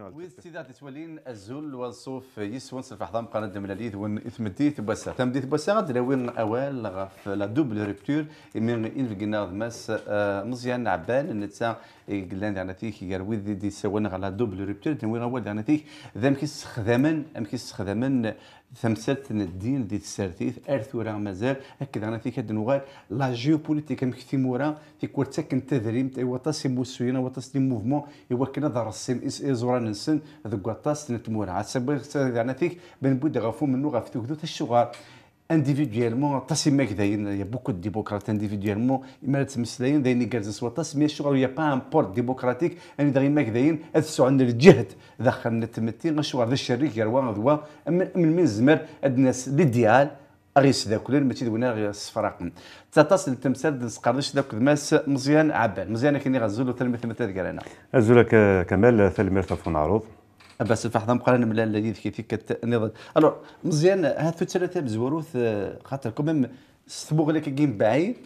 ويز سيدا تتولين الزول والصوف يسون الفحضام قناه دملاليد ون اثمديت بوسا تمديت بوسا غاد لاوين اوال غف لا دوبل ريبتور من انفيغنا ماس مزيان عبان نتا قلنا انا تيك يروي دي سوينا على دوبل ريبتور وين اول انا تيك ذا مكيس خداما ثمثلت الدين دي السرتيث ارثورا مازال هكذا انا فيك هاد نوغال لا جيوبوليتيك مكتيمورا في كورتك تدريم وطاس موسوينا وطاس دي موفمون يوكنا دار السن ازورا نسن ذوك وطاس نتمورا عاد انا فيك بن بود غفو منو غف تكدو الشغال انديفيديالمون طاس ما كداين يا بوكو ديموكرات انديفيديالمون ما تمسلاين داين كارز وطاس مي الشغل يا با ان بور ديموكراتيك اني داين ما كداين ادسو عندنا الجهد داخل نتمتي غشوار ذا الشريك يروى ذوا من زمر الناس ليديال اغيس ذاكلين ماشي دوينا غير الصفراق تاطاس التمثال نسقردش ذاك الماس مزيان عبان مزيان كيني غزولو تلميذ مثل كرانا ازولك كمال تلميذ تلفون عروض بس الفحضه مقارنه من الذي كيفيك النضال الو مزيان هاد ثلاثه بزوروث خاطر كوميم ستبوغ لك كيم بعيد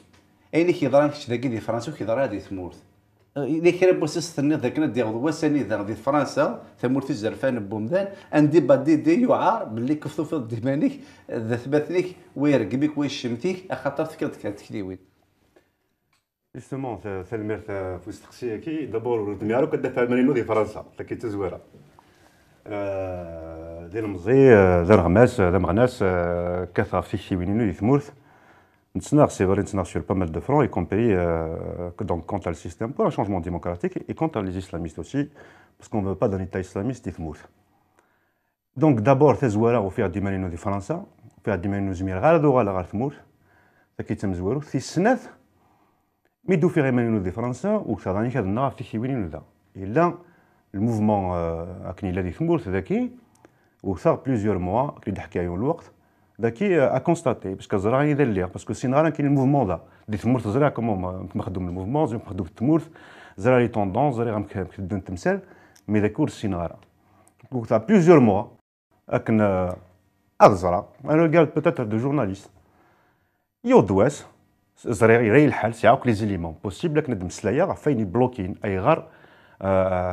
اين كيضران كش ذاك دي فرنسا وكيضرا هذه ثمورث إذا كان بوسس النض ذاك ندي وساني ذا دي فرنسا ثمورث الزرفان بومدان عندي بدي دي يعار باللي كفتو في الدمانيك ذا ثباتنيك ويرقبك ويشمتيك خاطر فكرت كانت كليوين جوستومون تلميذ في استقسيكي دابور دميارو كدافع مانينو دي فرنسا لكي تزويره ديال المزي ذا الغماس ذا مغناس كثر في شي وينينو يثمورث نتسناغ سي فري نتسناغ sur pas mal de fronts y compris donc contre le système pour un changement démocratique et contre les islamistes aussi parce qu'on ne veut pas d'un état islamiste يثمورث donc d'abord تزويره وفيها ديمانينو دي فرنسا وفيها ديمانينو زمير غير دوغا غير ثمورث كي تمزويرو في السنات ميدو في غيمانينو دي فرنسا وكثر كذا نعرف في شي وينينو ذا الا الموفمون اكني الذي ثمورث ذاكي وصار بليزيور موا كي تحكي الوقت ذاكي ا كونستاتي باسكو زرا غير اللي باسكو سي نهار كاين الموفمون ذا دي ثمورث زرا كومون مخدوم الموفمون زرا مخدوم الثمورث زرا لي توندونس زرا مخدوم التمثال مي ذاكور سي نهار دونك تا بليزيور موا اكن ازرا انا ريغارد بوتيتر دو جورناليست يودواس زرا غير الحال ساعه لي زيليمون بوسيبل كندم مسلايا فين بلوكين اي غار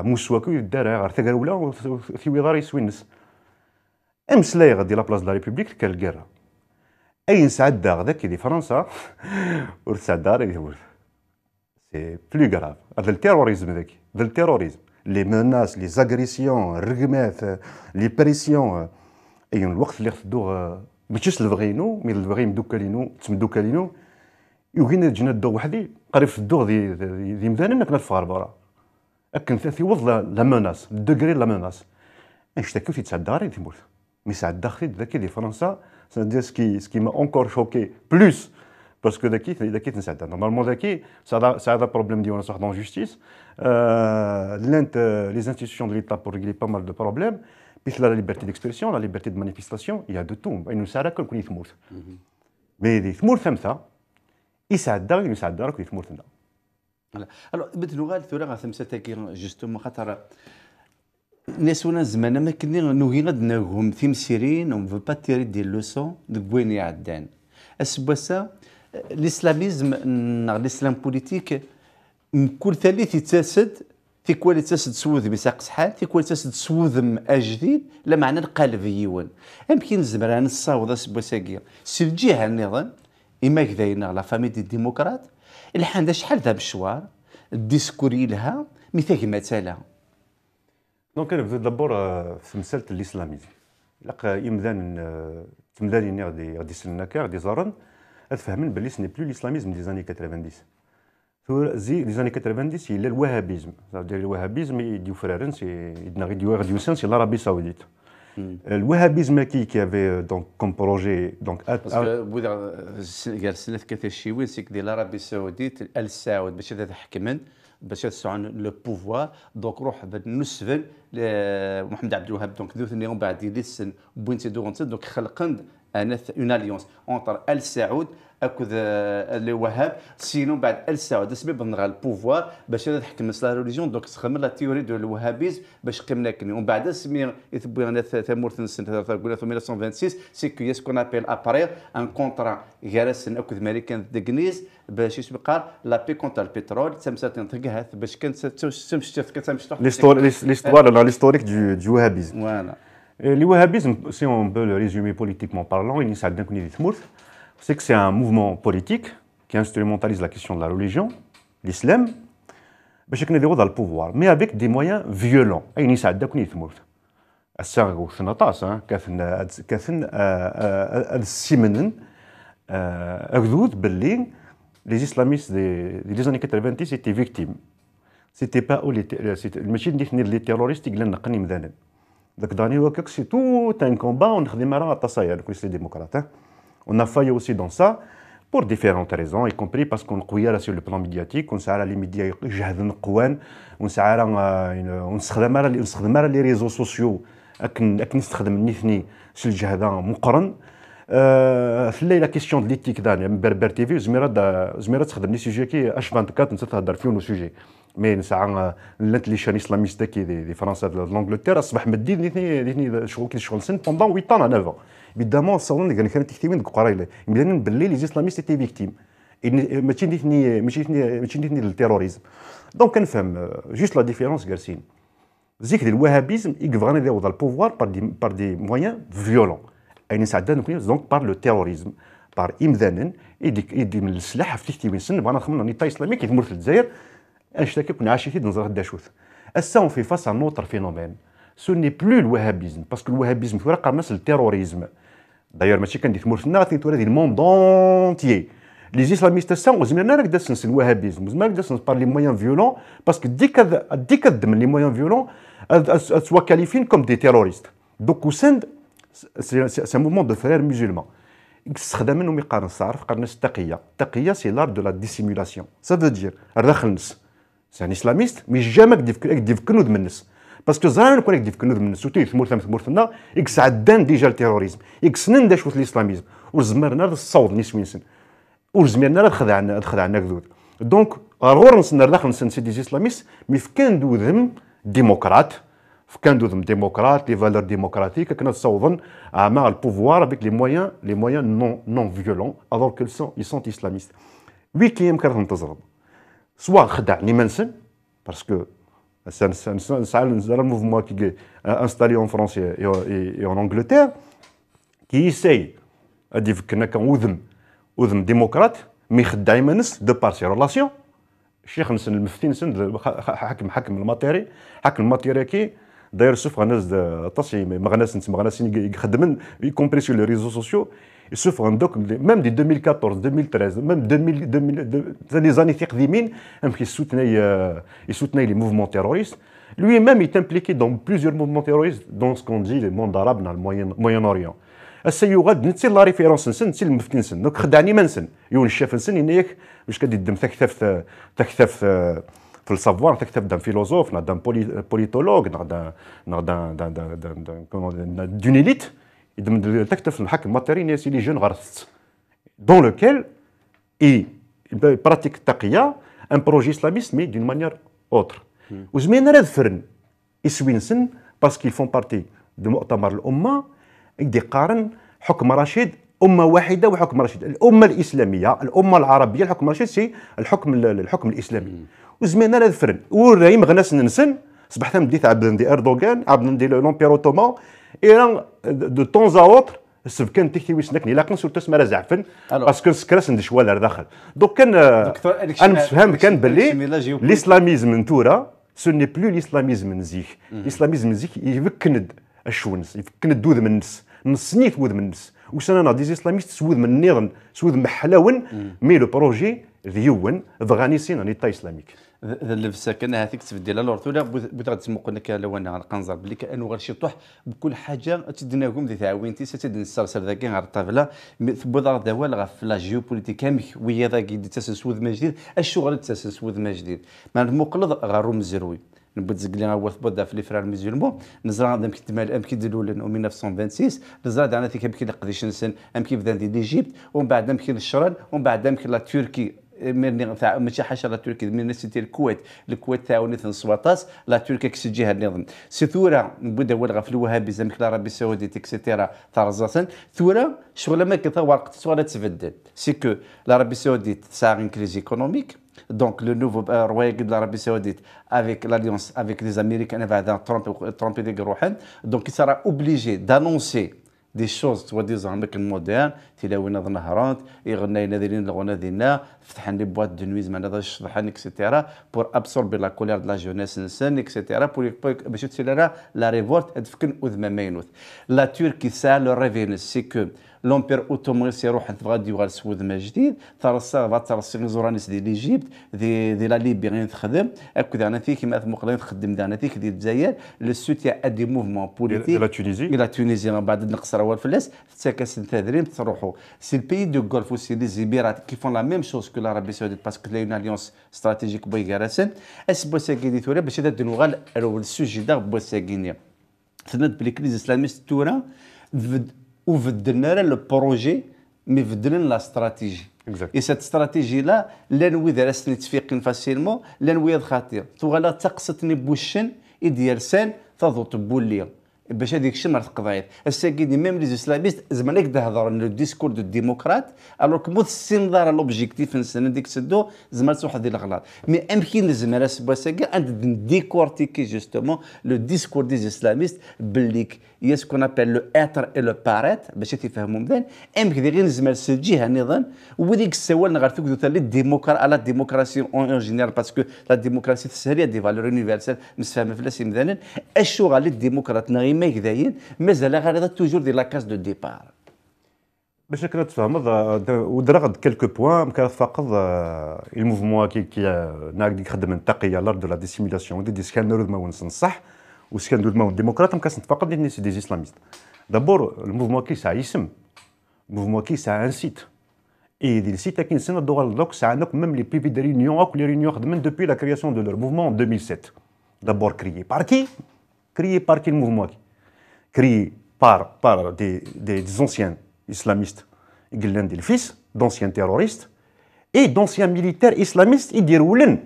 مسواكو يدار غير تقاوله في وزاره يسوينس امسلاي غادي لا بلاص دو لا ريبوبليك كالكرا اي نسعد دا غداك دي فرنسا ورسعد دار يقول سي بلو غراف هذا التيروريزم ذاك ذا التيروريزم لي مناس لي زاغريسيون الرقمات لي بريسيون اي الوقت اللي خدوه ماشي الفغينو مي الفغي مدوكالينو تمدوكالينو يوغينا جينا دو وحدي قريب في الدور دي مدانا انك نتفار برا اكن في وضع لا مناس الدوغري لا مناس نشتكيو في تسعداري تيمورث مي ساعد داخلي ذاك دي فرنسا سا سكي ما اونكور شوكي بلوس باسكو ذاكي تنسعد نورمالمون ذاكي سا بروبليم ديالنا صح دون جوستيس لي انستيتيوشن دو ليتا بور ريغلي با مال دو بروبليم مثل لا ليبرتي ديكسبرسيون لا ليبرتي دو مانيفيستاسيون يا دو تو انه سارا كون يثمورث مي دي ثمورث ثمثا يسعد دار يسعد دارك يثمورثنا الو بدلو غير ثورة ثمثتك جوستومون خاطر الناس ونا زمان ما كني نوغي غاد ناهم تيمسيرين اون فو با تيري دي لوسون دو بوين يعدان اسبوسا الاسلاميزم الاسلام بوليتيك كل ثالث يتسد في كوالي تسد سوذ بساق صحال في كوالي تسد سوذ اجديد لا معنى القالب يون يمكن زمران الصاوض اسبوساكيا سي الجهه النظام اما كذاينا لا فامي دي ديمقراط اللي عندها شحال ذا بالشوار الديسكوري لها مثل مثلا دونك انا بديت دابور في مساله الاسلاميزم لقى يمدان تمداني غادي سناكا غادي زارن تفهمن باللي سني بلو الاسلاميزم دي زاني 90 زي دي زاني 90 الى الوهابيزم ديال الوهابيزم يديو فرارنس يدنا غيديو غاديو سي العربيه السعوديه الوهابيزم كي افي دونك كوم بروجي دونك باسكو بودا قال سنه كثير شيوين سيك ديال العربيه السعوديه ال سعود باش تحكمن باش تسعون لو بوفوار دونك روح نسفل محمد عبد الوهاب دونك ذو ثاني بعد يلسن بوينتي دونت دونك خلقن اون اليونس اونتر ال سعود اكد الوهاب سينو بعد ال سعود سبب نغال البوفوار باش تحكم لا ريليجيون دونك تخدم لا تيوري دو الوهابيزم باش قمنا كني ومن بعد سمي يثبوا انا ثمورث سنه 1926 سي كو يسكون ابيل ابري ان كونترا غارسن اكد امريكان دغنيز باش يسبق لا بي كونتر البترول تمسات تنتقهت باش كانت تمشي l'historique du wahhabisme. Voilà. Le wahhabisme, si on peut le résumer politiquement parlant, c'est que c'est un mouvement politique qui instrumentalise la question de la religion, l'islam, dans le pouvoir, mais avec des moyens violents. Les islamistes des années 90 étaient victimes. C'était pas le machine les terroristes qui l'ont naqni mdanen. Donc c'est tout un combat, on a les démocrates. On a failli aussi dans ça pour différentes raisons, y compris parce qu'on est sur le plan médiatique, on s'est les médias جهدوا قوان, on s'est les réseaux sociaux, أكن نستخدم نثني شل جهدا مقرن. la question de l'éthique dans Berber TV, زميرة تخدم لي سوجي كي H24 نتهضر فيهم سوجي. مي نسعى لي شان اسلاميست كي دي فرنسا د لانجلتير اصبح مدي نثني شغل كي شغل سن بوندون 8 ans 9 ans. Évidemment, صون كانت تكتيمين قرايله بدنا باللي لي اسلاميست تي فيكتيم ماشي نثني التيروريزم. دونك كنفهم جوست لا ديفيرونس جالسين زيك ديال الوهابيزم يقفغنا يديروا dans le pouvoir par des moyens violents. يعني سعدان دونك par le terrorisme par امذانا يدي من السلاح في تكتيمين سن بغينا نخمم نيطا اسلامي كيتمر في الجزائر. Ça, on fait face à un autre phénomène. Ce n'est plus le wahhabisme, parce que le wahhabisme, c'est le terrorisme. D'ailleurs, c'est le monde entier. Les islamistes, c'est le wahhabisme. Par les moyens violents, parce que dès que les moyens violents, elles soient qualifiées comme des terroristes. Donc, c'est un mouvement de frères musulmans. C'est l'art de la dissimulation. Ça veut dire, c'est un islamiste, mais jamais يدير كنود من الناس. باسكو زعما نكون يدير كنود من الناس سوتو ثمورتنا يكسعدان ديجا التيروريزم يكسنن داش في الاسلاميزم وزمرنا الصوت نسوينسن وزمرنا خدعنا كذود. دونك غور نسن داخل نسن سي دي اسلاميست مي فكان دودهم ديمقراط فكان دودهم ديمقراط لي فالور ديمقراطيك كنا تصوضن مع البوفوار افيك لي مويان نون فيولون alors qu'ils sont islamistes. وي كيم كرهن تزرب soit خدع Manson, parce que c'est un mouvement qui est installé en France et en Angleterre, qui essaye de dire qu'il y a un démocrate, mais خدع Manson de par ses relations. الشيخ نسن المفتي نسن حاكم الماتيري كي داير سوف غناس تصي مغناس يخدمن y compris sur les réseaux sociaux. Il souffre même de 2014, 2013, même 2000, les années قديمين, il soutenait les mouvements terroristes. Lui-même est impliqué dans plusieurs mouvements terroristes, dans ce qu'on dit le monde arabe dans le Moyen-Orient. السيوغاد نتي لا ريفيرونس نسن نتي المفتي نسن دونك خدعني ما نسن يون الشاف نسن ينيك باش كدير تكثف في السافوار تكتب دان فيلوزوف دان بوليتولوج دون élite تكتب الحكم الماتيري سي لي جون غارث dans lequel il pratique التقية un projet islamiste mais d'une manière autre. وزمينا راه ذفرن يسوينسن باسكو ils font partie de مؤتمر الأمة يدي قارن حكم رشيد أمة واحدة وحكم رشيد. الأمة الإسلامية الأمة العربية الحكم رشيد سي الحكم الإسلامي. وزمينا راه ذفرن ورايم غناس ننسن صبحت مديت عبد ندي أردوغان عبد ندي لومبير اوتومان ايران دو طونز اوتر السبكان تكتي سنكني لا كنسول تسمى راه زعفن باسكو سكراس ندي شوال داخل دونك كان انا نفهم كان باللي الاسلاميزم نتورا سو ني بلو الاسلاميزم نزيك الاسلاميزم نزيك يفكند الشونس يفكند دود من الناس نصنيت ود من الناس وسنا دي اسلاميست سود من النظام سود محلاون مي لو بروجي ذيون فغانيسين ان ايتا اسلاميك اللي في السكن هذيك تبدل لورتولا بغات تسمق لك لو انا غنقنزر بلي كانه غير شي طوح بكل حاجه تدناكم دي تعاونتي ستدن السلسل ذاك غير الطابله بضار دوال غا في لا جيوبوليتيك ويا ذاك تاسس ود ما جديد الشغل تاسس ود ما جديد مع المقلد غا روم زروي نبغي تزقلي غوث بودا في لي فرار ميزيولمون نزرع دام كيتمال ام كي دلولن و 1926 نزرع دانا تيك كي نقديش نسن ام كي بدا دي ليجيبت ومن بعد ام كي الشرن ومن بعد ام كي لا تركي من تاع ماشي حاجه لا تركي من سيتي الكويت تاعوني سواطاس لا تركي كسي جهه النظام سي ثوره نبدا ولا في الوهابيزم كلا العربيه السعوديه اكسيتيرا ترزاسن ثوره شغل ما كثا ورقه شغل تتبدل سي كو العربيه السعوديه تسعى ان كريز ايكونوميك. Donc le nouveau royaume de l'Arabie Saoudite avec l'alliance avec les Américains va Trump et donc il sera obligé d'annoncer des choses soi-disant modernes تلاوينا ظهرات يغني نادرين الغنى ديالنا فتحنا لي بواط دو نويز معنا شطحان اكسيتيرا بور ابسوربي لا كولير دو لا جونيس نسان اكسيتيرا بور باش تسير لا ريفولت تفكن وذ ماينوث لا تركي سا لو ريفينس سي كو لومبير اوتومون يروح تبغى يوغال سوذ ما جديد ترسا ترسي زورانيس ديال ايجيبت دي لا ليبي غير تخدم اكو انا فيك كيما مقدرين تخدم دانا فيك ديال الجزائر لو سوتيا ادي موفمون بوليتيك لا تونيزي من بعد نقصر اول فلاس تساكس تدريم تروحوا سي البيي دو غولف وسي لي زيبيرات كي فون لا ميم شوز كو العربيه السعوديه باسكو لا اون اليونس استراتيجيك بويغاراسن اس بوساكيدي تورا باش هذا نوغال السوجي دا بوساكينيا تناد بلي كريز اسلاميست تورا وفدلنا لو بروجي مي فدلنا لا استراتيجي اي سيت استراتيجي لا نوي درسني تفيقين فاسيلمون لا نوي خطير توغالا تقصتني بوشن ديال تضوط بوليا باش هذيك الشيء ما تقضايت الساكيدي ميم لي اسلاميست زعما لك تهضر لو ديسكور دو ديموقراط الوغ كو السنظار لوبجيكتيف نسن ديك سدو زعما واحد ديال الغلط مي امكن زعما راس بوساكي عند ديكورتيكي جوستومون لو ديسكور دي اسلاميست بالليك يا سكون ابل لو اتر اي لو باريت باش تفهموا مزيان امك غير زعما الجهه النظام وديك السوال نغرتو دوتا لي ديموكرا لا ديموكراسي اون جينيرال باسكو لا ديموكراسي تسهل دي فالور يونيفرسال مسفهمه فلاس مزيان الشغل الديموقراط ما يكذاين مازال غير توجور دي لا كاس دو ديبار باش كنا تفهم ودرغد كلكو بوان كان فقط الموفمون كي ناقد يخدم التقيه لارد دو لا ديسيميلاسيون دي سكانر ما ونص صح وسكانر ما ديموقراط كاس فقط دي ناس دي اسلاميست دابور الموفمون كي ساعه اسم الموفمون كي ساعه ان سيت اي دي سيت كاين سنه دوغال دوك ساعه نوك ميم لي بيبي دي ريونيون اك لي ريونيون خدمن دوبي لا كرياسيون دو لور موفمون ان 2007 دابور كريي بار كي créé par quel mouvement? Créé par des anciens islamistes, des fils d'anciens terroristes et d'anciens militaires islamistes.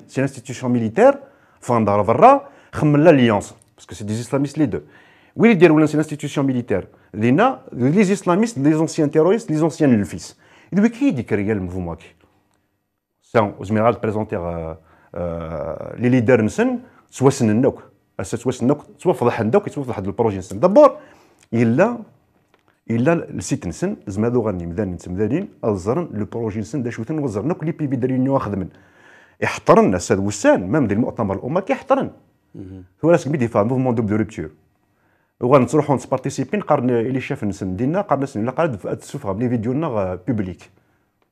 C'est l'institution militaire, l'alliance, parce que c'est des islamistes les deux. Oui, c'est l'institution militaire. Les islamistes, les anciens terroristes, les anciens fils. Et donc, qui dit créé le mouvement? C'est au général présenter les leaders, soit c'est un سوا فضح عندك سوا فضح هذا البروجي نسن دابور الا السيت نسن زعما هذو غني مذان نتمذالين الزرن لو بروجي نسن دا شوتن وزرنا كل بي ديال ريونيون خدمن يحترن الساد وسان مام ديال المؤتمر الامه كيحترن هو راسك بيدي فا موفمون دوب دو ريبتور وغنروحو نتبارتيسيبين قارن اللي شاف نسن ديالنا قارن نسن لا قارن تسوفها بلي فيديونا بوبليك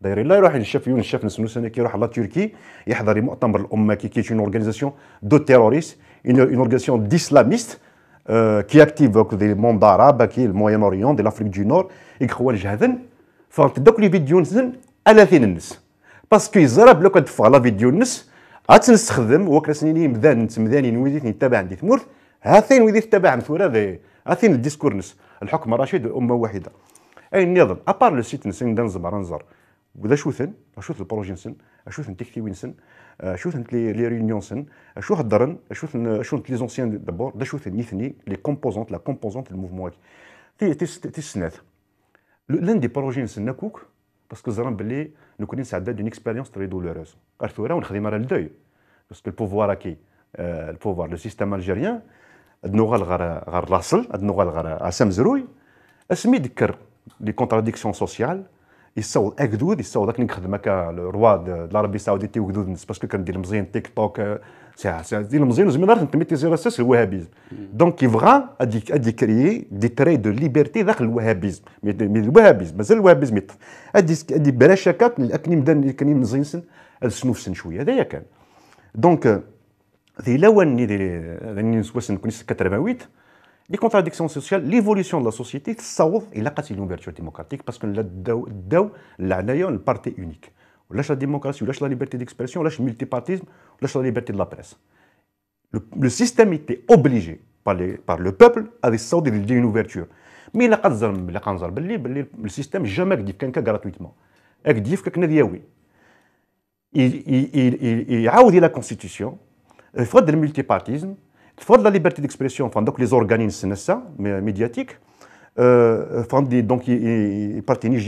داير لا يروح يشوف يونس شاف نسن كيروح لا تركي يحضر مؤتمر الامه كي اون اورغانيزاسيون دو تيروريست une organisation d'islamistes qui active des mondes arabes, qui est le Moyen-Orient, de l'Afrique du Nord, et qui جهدا فانتدوك لي فيديو نسن الاثين الناس باسكو يزرب لو كتفغ لا فيديو الناس غتنستخدم وكراسنيني مذاني ويديت نتابع عندي ثمورت هاثين ويديت تتابع مثورا هاثين الديسكور نس الحكم رشيد الامه واحده اي النظام ابار لو سيت نسن دنزبر نزر وذا شوثن اشوث البروجي نسن اشوث تكتيوي نسن اشوث لي ريونيون سن اشو هضرن اشوث لي زونسيان دابور دا شوث نيثني لي كومبوزونت لا كومبوزونت الموفمون تي السنات لان دي بروجي نسن كوك باسكو زران بلي نكون نسعد دون اكسبيريونس تري دولوروز ارثورا ونخدم على الدوي باسكو البوفوار كي البوفوار لو سيستيم الجيريان ادنوغال غار راصل ادنوغال غار عسام زروي اسمي ذكر لي كونتراديكسيون سوسيال يصاوب اكدود يصاوب داك اللي نخدم هكا الروا د العربيه السعوديه وكدود باسكو كندير مزيان تيك توك ساعه دير مزيان وزميل نعرف نتميتيزي اساس الوهابيزم دونك كيفغا ادي كريي دي تري دو ليبرتي داخل الوهابيزم مي الوهابيزم مازال الوهابيزم ادي بلاش هكاك الاكني مدان كاني مزينسن السنوفسن شويه هذايا كان دونك ذي لواني دي نسوس نكون 88 les contradictions sociales, l'évolution de la société, il a une ouverture démocratique parce que le parti unique. La démocratie, la liberté d'expression, le multipartisme, la liberté de la presse. Le système était obligé par le peuple à décider d'une ouverture. Mais il a le système jamais dit quelqu'un gratuitement. Il dit que il a la constitution, il faut le multipartisme, il faut la liberté d'expression, donc les organismes médiatiques. Donc, il partage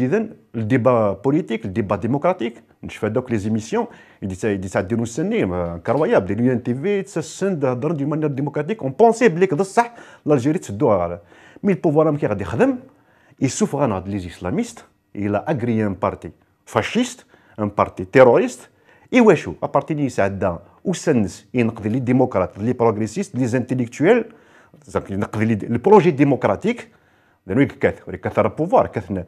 le débat politique, le débat démocratique. Je fais donc les émissions. Il dit ça incroyable. Des l'UNTV, d'une manière démocratique. On pensait que l'Algérie se doit. Mais le pouvoir qui a dit il souffre des islamistes. Il a agréé un parti fasciste, un parti terroriste. Et wesh, à partir de ça, où les démocrates, les progressistes, les intellectuels, le projet démocratique. لأنه كثر البوفوار كثر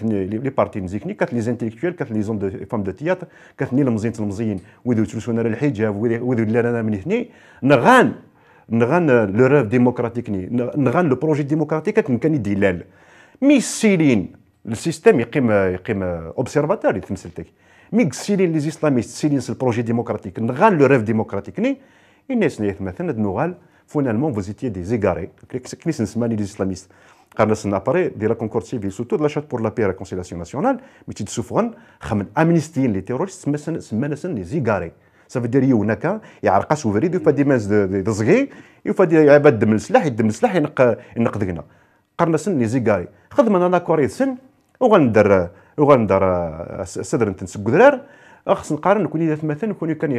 لي بارتي مزيكني كثر لي انتليكتويل كثر لي زون دو فام دو تياتر كثر لي المزيين ويدو تلوسونا الحجاب ويدو لانا من اثنين نغان لو ريف ديموكراتيك نغان لو بروجي ديموكراتيك كان يدلال مي السيلين السيستم يقيم اوبسيرفاتور يتمثلتك مي السيلين لي اسلاميست سيلين البروجي ديموكراتيك نغان لو ريف ديموكراتيك الناس مثلا نوغال فونالمون فوزيتي دي زيغاري كنيس نسماني لي اسلاميست قالنا اباري دي لا كونكورد سيفيل سورتو لا شات بور لا بي ريكونسيلاسيون ناسيونال مي تيتسوفغن خمن امنيستيين لي تيروريست سمانا لي زيغاري سا في دير يوناكا يعرقاس وفريد يفا دي ماز دي زغي يفا دي عباد دم السلاح يدم السلاح ينق دقنا قرنا لي زيغاري خدمنا انا كوري سن وغندر صدر نتنسق درار خص نقارن نكون اذا مثلا نكون كان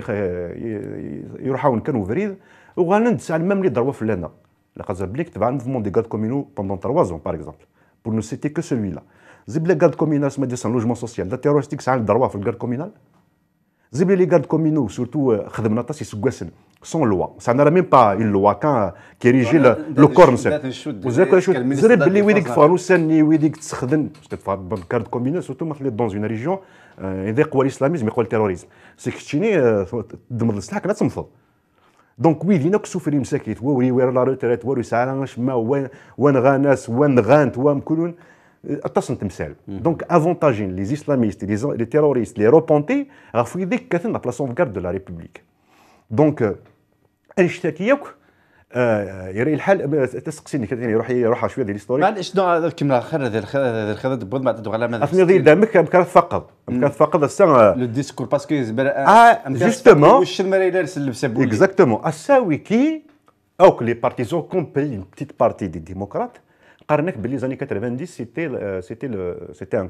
يروحوا كانوا فريد وغندس على المام اللي ضربوا في لنا لقد زبليك تبع الموفمون دي غارد كومينو بوندون 3 ans par exemple pour ne citer que celui-là زبل لي غارد كومينال سما ديال لوجمون سوسيال دا تيرورستيك ساعه ضربوا في الغارد كومينال زبل لي غارد كومينو سورتو خدمنا طاسي سكواسن سون لوا سا نا ميم با اون لوا كان كيريجي لو كورنسل وزاك زرب بلي ويديك فانوسني ويديك تخدم باسكو غارد كومينال سورتو مثلا دون اون ريجيون اذا قوى الاسلاميزم يقوى التيروريزم سي كتشيني دمر السلاح كلا تمفض دونك ويدينا كسوفري مساكيت ووري وير لا روتريت ووري ساعه شما وين غاناس وين غانت وام كلون اتصل تمثال دونك افونتاجين لي اسلاميست لي تيروريست لي روبونتي غافو يديك كاثن لا بلاصون كارد دو لا ريبوبليك دونك انشتاكيك يري الحال تسقسيني كثير يروح شويه ديال الهيستوري بعد شنو كمل اخر هذا الخدمه بود ما تدو على ماذا اثني ضي دامك كتفقد السا لو ديسكور باسكو جوستومون واش المرايله اللي بسبب اكزاكتومون اساوي كي او لي بارتيزون كومبري اون بتيت بارتي دي ديموكرات قارنك باللي زاني 90 سيتي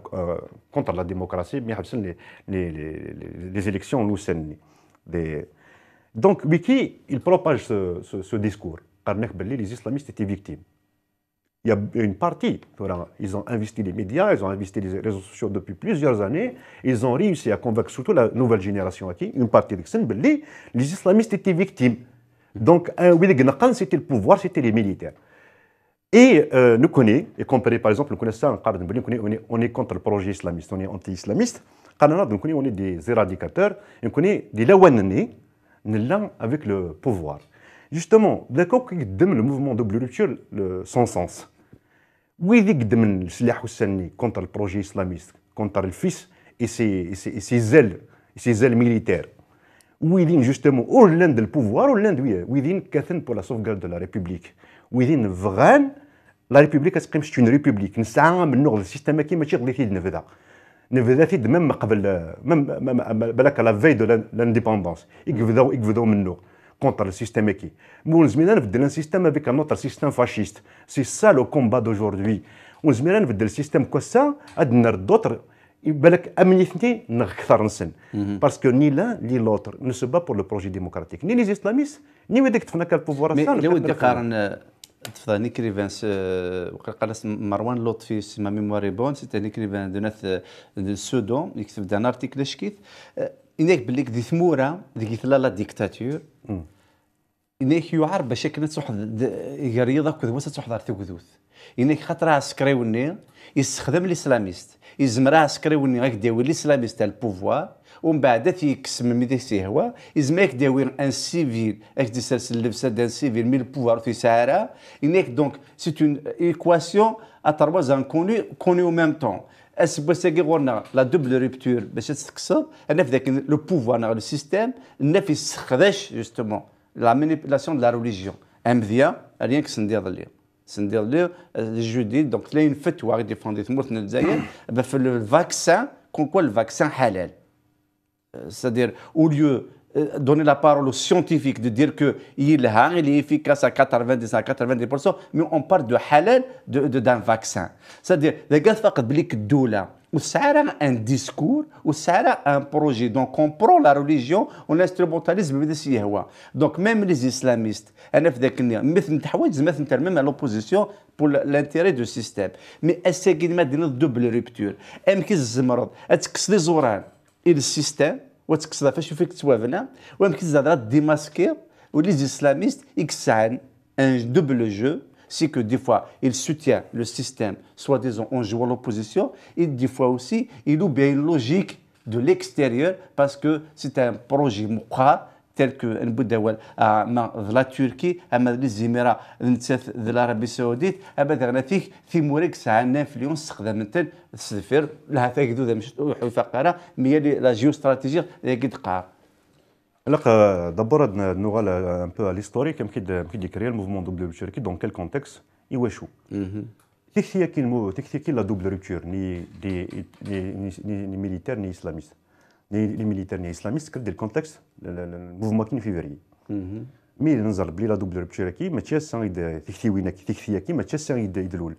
كونتر لا ديموكراسي مي حبسن لي زيليكسيون لوسني دي Donc, Wiki, il propage ce discours. Les islamistes étaient victimes. Il y a une partie, ils ont investi les médias, ils ont investi les réseaux sociaux depuis plusieurs années, ils ont réussi à convaincre surtout la nouvelle génération, une partie les islamistes étaient victimes. Donc, c'était le pouvoir, c'était les militaires. Et nous connaissons, et comparé par exemple, nous connaissons ça, on est contre le projet islamiste, on est anti-islamiste, on est des éradicateurs, on connaît des lawanani, avec le pouvoir. Justement, d'accord qu'il le mouvement de double rupture sans sens. Oui, il y a contre le projet islamiste, contre le fils et ses ailes militaires. Oui, il justement, au l'un du pouvoir, au l'un oui, il y pour la sauvegarde de la République. Oui, il vraiment, la République, c'est une république. Nous avons le système qui m'a tiré نبدا même قبل بالك لا في دو لانديبوندونس يقبضوا منه كونتر السيستيم كي مول زمينا نبدل ان سيستيم افيك ان اوتر سيستيم فاشيست سي سا لو كومبا دوجوردي وزمينا نبدل السيستيم كوسا ادنا دوتر بالك امنيتني نكثر نسن باسكو ني لا ني لوتر نو سو با بور لو بروجي ديموكراتيك ني لي اسلاميست ني وديك تفناك البوفوار مي لو ودي قارن تفضل نيكريفان قال مروان لطفي سما ميمواري بون سيتي نيكريفان دو ناث السودان يكتب دان ارتيكل شكيت انك بليك دي ثموره ديك لا ديكتاتور انك يعرف باش كانت صحد يقريضه كذا وسط صحد ثوثوث انك خاطر عسكري وني يستخدم الاسلاميست يزمر عسكري وني غاك داوي الاسلاميست تاع البوفوار ومن بعد تيكسم ميدي سيهوا يزمك داوي ان سيفيل اك دي سلسل لبسه دان سيفيل مي البوفوار في ساعه انك دونك سي اون ايكواسيون ا تروا ان كوني او ميم طون اسبوساكي غورنا لا دوبل ريبتور باش تكسب انا في ذاك لو بوفوار لو سيستيم الناس يستخداش جوستومون la manipulation de la religion. Amdia, rien que سندير اليوم. سندير اليوم الجديد donc il y a une fatwa qui défend des morts dans الجزائر le vaccin comme quoi le vaccin halal. C'est-à-dire au lieu donner la parole aux scientifiques de dire qu'il est efficace à 90 à 90%, mais on parle de halal d'un vaccin. C'est-à-dire les gars فقط بليك الدولة وسعرها un discours وسعرها un projet. Donc on prend la religion on l'instrumentalise بما يهوى. Donc même les islamistes انا في ذاك مثل الحوايج مثل même à l'opposition pour l'intérêt du système. Mais اساكي ما دير double rupture. امكن الزمرض تكس لي زوران الى السيستم وتكسر فاش فيك توابنا ويمكن زاد ديماسكي ولي islamistes يكسعن un double jeu. C'est que des fois, il soutient le système, soi-disant en jouant l'opposition, et des fois aussi, il oublie une logique de l'extérieur parce que c'est un projet mouqa tel que la Turquie, les Émirats de l'Arabie Saoudite, في موريكس عن انفلونس استخدامت السفير لها تاكدو مش فقره مي لا جيوستراتيجيه اللي قد Alors, d'abord, nous allons un peu à l'historique, qui décrit le mouvement double rupture, dans quel contexte il échoue. Qu'est-ce qui est la double rupture, ni militaire ni islamiste, ni militaire ni islamiste, c'est le contexte, le mouvement qui est février. Mais nous allons la double rupture qui, mais c'est un idée, c'est un idée de l'oul.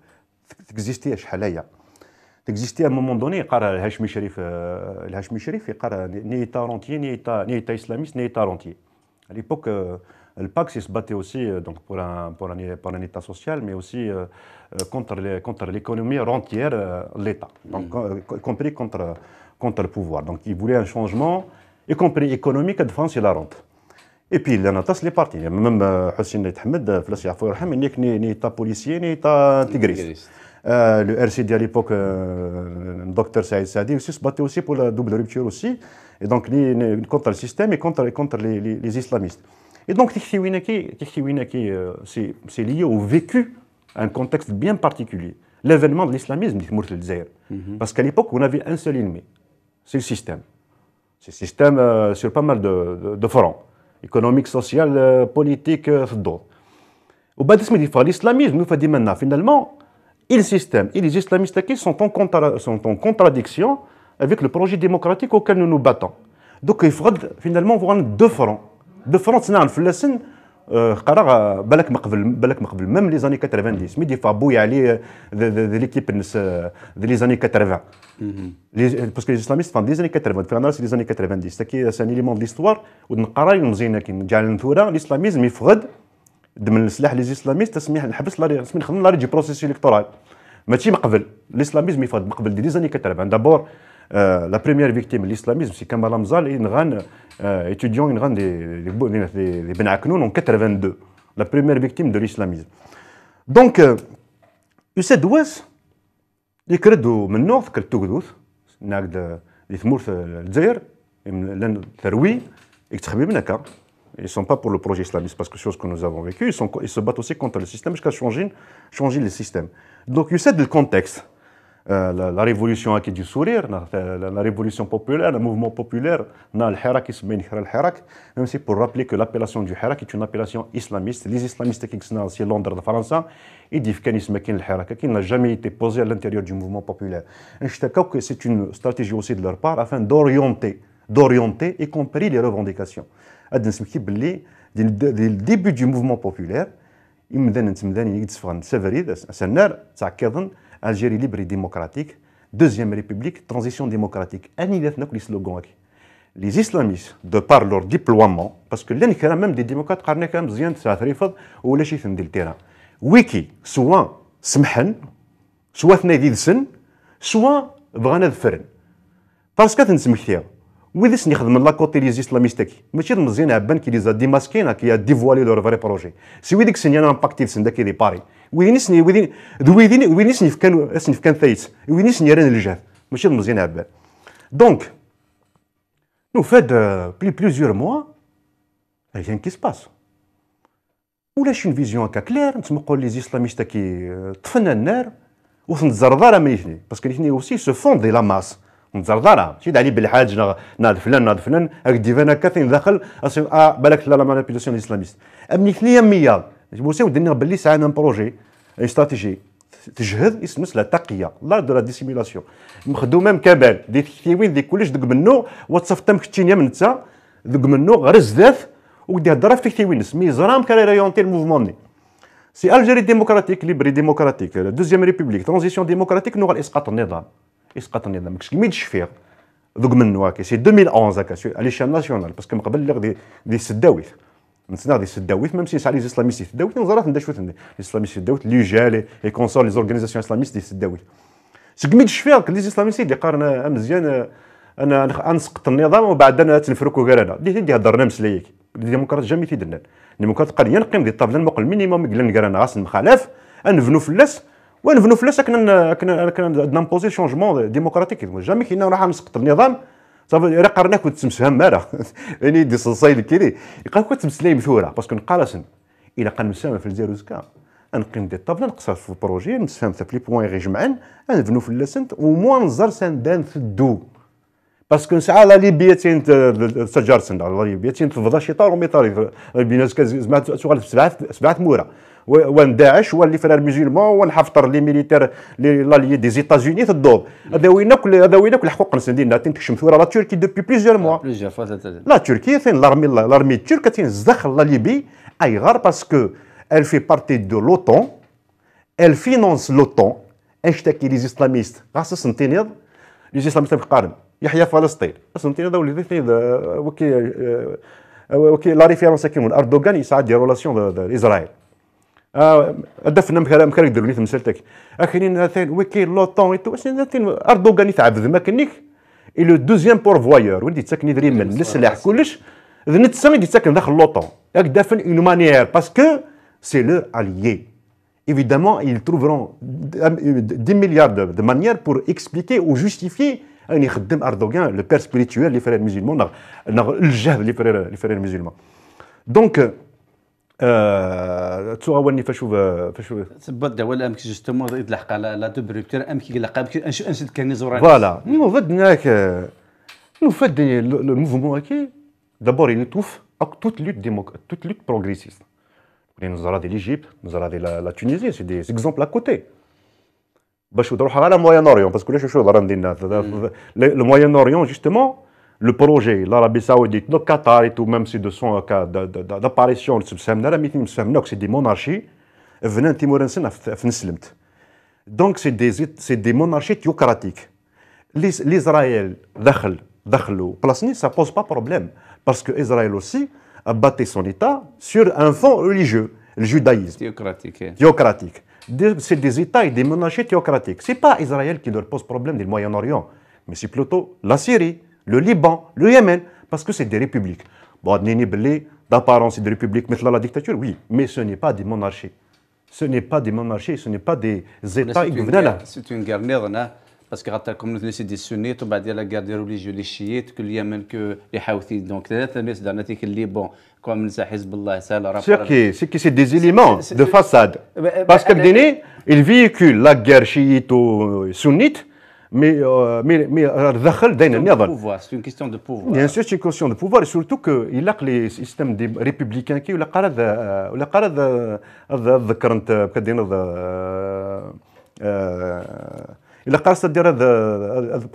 Existait à Chalaya. Existait à un moment donné, le Hachmi Sharif, ni État rentier, ni État islamiste, ni État rentier. À l'époque, le PAC se battait aussi donc pour un État social, mais aussi contre l'économie rentière de l'État, donc y compris contre le pouvoir. Donc il voulait un changement, y compris économique, de France et la rente. Et puis, il y en a tous les partis. Même Hussein Ahmed, il n'y a État policier, ni État intégriste. Le RCD à l'époque, le docteur Saïd Sadi aussi se battait aussi pour la double rupture aussi, et donc contre le système et contre les islamistes. Et donc c'est lié au vécu, un contexte bien particulier. L'événement de l'islamisme, parce qu'à l'époque on avait un seul ennemi, c'est le système. C'est le système sur pas mal de fronts, économique, social, politique, d'autres. Au bas de l'islamisme, nous faisons maintenant finalement. Et le système et les islamistes qui sont en contradiction avec le projet démocratique auquel nous nous battons. Donc il faudra finalement voir deux fronts. Deux fronts, c'est un flassin. Même les années 90, mais des fois, il y a de l'équipe des années 80. Parce que les islamistes font des années 80, c'est les années 90. C'est un élément de l'histoire où l'islamisme, il faudra من السلاح لي زيسلاميست تسميح نحبس نخدم لا ريجي بروسيس الكتورال ماشي مقبل الاسلاميزم يفاد مقبل دي زاني 80 دابور لا بريمير فيكتيم الاسلاميزم سي كمال رمزال ينغان étudiant ينغان دي بن عكنون en 82 لا بريمير فيكتيم دو الاسلاميزم دونك يسد واس يكردوا من نورث كالتوغدوث ناقد اللي ثمورث الجزائر لان ثروي يتخبي منك. Ils ne sont pas pour le projet islamiste parce que chose que nous avons vécu, ils se battent aussi contre le système jusqu'à changer le système. Donc, il y a le contexte. La révolution qui est du sourire, la révolution populaire, le mouvement populaire, le Hirak qui se met le Hirak, même si pour rappeler que l'appellation du Hirak est une appellation islamiste. Les islamistes qui sont dans Londres de France, ils disent qu'il le Hirak qui n'a jamais été posé à l'intérieur du mouvement populaire. Et je crois que c'est une stratégie aussi de leur part afin d'orienter, y compris les revendications. Dès le début du mouvement populaire, Algérie libre et démocratique, deuxième république, transition démocratique. Les islamistes, de par leur déploiement, parce que l'un même des démocrates, wiki, soit سمحن, soit ثنادي soit بغانا ذفرن. Parce que تنسمكتيها. وإذا سنخدم لا كوتي لي زيسلاميستاكي ماشي مزيان عبان كي ليزا ديماسكينا كي ديفوالي لور فري بروجي سي ويديك سنيانا امباكتي سن داكي دي باري وين سني في كان ثايت وين سني ران الجهد ماشي مزيان عبان دونك نو فاد بليزيور موا rien qui se passe ولاش اون فيزيون هكا كلير نتمقوا لي زيسلاميستاكي طفنا النار وثنتزرد راه مليحني باسكو ليحني اوسي سو فون دي لا ماس متزرزره شي علي بالحاج ناض فلان هاك ديفانا كاثين داخل بالك لا مانيبيلاسيون اسلاميست امني 300 بوسيو درنا باللي ساعنا بروجي استراتيجي تجهد اسمه لا تقيه لا دو لا ديسيميلاسيون مخدومه مكابل دي تكتيوين دي كلش دق منو وتصفتم كتشينيا من تا دق منو غرز ذات ودي هضره في تكتيوين مي زرام كان ريونتي الموفمون سي الجيري ديموكراتيك ليبري ديموكراتيك دوزيام ريبوبليك ترانزيسيون ديموكراتيك نوغ اسقاط النظام اسقاط النظام كاش كيما تشفير دوك منو هكا سي 2011 هكا على شان ناسيونال باسكو من قبل دي السداويت نتسنى دي السداويت ميم سي سالي اسلاميست السداويت نزرات ندا شويه الاسلاميست السداويت لي جال لي كونسور لي زورغانيزاسيون اسلاميست دي السداويت سكمي تشفير لي اسلاميست اللي قارنا مزيان انا نسقط النظام وبعد انا تنفركو غير انا دي هضرنا مسليك الديمقراط جامي تيدنا الديمقراط قال ينقيم دي الطابله المقل مينيموم قال نقرا انا غاس المخالف نبنوا فلاس ونبنوا فلاس كنا نامبوزي شونجمون ديموكراتيك جامي كاين راح نسقط النظام صافي راه قرنا كنت تمسهم مالا يعني دي صصايل كيري يبقى كنت تمسلي مثوره باسكو نقالسن الا كان مسام في الجيروسكا نقيم دي الطابله نقصر في البروجي نسفهم في لي بوين غير جمعان نبنوا فلاسنت وموا نزر سندان في الدو باسكو ساعه لا ليبيا تين تجارسن لا ليبيا تين تفضى شي طار وميطاري بيناس سمعت سؤال في سبعه مورا وان داعش واللي فرار ميزيلمون وان حفتر لي ميليتير لي دي زيتازوني تدور هذا وين كل الحقوق نسندينا تنكشم ثوره لا تركي دوبي بليزيور موا لا تركي ثين لارمي الترك تين زدخل لا ليبي اي غار باسكو elle fait partie de l'OTAN elle finance l'OTAN اشتكي لي اسلاميست غاس سنتينيض لي اسلاميست بقارن يحيى فلسطين سنتين هذا وليد وكي لا ريفيرونس كيمون اردوغان يساعد دي رولاسيون اسرائيل دفنا مكان يديروا لي تمثلتك اخرين ثاني وكي لوطون اردوغان يتعبد ما كنيك اي لو دوزيام بورفوايور ولدي تسكني دري من السلاح كلش ذنت سامي تسكن داخل لوطون ياك دافن اون مانيير باسكو سي لور اليي évidemment ils trouveront 10 milliards de manières pour expliquer ou justifier ان يخدم اردوغان لو بير سبيريتوال لي فرير ميزيلمون الجهد لي فرير ميزيلمون دونك تصورني فاش تبدا ولا امك جوستومون يتلحق على لا دوبل روبتور امك يلقى انشد كان زوران فوالا نو فدناك نو فد لو موفمون كي دابور يتوف toute lutte progressiste. Nous avons dit l'Égypte, nous avons dit la Tunisie, c'est des exemples à côté. باش نروح على الموين-orient parce que là شو راه ندير le Moyen-Orient justement le projet l'Arabie Saoudite le Qatar et tout même si de son cas d'apparition تسمعنا راه مثل مسمناك c'est des monarchies venant تيمورنسن في نسلمت donc c'est des monarchies théocratiques l'Israël دخلوا بلاصني ça pose pas problème parce que Israël aussi a bâti son état sur un fond religieux le judaïsme théocratique. C'est des États et des monarchies théocratiques. Ce n'est pas Israël qui leur pose problème du Moyen-Orient, mais c'est plutôt la Syrie, le Liban, le Yémen, parce que c'est des républiques. Bon, d'apparence, c'est des républiques, mais la dictature, oui, mais ce n'est pas des monarchies. Ce n'est pas des monarchies, ce n'est pas des États. C'est une guerre nerne, parce que la communauté c'est des sunnites, on va dire la guerre des religieux, les chiites, que le Yémen, que les Houthis. Donc, le Liban, comme le Hezbollah, c'est des éléments de façade. Parce que ils véhiculent la guerre chiite ou sunnite, mais c'est une question de pouvoir. Bien sûr, c'est une question de pouvoir, et surtout qu'il y a les systèmes républicains qui إلا قارصت دير هذا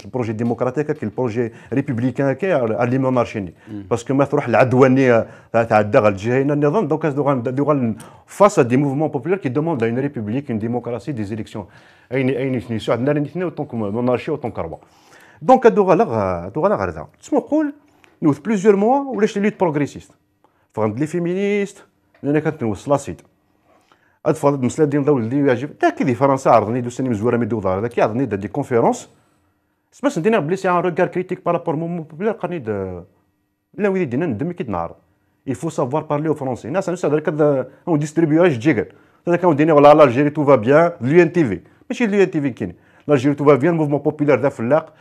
البروجي ديمقراطيك كي البروجي ريبوبليكان كي على مونارشيني باسكو ما تروح العدوانيه تاع الدغل الجهينه النظام دونك دوغال فاس دي موفمون بوبولير كي دوموند اون ريبوبليك اون ديموكراسي دي زيليكسيون اين نيسو عندنا نيتني اونطونك مونارشي اونطونك روا دونك دوغال غير تسمو نقول نوث بليزيور موا ولاش لي ليت بروغريسيست فهمت لي فيمينيست انا كنتوصل لاسيد اتفضل مسلا ديال دولدي يعجب تا كي فرنسا عرضني دو سينما زواره ميدو دار هذاك يعرضني دي كونفيرونس سباس ندير بلي سي ان روغار كريتيك بارابور مون بوبولير قرني لا ويلي دينا ندمي كي نعرض il faut savoir parler au français الناس نسى هذاك اون ديستريبيوج جيجل هذاك اون دينا ولا الجيري تو فا بيان لو ان تي في ماشي لو ان تي في كاين الجيري تو فا بيان موفمون بوبولير ذا فلاق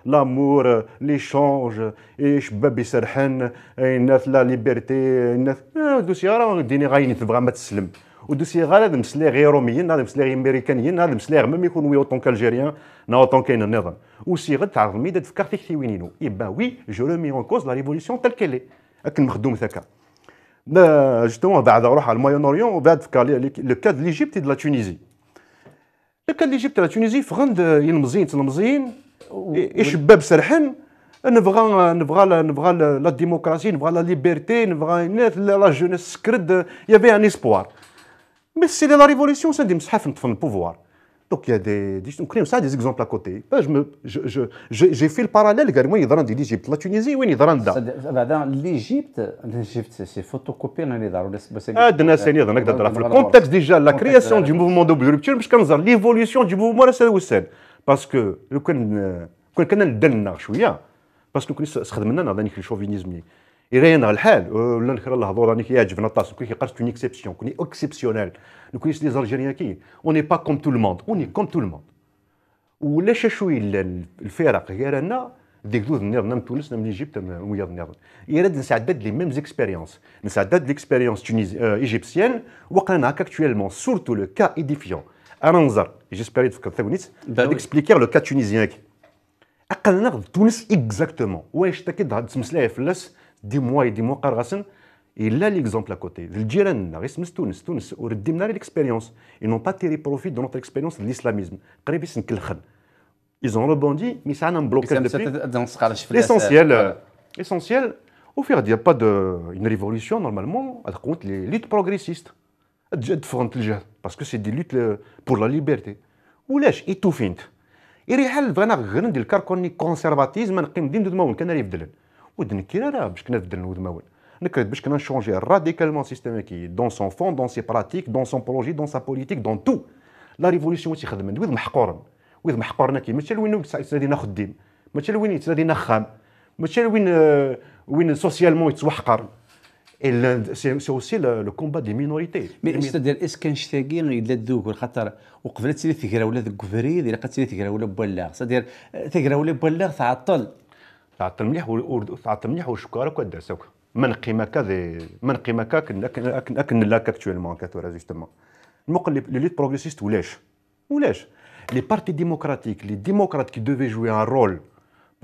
لامور ليشونج شباب يسرحن الناس لا ليبرتي الناس دوسي راه ديني غاين تبغى ما تسلم ودوسي غير مسلي غير روميين هذا مسلي غير امريكانيين هذا مسلي ميم يكون وي اوتون كالجيريان نا اوتون كاين النظام وسي غير تعرض ميدا تفكر في وينينو يبا وي جو لو مي اون كوز لا ريفوليسيون تال كيلي لكن مخدوم ثكا جوستومون بعد اروح على المايون اوريون وبعد فكر لو كاد دو ليجيبت دو لا تونيزي لو كاد ليجيبت لا تونيزي فغند ينمزين تلمزين شباب سرحن نبغى لا ديموكراسي نبغى لا ليبرتي نبغى لا جونيس سكرد يافي ان اسبوار مي سي لا ريفوليسيون سا دي مسحف نطفن البوفوار دونك يا دي كاين صح دي زيكزومبل ا كوتي جي في الباراليل قال وين يضرن دي ليجيبت لا تونيزي وين يضرن دا بعدا ليجيبت سي فوتوكوبي راني داروا بس هاد الناس ثاني هضرنا نقدر في الكونتكست ديجا لا كرياسيون دي موفمون دوبل رupture باش كنزر ليفوليسيون دي موفمون راه سوسان باسكو لو كان كنا ندلنا شويه باسكو كنت استخدمنا هذا نيك الشوفينيزم يرينا الحال ولا نكره الهضور راني كيعجبنا الطاس كي قرت اون اكسبسيون كوني اكسبسيونيل كويس لي زالجيريان كي اوني با كوم تو الموند اوني كوم تو الموند ولا شويه الفرق غيرنا ديك دوز نيرنا من تونس من ايجيبت ويا نيرنا يراد نسعدد لي ميم زيكسبيريونس نسعدد ليكسبيريونس تونيزي ايجيبسيان وقعنا هكا اكطويلمون سورتو لو كا ايديفيون انا نظر جيسبيري تفكر ثوانيت اكسبليكير لو كا تونيزيان اقل ناخذ تونس اكزاكتومون واش تاكد تمسلاها فلاس دي موا قرغسن الا ليكزومبل كوتي الجيران غير سمس تونس وردينا ليكسبيريونس اي نون با تيري بروفيت دو نوتر اكسبيريونس دو ليسلاميزم قريب نكلخن ايزون روبوندي مي ساعنا مبلوكي ليسونسيال وفي غادي با دو اون ريفوليسيون نورمالمون تكون لي ليت بروغريسيست تجد فرونت الجهد باسكو سي دي ليت بور لا ليبرتي ولاش ايتوفينت يريحل بغينا غير ندير الكاركوني كونسيرفاتيزم نقيم دين دماون كان يبدلن ودنكي راه باش كنا نبدلن ودماون نكرت باش كنا نشونجي راديكالمون سيستيميكي دون سون فون دون سي براتيك دون سون بروجي دون سا بوليتيك دون تو لا ريفوليسيون تيخدم ويض محقورن ويض محقورنا كي ماشي لوين تسالينا خديم ماشي لوين تسالينا خام ماشي وين سوسيالمون يتوحقر سي اوسي لو كومبا دي مينوريتي مي c'est-à-dire اس كان شتاقي الا دوك خاطر وقبل تسالي تكراوله ذوك فريد الا قد تسالي تكراوله بولاغ c'est-à-dire تكراوله بولاغ تعطل مليح وشكارك وداسك من قيمك كن لاك اكطويلمون كاتورا جوستومون المقلب لي ليت بروغريسيست ولاش لي بارتي ديموكراتيك لي ديموكرات كي دوفي جوي ان رول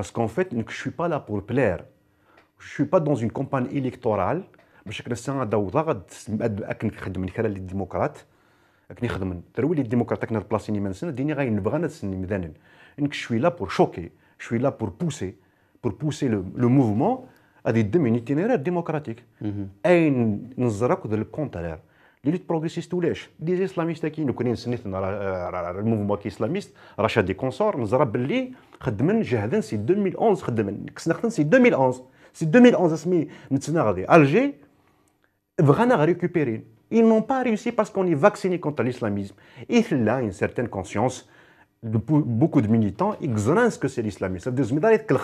parce qu'en fait je suis pas là pour plaire je suis pas dans une campagne électorale باش كنسان داوضا غاد نخدم من خلال الديمقراط نخدم تروي لي الديمقراط كنا بلاصيني منسن ديني غاي نبغى نسني مدانن انك شوي لا بور شوكي شوي لا بور بوسي لو موفمون غادي يدم ان ايتينيرير ديمقراطيك اين نزرك ذا الكونترير لي ليت بروغريسيست ولاش دي اسلاميست كاين وكاين سنيت الموفمون كي اسلاميست رشا دي كونسور نزرا باللي خدمن جهدن سي 2011 خدمن كسنا خدمن سي 2011 سي 2011 اسمي نتسنا غادي الجي بغانا récupérer. Ils n'ont pas réussi parce qu'on est vacciné contre l'islamisme. Et là, une certaine conscience de beaucoup de militants, ils savent ce que c'est l'islamisme. Ça veut dire que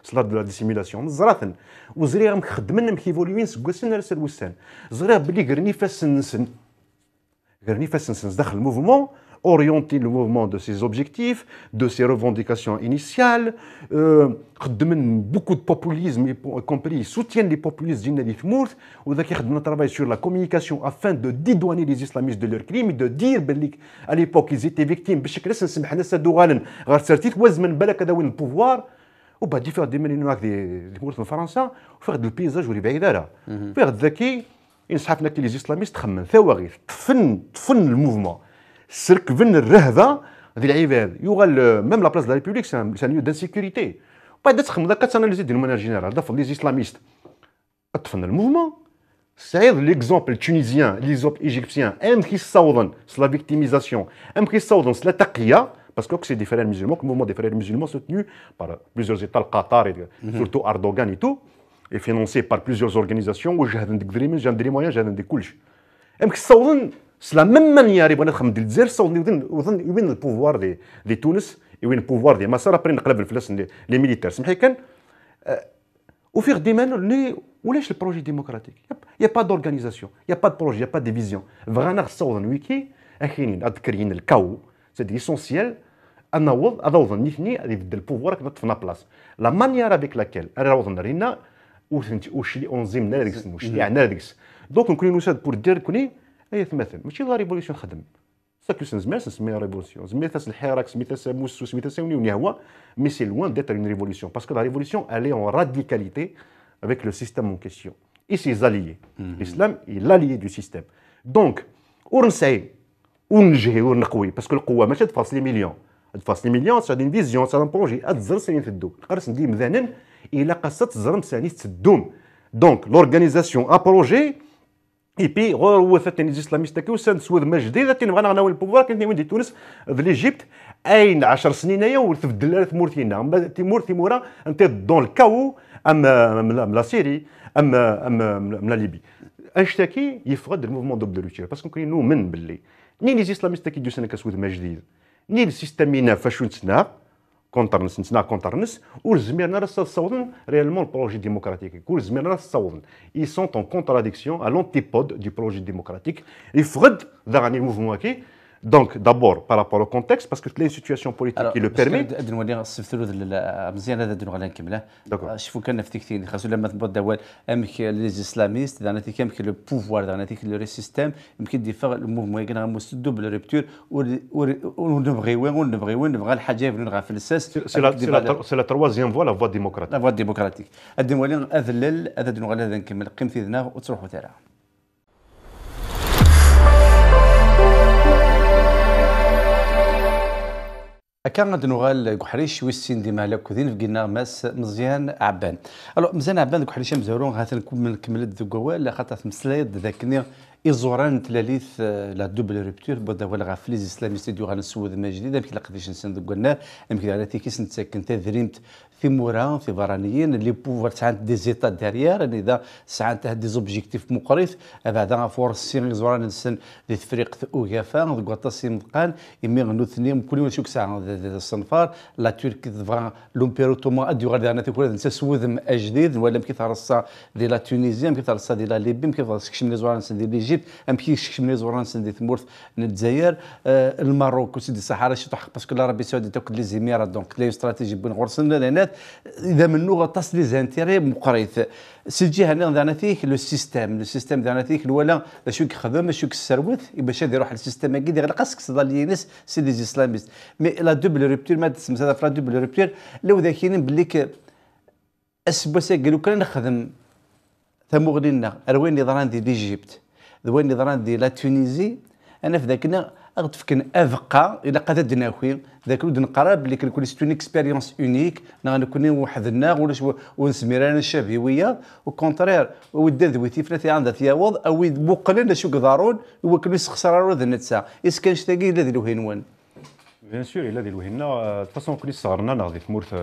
c'est la dissimulation. زراتن وزري غام خدمنا مكيفولوين سكوسن رسل وسان زرا بلي غرني فاسنسن داخل الموفمون orienter le mouvement de ses objectifs, de ses revendications initiales. Beaucoup de populisme, y compris, ils soutiennent les populistes djihadistes mourtes, ou ils travaillent sur la communication afin de dédouaner les islamistes de leurs crimes et de dire à l'époque ils étaient victimes. بشكل سمح لنا سدوغالا غير سرتيت وزمن بالك هذا وين البوفوار وبعد يفرض ديما هناك دي مورت من فرنسا وفرض البيزاج ولي بعيد راه فرض ذكي ينصحفنا كي لي اسلاميست تخمن ثواغير طفن الموفمون سرك فن الرهبه هذه العباد يغال ميم لا بلاص دو لا ريبوبليك سان ليو دانسيكوريتي بعد تخمم ذاك تاناليزي ديال المانيير جينيرال دافع لي اسلاميست طفن الموفمون سعيد ليكزومبل تونيزيان ليزوب ايجيبسيان ام كي صوضن سلا فيكتيميزاسيون ام كي صوضن سلا تقيه parce que c'est des frères musulmans, le mouvement des frères musulmans soutenu par plusieurs États, le Qatar et surtout Erdogan et tout, et financé par plusieurs organisations, où j'ai des moyens, j'ai des couches. Et c'est la même manière, ils vont être des Algériens, ils ont le pouvoir de Tunis, ils ont le pouvoir de Massar, après les militaires. Au fur et à mesure, où est le projet démocratique? Il n'y a pas d'organisation, il n'y a pas de projet, il n'y a pas de vision. Vraiment, il y a c'est essentiel. أضوض نيثني هذه بدل البوفوار كنا طفنا بلاص لا مانيير افيك لاكيل أضوض رينا وشلي أنظمنا هذيك وشلي عنا هذيك دونك نكوني نوساد بور دير كوني هي تمثل ماشي لا ريفوليسيون خدم ساكو نسميها نسميها ريفوليسيون سميتها الحراك سميتها موسو سميتها ساوني هو مي سي لوان d'être une révolution parce que la révolution elle est en radicalité avec le système en question et ses alliés l'islam est l'allié du système donc ونسعي ونجهي ونقوي باسكو القوه ماشي تفاصل لي مليون تفاصل لي مليون سا دين فيزيون سا ان بروجي اتزر سنين تدوم نقرس ندي مثلا الى قصه تزرم ثاني تدوم دونك لورغانيزاسيون ا بروجي اي بي هو ثاني الاسلاميست كي وسان سواد ما جديده تنبغى نغناو البوفوار كنت وين دي تونس في ليجيبت اين 10 سنين يا وتبدل ثمورتينا تيمورا انت دون الكاو ام لا سيري ام لا ليبي اشتكي يفقد الموفمون دوبل روتير باسكو كاين نؤمن باللي ني لي اسلاميست كي دوسنا كسود ما جديد ني السيستمينا فاش نتسنا كونترنس نتسنا كونترنس والزميرنا راه تصوضن ريالمون البروجي ديموكراتيك كل زميرنا راه تصوضن اي سون اون كونتراديكسيون ا لونتيبود دو بروجي ديموكراتيك يفقد ذا الموفمون كي Donc, d'abord, par rapport au contexte, parce que toutes les situations politiques qui le permettent. شوفوا كان في كثير خاصو لما تبدا دوال امك لي اسلاميست انا تي كان لو بوفوار انا تي لو سيستيم يمكن ديفا الموفمون يكون غاموس دوبل ريبتور ونبغيو نبغى الحاجه بنغا في الساس سي لا تروازيام فوا لا فوا ديموكراتيك لا فوا ديموكراتيك الدموالي اذلل اذا نغلا نكمل قيمتنا وتروحوا ترى كان غادي نغال كحريش ويسين ديما لك ذين فقلنا ماس مزيان عبان الو مزيان عبان كحريش مزورون غادي نكمل الدكوال خاطر مسلايد ذاكني إزوران تلاليث لا دوبل ريبتور بدا ولا غاف لي اسلاميست ديو غنسود ما جديد يمكن لقديش نسند قلنا يمكن على تيكيس نتسكن تذريمت في موران في برانيين اللي بوفر ساعات دي زيتا ديريير اذا ساعات دي زوبجيكتيف مقريف بعدا فورسين زوران نسن دي تفريق اوغافا دو طاسي مقان يمي غنوثني كل يوم شوك ساعه الصنفار لا ترك فغا لومبيرو توما اديو غادي انا تكون نسود جديد ولا يمكن ترصا دي لا تونيزيا يمكن ترصا دي لا ليبي يمكن ترصا زوران نسن دي ليجيبت يمكن يمكن زوران نسن دي ثمورث الجزائر الماروك وسيدي الصحراء شي تحق باسكو العربيه السعوديه تاكل لي زيميرات دونك لي استراتيجي بين غرسنا لانات اذا منو غطاس لي زانتيري مقريث سجي هنا داناتيك لو سيستيم داناتيك ولا شو كخدم شو كسروت باش يروح السيستم كي غير قاسك صدالينس سي دي اسلاميست مي لا دوبل ريبتور ما تسمى هذا فلا دوبل ريبتور لو ذاكيين بليك اسبوسا قالوا كان نخدم ثموغلينا روين اللي ضران دي ليجيبت وين اللي ضران دي لا تونيزي انا في ذاكنا غتفكن افقا الى قد ناخي ذاك ود نقرب اللي كنكون سيتون اكسبيريونس اونيك غنكون وحدنا ولا ونسميران الشبيويه وكونترير وداد ذويتي فلاتي عندها تياوض او بوقلنا شو قدارون وكل يسخسر ذا نتسا اس كان شتاقي الذي لوهينوان بيان سور الذي لوهينا فاصون كل صغرنا ناضي ثمورث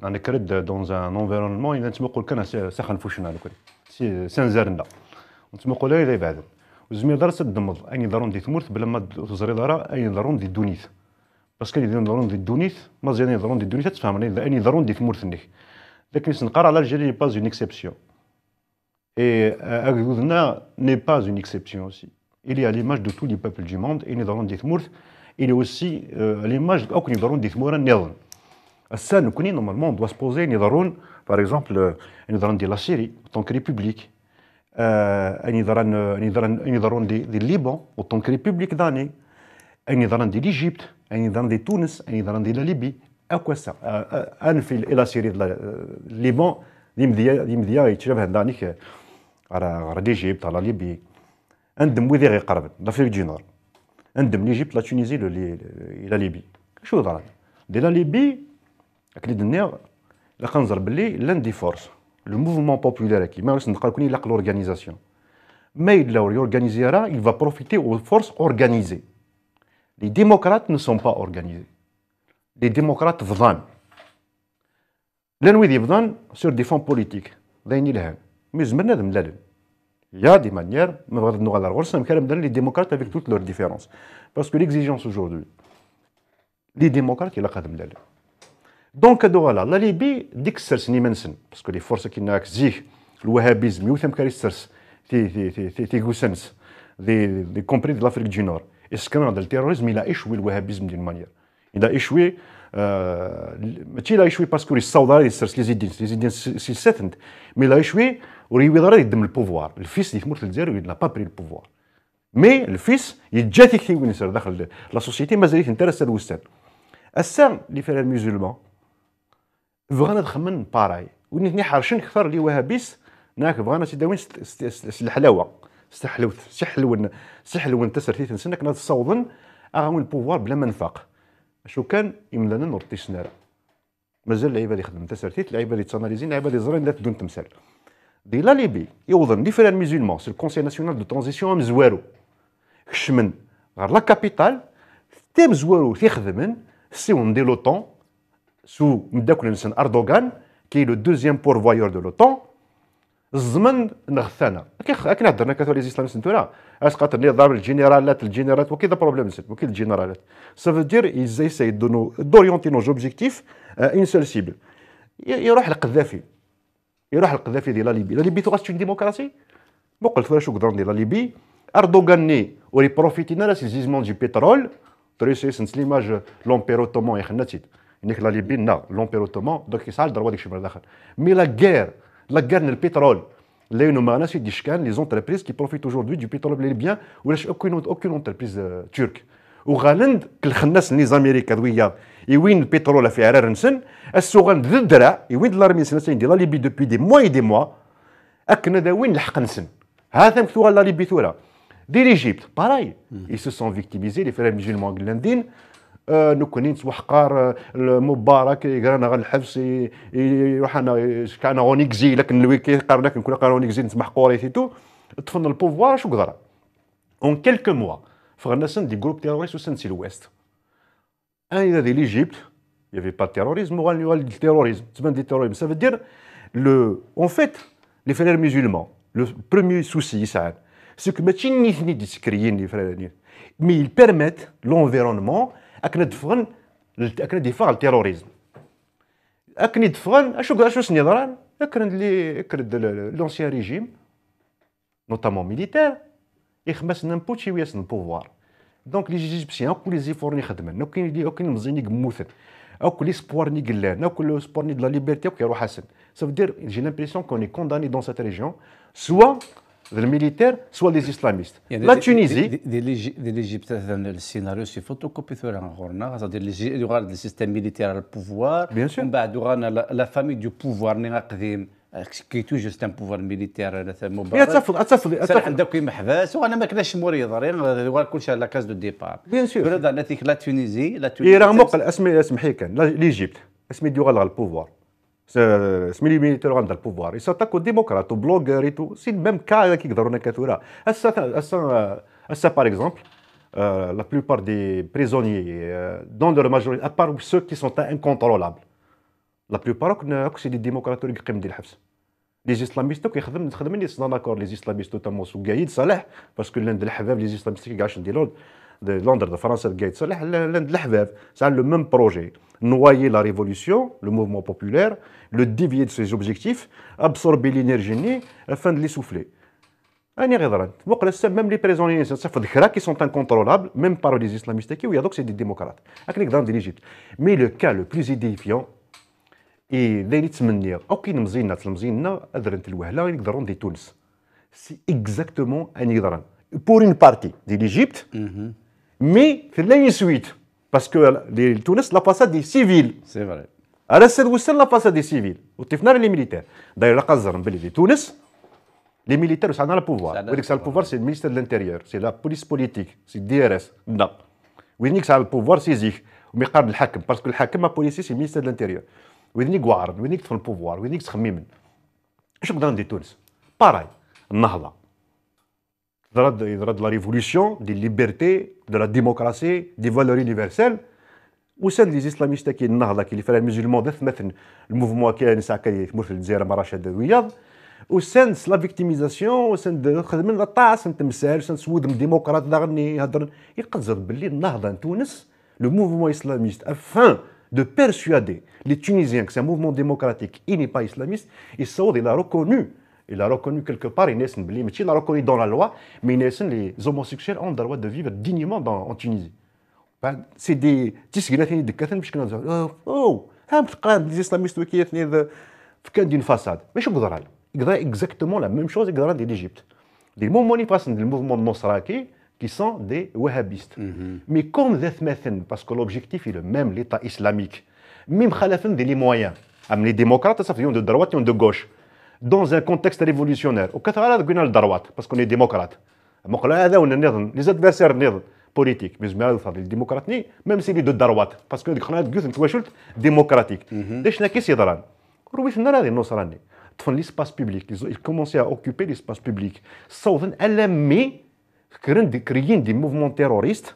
انا كرد دون ان انفيرونمون اذا نقول كان سخن فوشنا الكل سنزرنا نتمقول لي بعد وزمير درس الدمض اني ضرون دي ثمورث بلا ما تزري ضرا اني ضرون دي دونيث باسكو اللي ضرون دي دونيث ما زيان ضرون دي دونيث تفهمني اذا اني ضرون دي ثمورث نيك لكن سنقرا على الجيري با اون اكسبسيون اي اغوذنا ني با اون اكسبسيون اوسي il est à l'image de tous les peuples du monde et ضرون دي ثمورث il est aussi à l'image او كني ضرون دي ثمورا نيضن السان كوني نورمالمون دوا سبوزي ني ضرون باغ اكزومبل اني ضرون دي لا سيري طونك ريبوبليك اني ضرون دي ليبان وطونك ريبوبليك داني اني ضرون دي ليجيبت اني ضرون دي تونس اني ضرون دي لا ليبي اكوا سا انفي الى سيري ليبان دي مديا يتشابه دانيك على ليجيبت على ليبي عندهم ويدي غير قرب لافريك دي نور عندهم ليجيبت لا تونيزي لا ليبي شو ضرب دي لا ليبي اكيد النير لا كنزر باللي لان دي فورس le mouvement populaire qui mais l'organisation mais il a organisé il va profiter aux forces organisées les démocrates ne sont pas organisés les démocrates vont l'ennui vont sur des fonds politiques mais il y a des manières les démocrates avec toutes leurs différences parce que l'exigence aujourd'hui les démocrates ils la دونك هادو غالا لا ليبي ديك السرسني منسن باسكو لي فورس كي ناك زيك الوهابيزم يوثم كاري السرس تي غوسنس دي كومبري دي لافريك دي نور اسكان ديال التيروريزم الى ايشوي الوهابيزم ديال مانيير الى ايشوي ماشي لا ايشوي باسكو يصاوض السرس لي زيدين سي سيتند مي لا ايشوي وريوي ضرر يدم البوفوار الفيس دي ثمورت الجزائر لا با بري البوفوار مي الفيس يتجاتي كيوين يصير داخل لا سوسيتي مازال ينترس الوسطان. السام لي فرير ميزولمان بغانا نخمن باراي وني حارشين اكثر لي وهابيس ناك بغانا تداوين الحلاوه سحلون تسرتي نسنك نتصوضن اغاون البوفوار بلا منفاق شو كان يملانا نورتي سنارا مازال العيبه اللي خدم تسرتيت العيبه اللي تاناليزين العيبه اللي زرين لا تدون تمثال دي لا ليبي يوضن لي فرير ميزولمان سي الكونسي ناسيونال دو ترانزيسيون مزوارو خشمن غير لا كابيتال تي مزوارو تيخدمن سيون دي لوطون سو مداكل نسن اردوغان كي لو دوزيام بورفوايور دو لوطون الزمن نغثانا كي هضرنا كاثولي اسلاميست نتورا اش قاتل لي ضرب الجنرالات وكذا بروبليم نسيت وكذا الجنرالات سا فو دير ايزاي سي دوريونتي نو اوبجيكتيف اون سول سيبل يروح القذافي ديال لا ليبي تغاس اون ديموكراسي بو قلت واش قدران ديال لا ليبي اردوغان ني وري بروفيتينا لا سيزيزمون دي بترول تريسي سنت ليماج لومبير اوتومان يخناتيد انك لا ليبي نا لومبير اوتومان دوك يسال ضربه ديك شي من داخل مي لا غير البترول اللي ما ناس يديش كان لي زونتربريز كي بروفيت اجوردي دو بترول ليبيان ولاش اوكين انتربريز ترك وغالند كل خناس نيز امريكا دويا يوين البترول في عرار نسن السوغان ذ الدرع يوين لارمي سنتين ديال لا ليبي دوبي دي موا اكنا داوين الحق نسن هذا مكتوب لا ليبي ثورا دي ليجيبت باراي ils se sont victimisés les frères musulmans قلاندين نكونين وحقار مبارك يقرانا غير الحبس يروح انا كان غونيكزي لكن الويكي قارنا كنكون غونيكزي نسمح قوريتيتو طفن البوفوار شو قدر اون كيلكو موا فغنسن دي جروب تيروريست وسنسي الويست انا دي ليجيبت يافي با تيروريزم وغالي التيروريزم تبان دي تيروريزم سا فدير لو اون فيت لي فرير ميزولمان لو بروميير سوسي يسعد سو كو ماشي نيتني ديسكريين لي فرير مي يبيرميت لونفيرونمون اكن دفغن اكن دفاع التيروريزم اكن دفغن اشو سنيضران اكن لي اكرد لونسيان ريجيم نوتامون ميليتير يخمس نمبوتشي وياسن بوفوار دونك لي جيجيبسيان كل لي زيفور ني خدمن اوكين مزيني قموثن او كل سبوار ني قلان او كل سبوار ني دو لا ليبرتي كيروح حسن سا فو دير جي لامبريسيون كوني كونداني دون سيت ريجيون سوا الميليتير سوا لي اسلاميست لا تونيزي دي ليجيبت السيناريو سي فوتوكوبي ثورا غورنا غادي لي غارد السيستيم ميليتير على البوفوار ومن بعد غانا لا فامي دو بوفوار ني قديم كي توجو ستان بوفوار ميليتير مبارك اتفضل عندك محباس وانا ما كناش مريض غير كلشي على كاز دو ديبار بيان سور هذا نتيك لا تونيزي راه موقع اسمي كان ليجيبت اسمي ديال البوفوار اسمي لي ميليتير عندها البوفوار يساتاكو ديموكرات وبلوغر اي تو سي ميم كا كي يقدرونا كثوره هسا باغ اكزومبل la plupart des prisonniers dans leur majorité à part ceux qui sont incontrôlables la plupart c'est des démocrates اللي قيم ديال الحبس لي زيسلاميست نخدم لي سنا داكور لي زيسلاميست نوتامون سوكايد صالح باسكو لاند الحباب لي زيسلاميست كي كاعش نديرو لندن فرنسا قايد صالح لاند الحباب سان لو ميم بروجي noyer la révolution, le mouvement populaire, le dévier de ses objectifs, absorber l'énergie afin de l'essouffler. Même les prisonniers qui sont incontrôlables, même par les islamistes, c'est des démocrates. Mais le cas le plus édifiant, c'est exactement pour une partie de l'Égypte, mais c'est la suite. Parce que Tunis, la façade est civile. C'est vrai. Alors, c'est la façade est civile. Et tu fais les militaires. D'ailleurs, la Tunis, les militaires, ça a le pouvoir. Le pouvoir, c'est le ministère de l'Intérieur. C'est la police politique. C'est le DRS. Non. Oui, ça a le pouvoir, c'est Zik. Mais il y a le Hakim. Parce que le Hakim, la police, c'est le ministère de l'Intérieur. Oui, il y a le pouvoir. Oui, il y a le pouvoir. Je suis dans Tunis. Pareil. Nahla. De la révolution, des libertés, de la démocratie, des valeurs universelles. وسند لي زيسلاميست كاين النهضه كاين اللي فيها المسلمون ذات مثلا الموفمون كاين ساعه كيتمر في الجزائر مع رشاد الرياض وسند لا فيكتيميزاسيون وسند خدم لا طاس تمثال وسند سود ديمقراط داغني يهضر يقدر باللي النهضه تونس لو موفمون اسلاميست افان de persuader les Tunisiens que c'est un mouvement démocratique, il n'est pas islamiste, il a reconnu quelque part, il a reconnu dans la loi, mais les homosexuels ont le droit de vivre dignement en Tunisie. C'est des tisgratini de كثر باش كنهضروا ها تلقى لي اسلاميست وكيتني كان دين فساد ماشي يقدر اكزاكتومون لا ميم شوز يقدر ديال ايجيبت دي المومون اللي فاس الموفمون النصراكي qui sont des wahhabistes. Mais comme parce que l'objectif est le même, l'État islamique, même les moyens, les démocrates, ça fait de droite et de gauche, dans un contexte révolutionnaire. Au Qatar, on a le droite, parce qu'on est démocrate. Les adversaires politiques, mais les démocrates, même si les de droite, parce que les démocratique. L'espace public, ils commençaient à occuper l'espace public. Sauf créer des mouvements terroristes.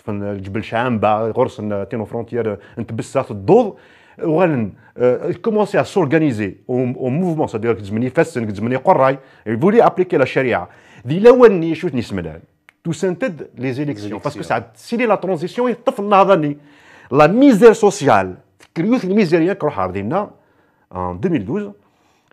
الجبل شعامبا غرس تينو فرونتيير نتبسات الضوض ils commençaient à s'organiser au mouvement, c'est-à-dire qu'ils manifestent, qu'ils قراي ils voulaient appliquer la charia. دي الاول شوف نسمع تو سنتد les élections parce que ça c'est la transition يطف النهضه la misère sociale كريوث الميزيريا كروح عارضينا en 2012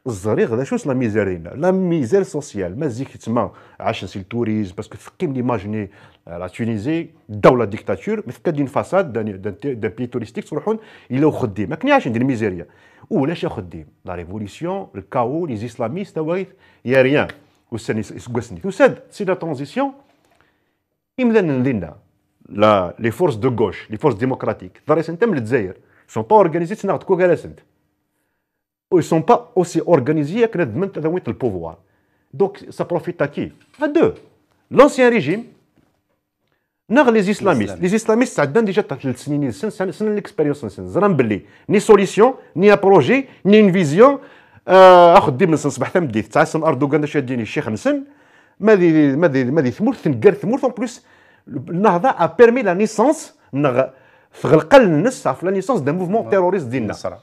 الزريغ هذا شوس لا ميزير ديالنا لا ميزير سوسيال مازيك تما عاش نسي التوريزم باسكو ثقيم ليماجيني لا تونيزي دوله ديكتاتور مثل كدين فساد دان بي توريستيك تروحون الى خديم ما كنياش ندير ميزيريا ولاش خديم لا ريفوليسيون الكاو لي اسلاميست وايت يا ريان وسني سكوسني وساد سي لا ترانزيسيون يمدن لنا لا لي فورس دو غوش لي فورس ديموكراتيك داريس انت من الجزائر سون با اورغانيزي تناخد كوكالاسنت ils ne sont pas aussi organisés que le pouvoir. Donc, ça profite à qui? À deux. L'ancien régime, les islamistes. Les islamistes, ça donne déjà l'expérience. Ni solution, ni un projet, ni une vision. أخذ من صباح مديت تاع أردوغان اش يديني الشيخ نسن ما ثمور تنقر ثمور اون بلوس النهضه a permis la naissance تغلق الناس في la naissance d'un mouvement terroriste ديالنا.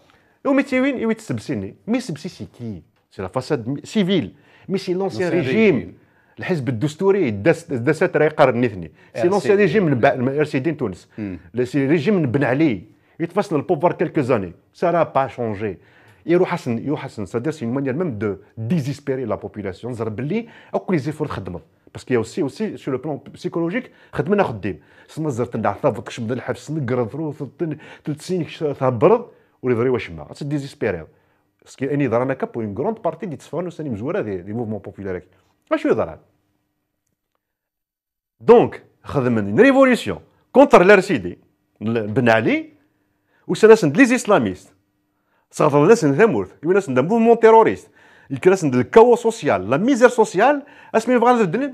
ومتيوين يتسبسيني مي سبسي كي سي لا فاساد سيفيل مي سي لونسيان ريجيم الحزب الدستوري داسات راهي قرن اثني سي لونسيان ريجيم من سيدين تونس سي ريجيم بن علي يتفصل البوفوار كيلكو زاني سا را با شونجي يحسن سادير سي مانيير ميم دو ديزيسبيري لا بوبولاسيون زرب باللي اكل لي زيفور خدمت باسكو اوسي سور لو بلان بسيكولوجيك خدمنا خديم سما زرت نعطافك كش بدا الحبس نقرا ثروث 3 سنين تهبرض ولي واش ما سي ديزيسبيري باسكو اني ضرانا كاب اون غروند بارتي دي تصفان وساني مزوره دي موفمون بوبولار اش يضران دونك خدمنا ريفوليسيون كونتر لارسيدي بن علي وسناس لي اسلاميست صغر ناس ثمورث ناس ند موفمون تيروريست الكلاس ند الكاو سوسيال لا ميزير سوسيال اسمي بغا الدلن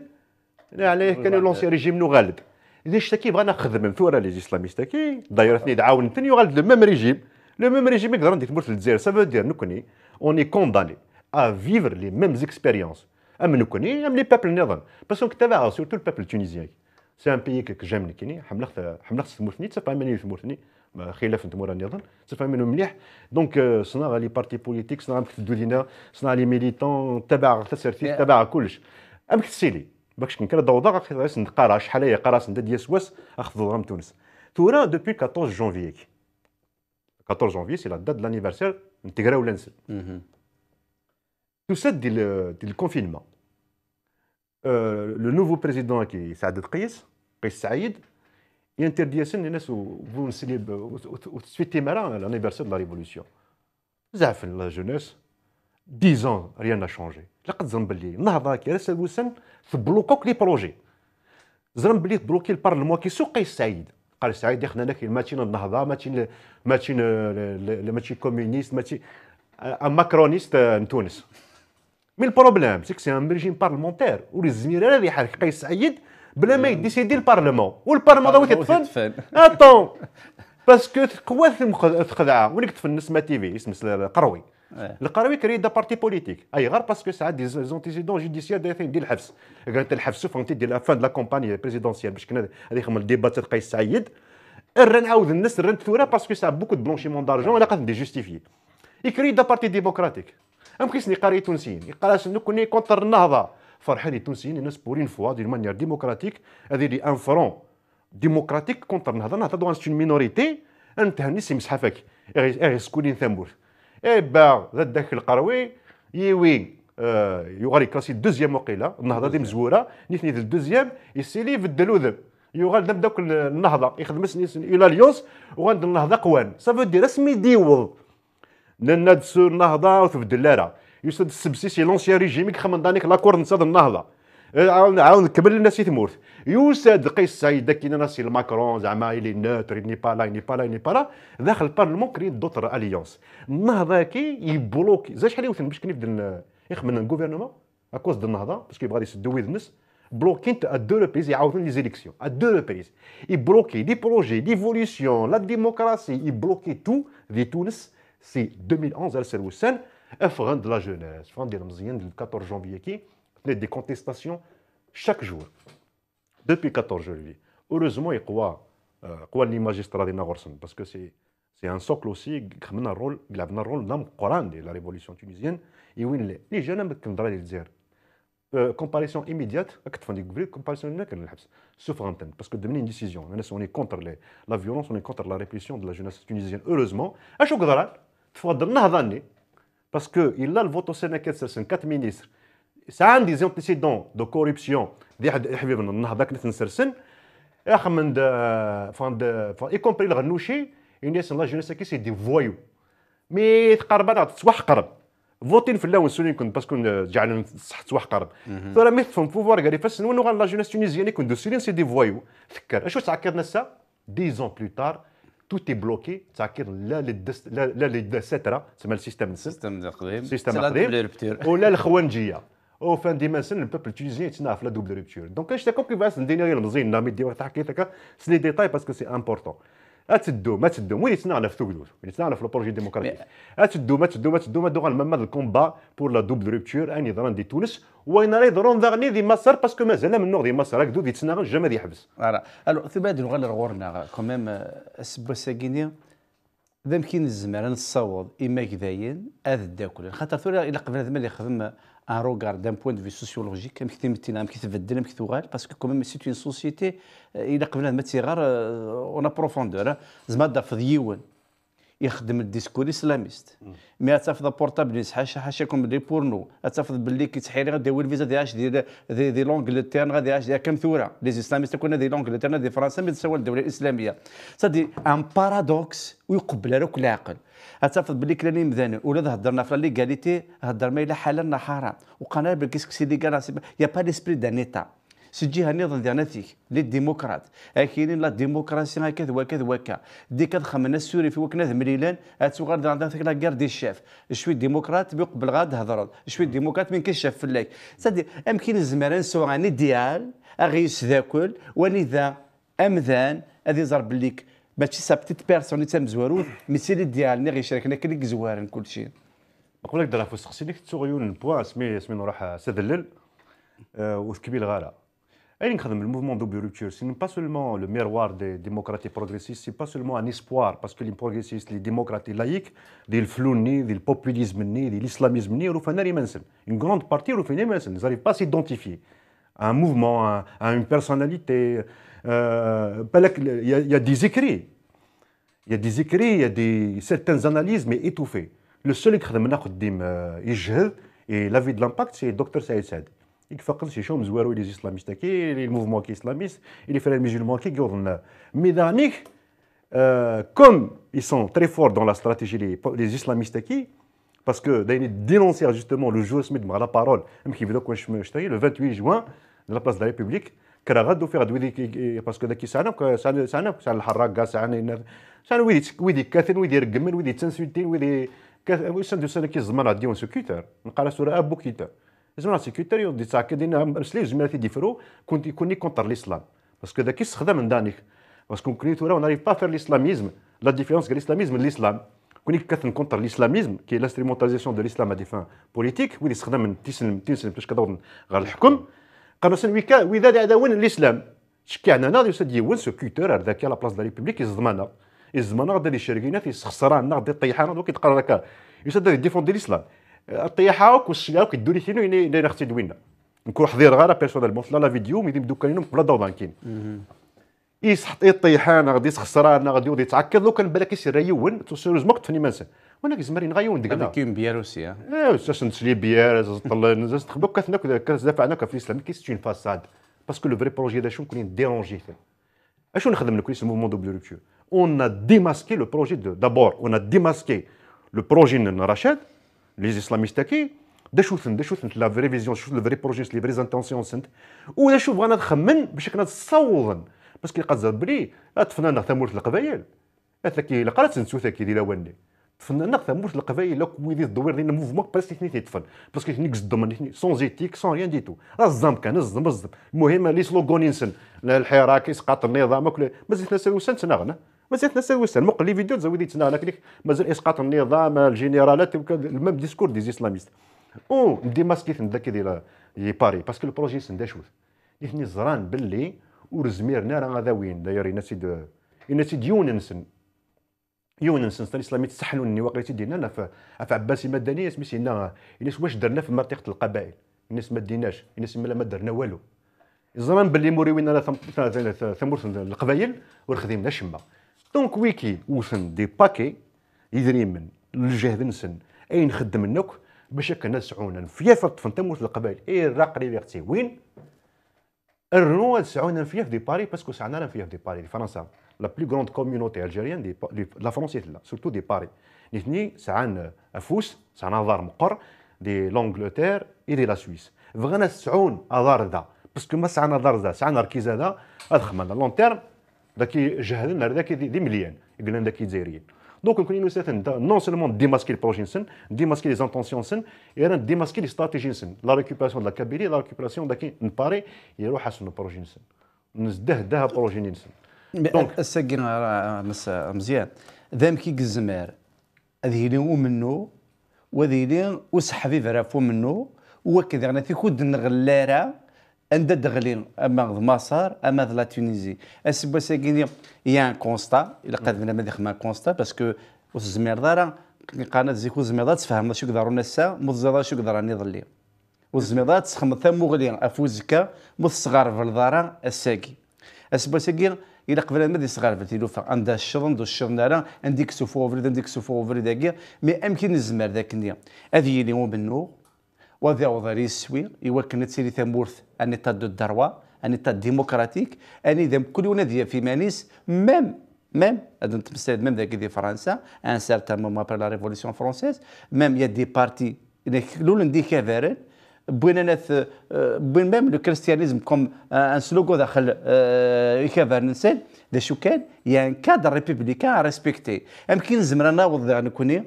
عليه كان لونسي ريجيم نو غالب اذا اشتكي بغانا نخدم ثوره لي اسلاميست كي دايرتني دعاون ثاني غالب لو ميم ريجيم le même régime que dans le Zaire, ça veut dire nous on est condamné à vivre les mêmes expériences. Nous connaissons les peuples néerlandais. Parce que surtout le peuple tunisien. C'est un pays que j'aime. Ça fait amener ça fait amener donc ce sont les partis politiques, ce sont les militants, تبع كلش. أمك تسيلي. باش كان ضوضاء خلاص نقرا شحال هي قراص ند ديسواس اخذ ضرام تونس. ثورة depuis 14 janvier. 14 janvier, c'est la date de l'anniversaire intégré au LENS. Tout ça, dit le confinement. Le nouveau président qui est Saad Qais Saïd, il interdit à ces gens vous fêtez l'anniversaire de la révolution. Zaf la jeunesse, 10 ans, rien n'a changé. La Zambali, Nahda qui reste au sein, se bloquent les projets. Zambali bloqué le parlement qui est Qais Saïd. قال سعيد احنا لك ماشي النهضه ماشي كومونيست ماشي ماكرونيست تونس مي البروبليم سي سي ان ريجيم بارلمونتير والزمير هذا يحرك قيس سعيد بلا ما يديسيدي البارلمون والبارلمون هو يتفن اتون باسكو قوات الخدعه وليك تفنس ما تي في اسم القروي القروي كري دا بارتي بوليتيك اي غير باسكو ساعات دي زونتيزيدون جوديسيير دايرين ديال الحبس قالت الحبس فهمتي ديال لا فان دو لا كومباني بريزيدونسيال باش كنا هذه خمل ديبات قيس سعيد الرن عاود الناس الرن ثوره باسكو سا بوكو دو بلونشيمون دارجون ولا قد دي جوستيفي يكري دا بارتي ديموكراتيك ام كيسني قاري تونسيين يقراش انو كوني كونتر النهضه فرحان التونسيين الناس بورين فوا دي مانيير ديموكراتيك هذه لي ان فرون ديموكراتيك كونتر النهضه النهضه دوان سي مينوريتي انت هنيسي مسحفك اغي سكولين ثمبور اي با ذا داك القروي يوي يغالي كلاسي دوزيام وقيله النهضه دي مزوره نيثني الدوزيام يسيلي في الدلوذ يغال داك النهضه يخدم الى اليونس وغاد النهضه قوان صافي دير اسمي ديوض لان تسور النهضه وتبدل لها يسد السبسي سي لونسيان ريجيم يخمم دانيك لاكور نصاد النهضه عاون كمل الناس يثمورث يوساد قيس سعيد داك كاين ناس الماكرون زعما الي نوتر ني با لا ني با لا ني با لا داخل البارلمون كريت دوطر اليونس النهضه كي يبلوكي زاد شحال يوثن باش كنبدا يخمن الجوفرنمون اكوز د النهضه باش كيبغى يسدو ويدنس بلوكين ا دو ريبريز يعاودون لي زيليكسيون ا دو ريبريز يبلوكي دي بروجي ديفولوسيون لا ديموكراسي يبلوكي تو دي تونس سي 2011 على سر وسان افغان دو لا جونيس فان ديال مزيان 14 جونفيي كي des contestations chaque jour depuis 14 janvier. Heureusement, il y a les magistrats de Nagorsen parce que c'est un socle aussi qui a un rôle dans le Coran de la révolution tunisienne. Et où les jeunes qui ont dire comparaison immédiate, comparaison immédiate, sauf antenne, parce que devenir une décision. On est contre la violence, on est contre la répression de la jeunesse tunisienne. Heureusement, à chaque fois, il faut donner parce que il a le vote au Sénat, c'est 4 ministres. Ça a des antécédents de corruption. Des حبيبنا النهضه كنت نسرسن اخ من y compris le Ghanouchi الناس لا جونيس كي سي دي فويو مي تقرب تصبح قرب فوتين في اللون السوري كنت باسكو جعلنا صح تصبح قرب ترى مي فهم فوفوار قال يفسن وين لا جونيس تونيزيان كنت سوريين سي دي فويو فكر اشو تعكرنا سا 10 ans plus tard tout est bloqué تعكر لا للستره تسمى السيستم القديم السيستم القديم ولا الخوانجيه au fin des mains, le peuple tunisien est dans la double rupture. Donc, je sais que va se dénigrer le mzine, la média, c'est les détails parce que c'est important. أتدو ما تدو وين يتصنع في تقدر وين يتصنع في البروجي ديموكراتيك أتدو ما دوغ المهم الكومبا بور لا دوبل رupture أني ضران دي تونس وين راه يضرون ضغني دي مصر باسكو مازال من نوع دي مصر هكذا يتصنع جامع يحبس. فوالا الو ثبات نغال غورنا كوميم السبا ساكينيا ذا يمكن الزمان نصوض إما كذاين هذا الداكل خاطر ثورة إلا قبل هذا ما يخدم un regard d'un point de vue sociologique كم كتمتنا كم كتبدل كم كتوغال باسكو كوميم سيت اون سوسيتي إلا قبل ما تيغار اون بروفوندور زعما دافض ديون يخدم الديسكور اسلاميست مي تافض بورطابل حاشاكم لي بورنو تافض باللي كيتحيري غادي يولي فيزا ديال دي لونجلتير غادي يعيش ديال كم ثوره لي اسلاميست كنا دي لونجلتير دي فرنسا ما تساوى الدوله الاسلاميه سادي ان بارادوكس ويقبل كل عقل تافض باللي كلاني مذاني ولا هضرنا في ليغاليتي هضر ما الا حلال حرام وقناه بالكيسك سي ليغال يا با ليسبري دان ايتا سجيها النظام ديالنا فيك لي ديموقراط كاينين لا ديموكراسي هكذا وكذا وكا دي كتخمم الناس السوري في وكنا مليلان تسوغار عندها لا كار دي الشاف شوي ديموقراط بيقبل غاد هضرات شوي ديموقراط من كيشاف في الليل سادي يمكن الزمران سوغاني ديال اغيس ذاكل ونذا امذان هذه ضرب ليك ماشي سا بتيت بيرسون تام زواروث ميسيلي ديالنا غيشاركنا كليك زوارن كلشي نقول لك دابا فاش سقسينيك تسوغيون بوان سمي نروح سدلل وكبير غاره أين نخدم le mouvement double rupture ce n'est pas seulement le miroir des démocraties progressistes c'est pas seulement un espoir parce que les progressistes les démocrates laïcs ديال الفلوني ديال البوبوليزم ديال الاسلاميزم راه فانا يمنسن une grande partie راه فانا يمنسن ils n'arrivent pas à s'identifier à un mouvement à une personnalité il y a des écrits il y a des certaines analyses mais étouffées le seul qui خدم ناخذ يجهد et l'avis de l'impact c'est docteur Saïd Saad il faut que les gens soient les islamistes qui les mouvements qui islamistes et les frères musulmans qui gouvernent mais comme ils sont très forts dans la stratégie les islamistes qui parce que dénoncer justement le jour de la parole le 28 juin de la place de la République كراغدو في غدوي parce que داك سانا الحراق سانا ويدي كاثن ويدي رقمن ويدي تنسويتين ويدي واش ندير سانا كيزمان غادي سكوتر نقرا سوره ابو كيتر زعما سكوتر يودي تاكدين مسلي جماعه ديفرو كنت يكوني كونتر الاسلام باسكو داك يستخدم من دانيك باسكو كوني تورا اون ناريف با فير الاسلاميزم لا ديفيرونس بين الاسلاميزم والاسلام كوني كاثن كونتر الاسلاميزم كي لاستريمونتاليزاسيون دو الاسلام ا دي فان بوليتيك ويدي يستخدم من تسلم باش كدور غير الحكم قالوا ويكا واذا هذا وين الاسلام شكي عندنا يسد يول سكوتر هذاك لا بلاص د ريبوبليك يزمنا غادي الشرقينات يسخسرانا غادي الطيحان دوك يتقرا هكا يسد ديفوندي الاسلام الطيحاوك والشلاوك يدوري فينو الى اختي دوينا نكون حضير غير بيرسونيلمون لا فيديو ميدي مدوكانين بلا ضوضان كاين يسحط الطيحان غادي يسخسرانا غادي يودي يتعكر لو كان بالك يسير يون سيريوزمون قلت فني مانسى وانا كزمرين غايون ديك هذا كاين بيار وسي ساش نسلي بيار طلع تخبوك كثناك كدافعنا في الاسلام كي سيت اون فاساد باسكو لو فري بروجي دا شو كاين ديرونجي اشو نخدم لك في الموفمون دوبل رupture on a démasqué le projet d'abord on a démasqué le projet de Rachid les islamistes qui دا شو ثنت لا فري فيزيون شو الفري بروجي لي فري انتونسيون سنت ودا شوف بغينا نخمن باش كنا تصوضن باسكو قادر بلي تفنان ثمورت القبايل اتاكي لا قرات نسو ثاكي ديال واني تفنان ثمورت القبايل لك ويدي الدوير ديال موفمون بريسك تني تفن باسكو تني قصدهم سون ايتيك سون ريان دي تو الزام كان الزم المهم لي سلوغون ينسن الحراك اسقاط النظام مازال ناس وسن تناغنا مازال ناس وسن مقل لي فيديو تزودي تناغنا كليك مازال اسقاط النظام الجنرالات الميم ديسكور دي اسلاميست او ديماسكي ذاك ديال باري باسكو البروجي سن داشوت يثني زران باللي ورزميرنا راه غادا وين داير ينسيد يونس الاسلامي تسحلوني واقيلا دينا في عباسي مدنيه سميتنا الناس واش درنا في منطقه القبائل الناس ما ديناش الناس ما درنا والو الزمان باللي موريوين انا ثمورت القبائل ورخدمنا شما دونك ويكي وثن دي باكي يدري من الجهد نسن اي نخدم لك باش هكا نسعونا في ثمورت القبائل اي الراقري يختي وين الرنوة سعونا فيها في دي باري باسكو سعنا فيها في دي باري فرنسا لا بلو غروند كوميونيتي الجيريان دي لا فرونسيت لا سورتو دي باري نثني سعان افوس سعنا دار مقر دي لونجلتير اي دي لا سويس بغينا سعون دار دا باسكو ما سعنا دار دا سعنا ركيزه دا خمنا لون تيرم داكي جهدنا داكي دي مليان قلنا داكي جزائريين دونك نكون نساتن نون سولمون ديماسكي البروجين سن ديماسكي لي زانتونسيون سن اي ديماسكي لي استراتيجي سن لا ريكوبيراسيون دو لا كابيلي لا ريكوبيراسيون داكي نباري يروح حسن البروجين سن نزده بروجين سن دونك الساكي مزيان ذا مكي الزمار هذه اللي منه وهذه اللي وسحبي فرافو منه وكذا انا في كود نغلاره عند دغلين اما مصر اما لا تونيزي السبب ساكيني يا ان كونستا الا قادرنا ما نخدم كونستا باسكو الزمير دارا قناه زيكو الزمير تفهم شو يقدروا الناس مزادا شو يقدر نضلي والزمير تسخم ثم مغلي افوزكا مصغر في الدار الساكي السبب ساكي الا قبل ما يصغر في التلوفه عندها الشرن دو الشرن راه عندك سوفو فريد عندك سوفو فريد داكيا مي امكن الزمير ذاك النية هذه اللي هو بنو وذا وضري السوي يوكل تسيري ثمورث ان ايتا دو الدروه ان ايتا ديموكراتيك ان اذا كل وناديه في مانيس ميم هذا نتمثل ميم ذاك دي فرنسا ان سارتان مومون ابري لا ريفوليسيون فرونسيز ميم يا دي بارتي لول ندي كافرن بوين ناس بوين ميم لو كريستيانيزم كوم ان سلوغو داخل يكافر نسال ذا شو كان يا ان كادر ريبوبليكان ريسبكتي يمكن زمرنا وضع نكوني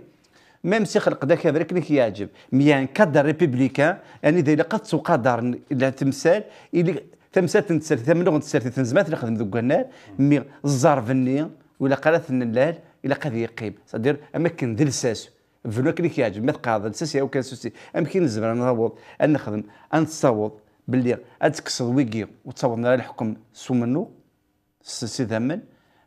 ميم سي خلق ذاك هذاك اللي يعجب ميان كادر ريبوبليكان يعني اذا قد سو قدر الى تمثال اللي تمثال تنسال ثمنو تنسال تنزمات اللي خدم ذوك النار مي الزرف النية ولا قالت النلال الى قد يقيم صدير اماكن ذي الساس فلوك اللي يعجب ما تقاضى الساس او كان سوسي امكن الزمر نهبط ان نخدم ان تصوت باللي اتكسر ويكي وتصوتنا الحكم سو منو سي ثمن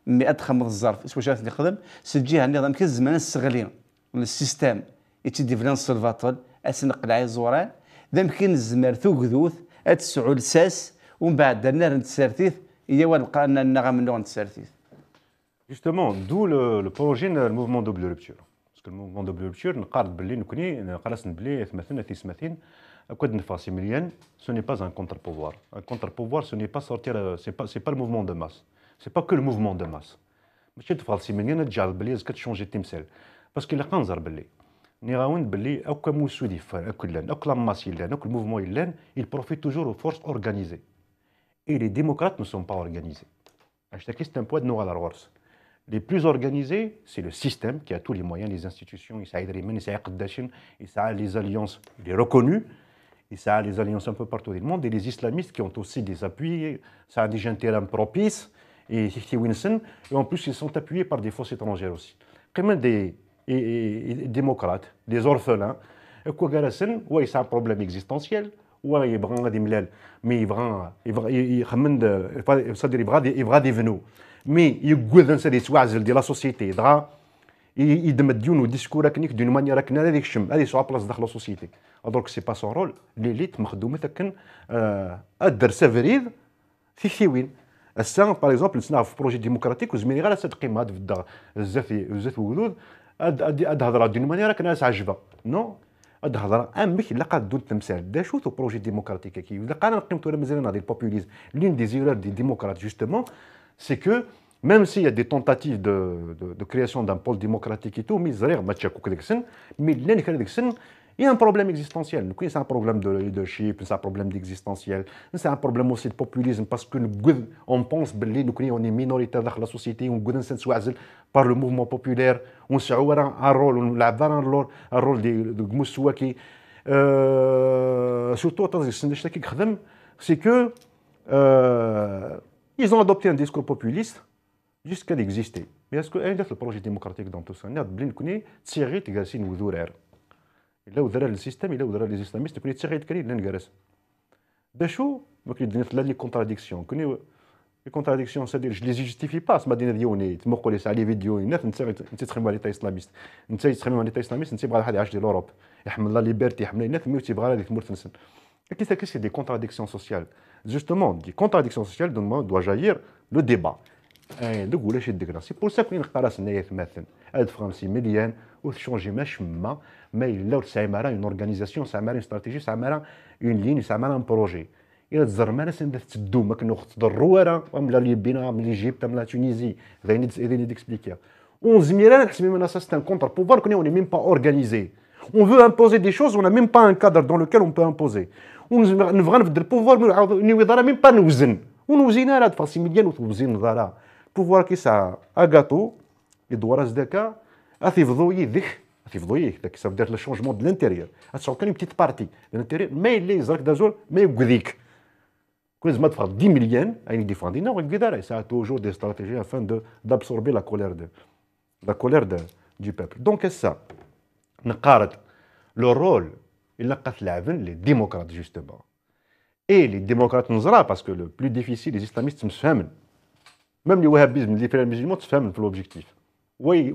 مي ادخل الظرف واش اللي خدم سجيها النظام كي الزمان الصغلين السيستم يتدي فلان سلفاطل اسنق العي زوران ذا يمكن الزمار ثوكذوث اتسعو لساس ومن بعد درنا نتسارتيث هي ونلقى ان النغم منو نتسارتيث Justement, d'où le projet le mouvement double rupture. Parce que le mouvement double rupture, نقارد باللي نكوني قراص نبلي ثمثنا ثمثين كود نفاسي مليان ce n'est pas un contre-pouvoir. Un contre-pouvoir ce n'est pas sortir c'est pas le mouvement de masse. C'est pas que le mouvement de masse. ماشي تفاسي مليان تجعل باللي كتشونجي التمثال. باسكو الا قنزر باللي نيغاون باللي اوكا موسود يفر اكلان اوكا ماس يلان اوكا الموفمون يلان il profite toujours aux forces organisées et les démocrates ne sont pas organisés اشتكي c'est un point de على الغرس les plus organisés c'est le système qui a tous les moyens les institutions يسعى ريمن يسعى قداشين يسعى les alliances les reconnus يسعى les alliances un peu partout dans le monde et les islamistes qui ont aussi des appuis ça a déjà un terrain propice et en plus ils sont appuyés par des forces étrangères aussi comme des démocrates, des orphelins, quoi qu'elle ouais, c'est un problème existentiel, ouais, il prend des mlèles, mais il va devenir, mais il goûte dans ces soirs de la société, il demande un discours d'une manière que n'allait pas, allez sur la place dans la société. Alors que c'est pas son rôle, l'élite, مخدومة كن الدرس فريد في ثوين. السان par exemple, نسمع في projet démocratique وزميلي غير تقيم هذا في الدار بزاف وجود هاد هضره دون مانيير راك ناس عجبه نو هاد هضره امك الا قاد دون التمثال دا شوتو بروجي ديموكراتيك كي الا قانا نقيمتو ولا مازال نهضر البوبوليزم لين دي زيرور دي ديموكرات جوستومون سي كو même s'il y a des tentatives de création d'un pôle démocratique et tout, mais زريغ ما تشاكوك ديك السن مي لان كان ديك السن Il y a un problème existentiel. C'est un problème de leadership, c'est un problème d'existentiel, c'est un problème aussi de populisme parce que on pense qu'on est minoritaire dans la société, on est par le mouvement populaire, on a un rôle, on a un rôle de Gmoussouaki. Surtout, c'est que ils ont adopté un discours populiste jusqu'à exister. Mais est-ce que le projet démocratique dans tout ça, Thierry Tigassine ou Dourer, il a ouvert le système, il a ouvert les islamistes, il a tiré de Kali, il a ouvert. Dachou, il y a des contradictions. Les contradictions, c'est-à-dire, je ne les justifie pas. Ce matin, on est moqué sur les vidéos, on est très mal l'État islamiste. On est très mal l'État islamiste, on est très mal de l'Europe. Il y a la liberté, il y a la liberté, il y a la liberté. Qu'est-ce que c'est des contradictions sociales? Justement, des contradictions sociales doit jaillir le débat. C'est pour ça qu'on a fait 50 millions ou changer mais il a une organisation, une stratégie, une ligne, un projet. Il y a des armes qui sont des ما كنخضروا ولا ليبيا من l'Égypte من la Tunisie هذا d'expliquer. On se mire c'est un contre-pouvoir qu'on n'est même pas organisé. On veut imposer des choses, on n'a même pas un cadre dans lequel on peut imposer. On veut le pouvoir, on ne veut même pas nous zen. On nous zen là, de millions ou zen là. Pouvoir qui ça, un gâteau, il doit rester cas, à ça veut dire le changement de l'intérieur. C'est une petite partie de l'intérieur, mais les arcs d'azur, mais goudik. Quand ils mettent 10 millions, ils défendent, non, ça a toujours des stratégies afin d'absorber la colère du peuple. Donc c'est ça. Le rôle, il a les démocrates justement. Et les démocrates nous aura parce que le plus difficile, les islamistes se fament. Même les wahhabismes, les frères musulmans se fament pour l'objectif. Oui,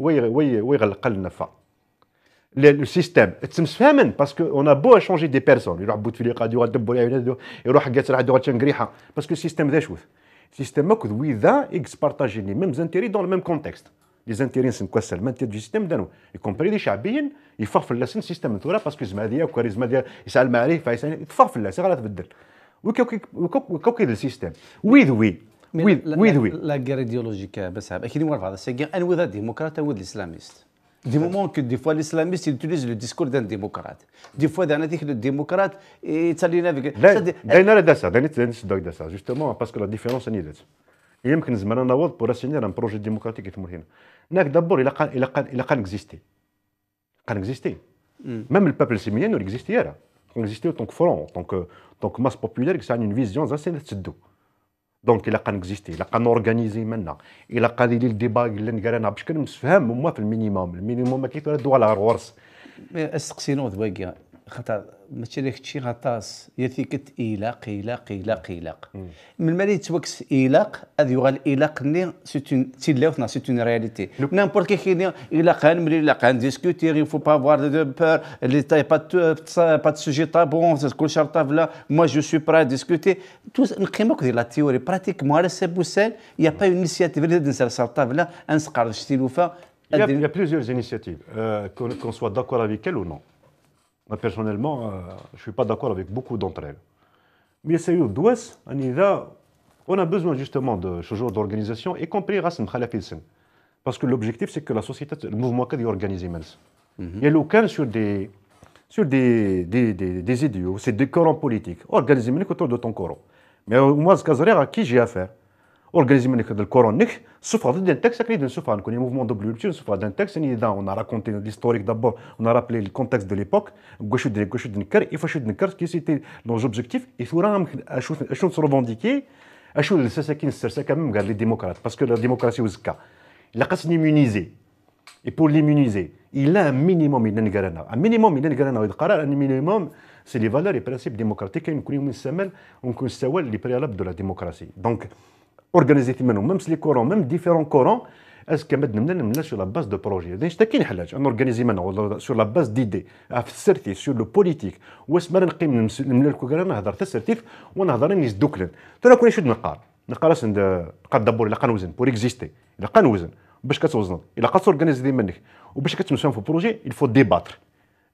le système, se fament parce qu'on a beau changer des personnes. Parce que le système est chouette. Le système est partagé les mêmes intérêts dans le même contexte. Les intérêts sont quoi? L'intérêt du système, y compris les chabins, ils font le système parce que Zmadia ou Charismadia, ils savent mal, ils font le c'est grave de le système. Oui. La guerre idéologique, c'est un outil démocrate ou l'islamiste. Du moment que des fois l'islamiste utilise le discours d'un démocrate. Des fois, le démocrate est allé avec. Justement, parce que la différence est nette. Il y a un moment pour assigner un projet démocratique. D'abord, il a existé. Même le peuple sémien, il existait. Il existait en tant que front, en tant que masse populaire, qui a une vision assez nette. Donc il a existé, il a organisé maintenant. Il a le débat, il a dit باش كنفهم هما في المينيموم ما كيتردوا على الورث. مي استقسينو دوايا خاطر ماشي داك الشيء غطاس هي ثيكت إيلاق. من المالي توكس إيلاق هذا يغال إيلاق ني تيلاوثنا سي اون رياليتي. نامبورت كي كاين إيلاق ملي إيلاق ديسكوتير il faut pas avoir de peur l'état pas de sujet tabou كل شيء طابله moi je suis prêt à discuter tout نقيموك ديال لا تيوري براتيكمون على سبوسال il y a pas une initiative اللي نسال على الطابله نسقر شتي لوفا. Il y a plusieurs initiatives, qu'on soit d'accord avec elles ou non. Moi, personnellement, je ne suis pas d'accord avec beaucoup d'entre elles. Mais on a besoin justement de ce genre d'organisation, y compris Rassem Khalafilsen. Parce que l'objectif, c'est que la société, le mouvement est organisé. Il y a l'aucun sur des idéaux, c'est des courants politiques. Organisé autour de ton courant. Mais moi, ce que à qui j'ai affaire? Organiser le Coran, sauf d'un texte, sauf un mouvement de rupture, sauf d'un texte. On a raconté l'historique d'abord, on a rappelé le contexte de l'époque. Il faut que c'était nos objectifs. Il faut se revendiquer. C'est quand même les démocrates, parce que la démocratie est il a qu'à s'immuniser. Et pour l'immuniser, il a un minimum. Un minimum, c'est les valeurs et principes démocratiques. On connaît les préalables de la démocratie. Donc, organiser même si les Corans, même différents Corans, est-ce que maintenant sur la base de projets? On organise maintenant sur la base d'idées, sur le politique. Ou est-ce que nous avons assertif ou nous avons des doctrines? Tu n'as pas نقار قد دبر إلا قنوزن pour exister إلا قنوزن باش كتوزن إلا قد s'organiser منك وباش كتمشي في بروجي il faut débattre.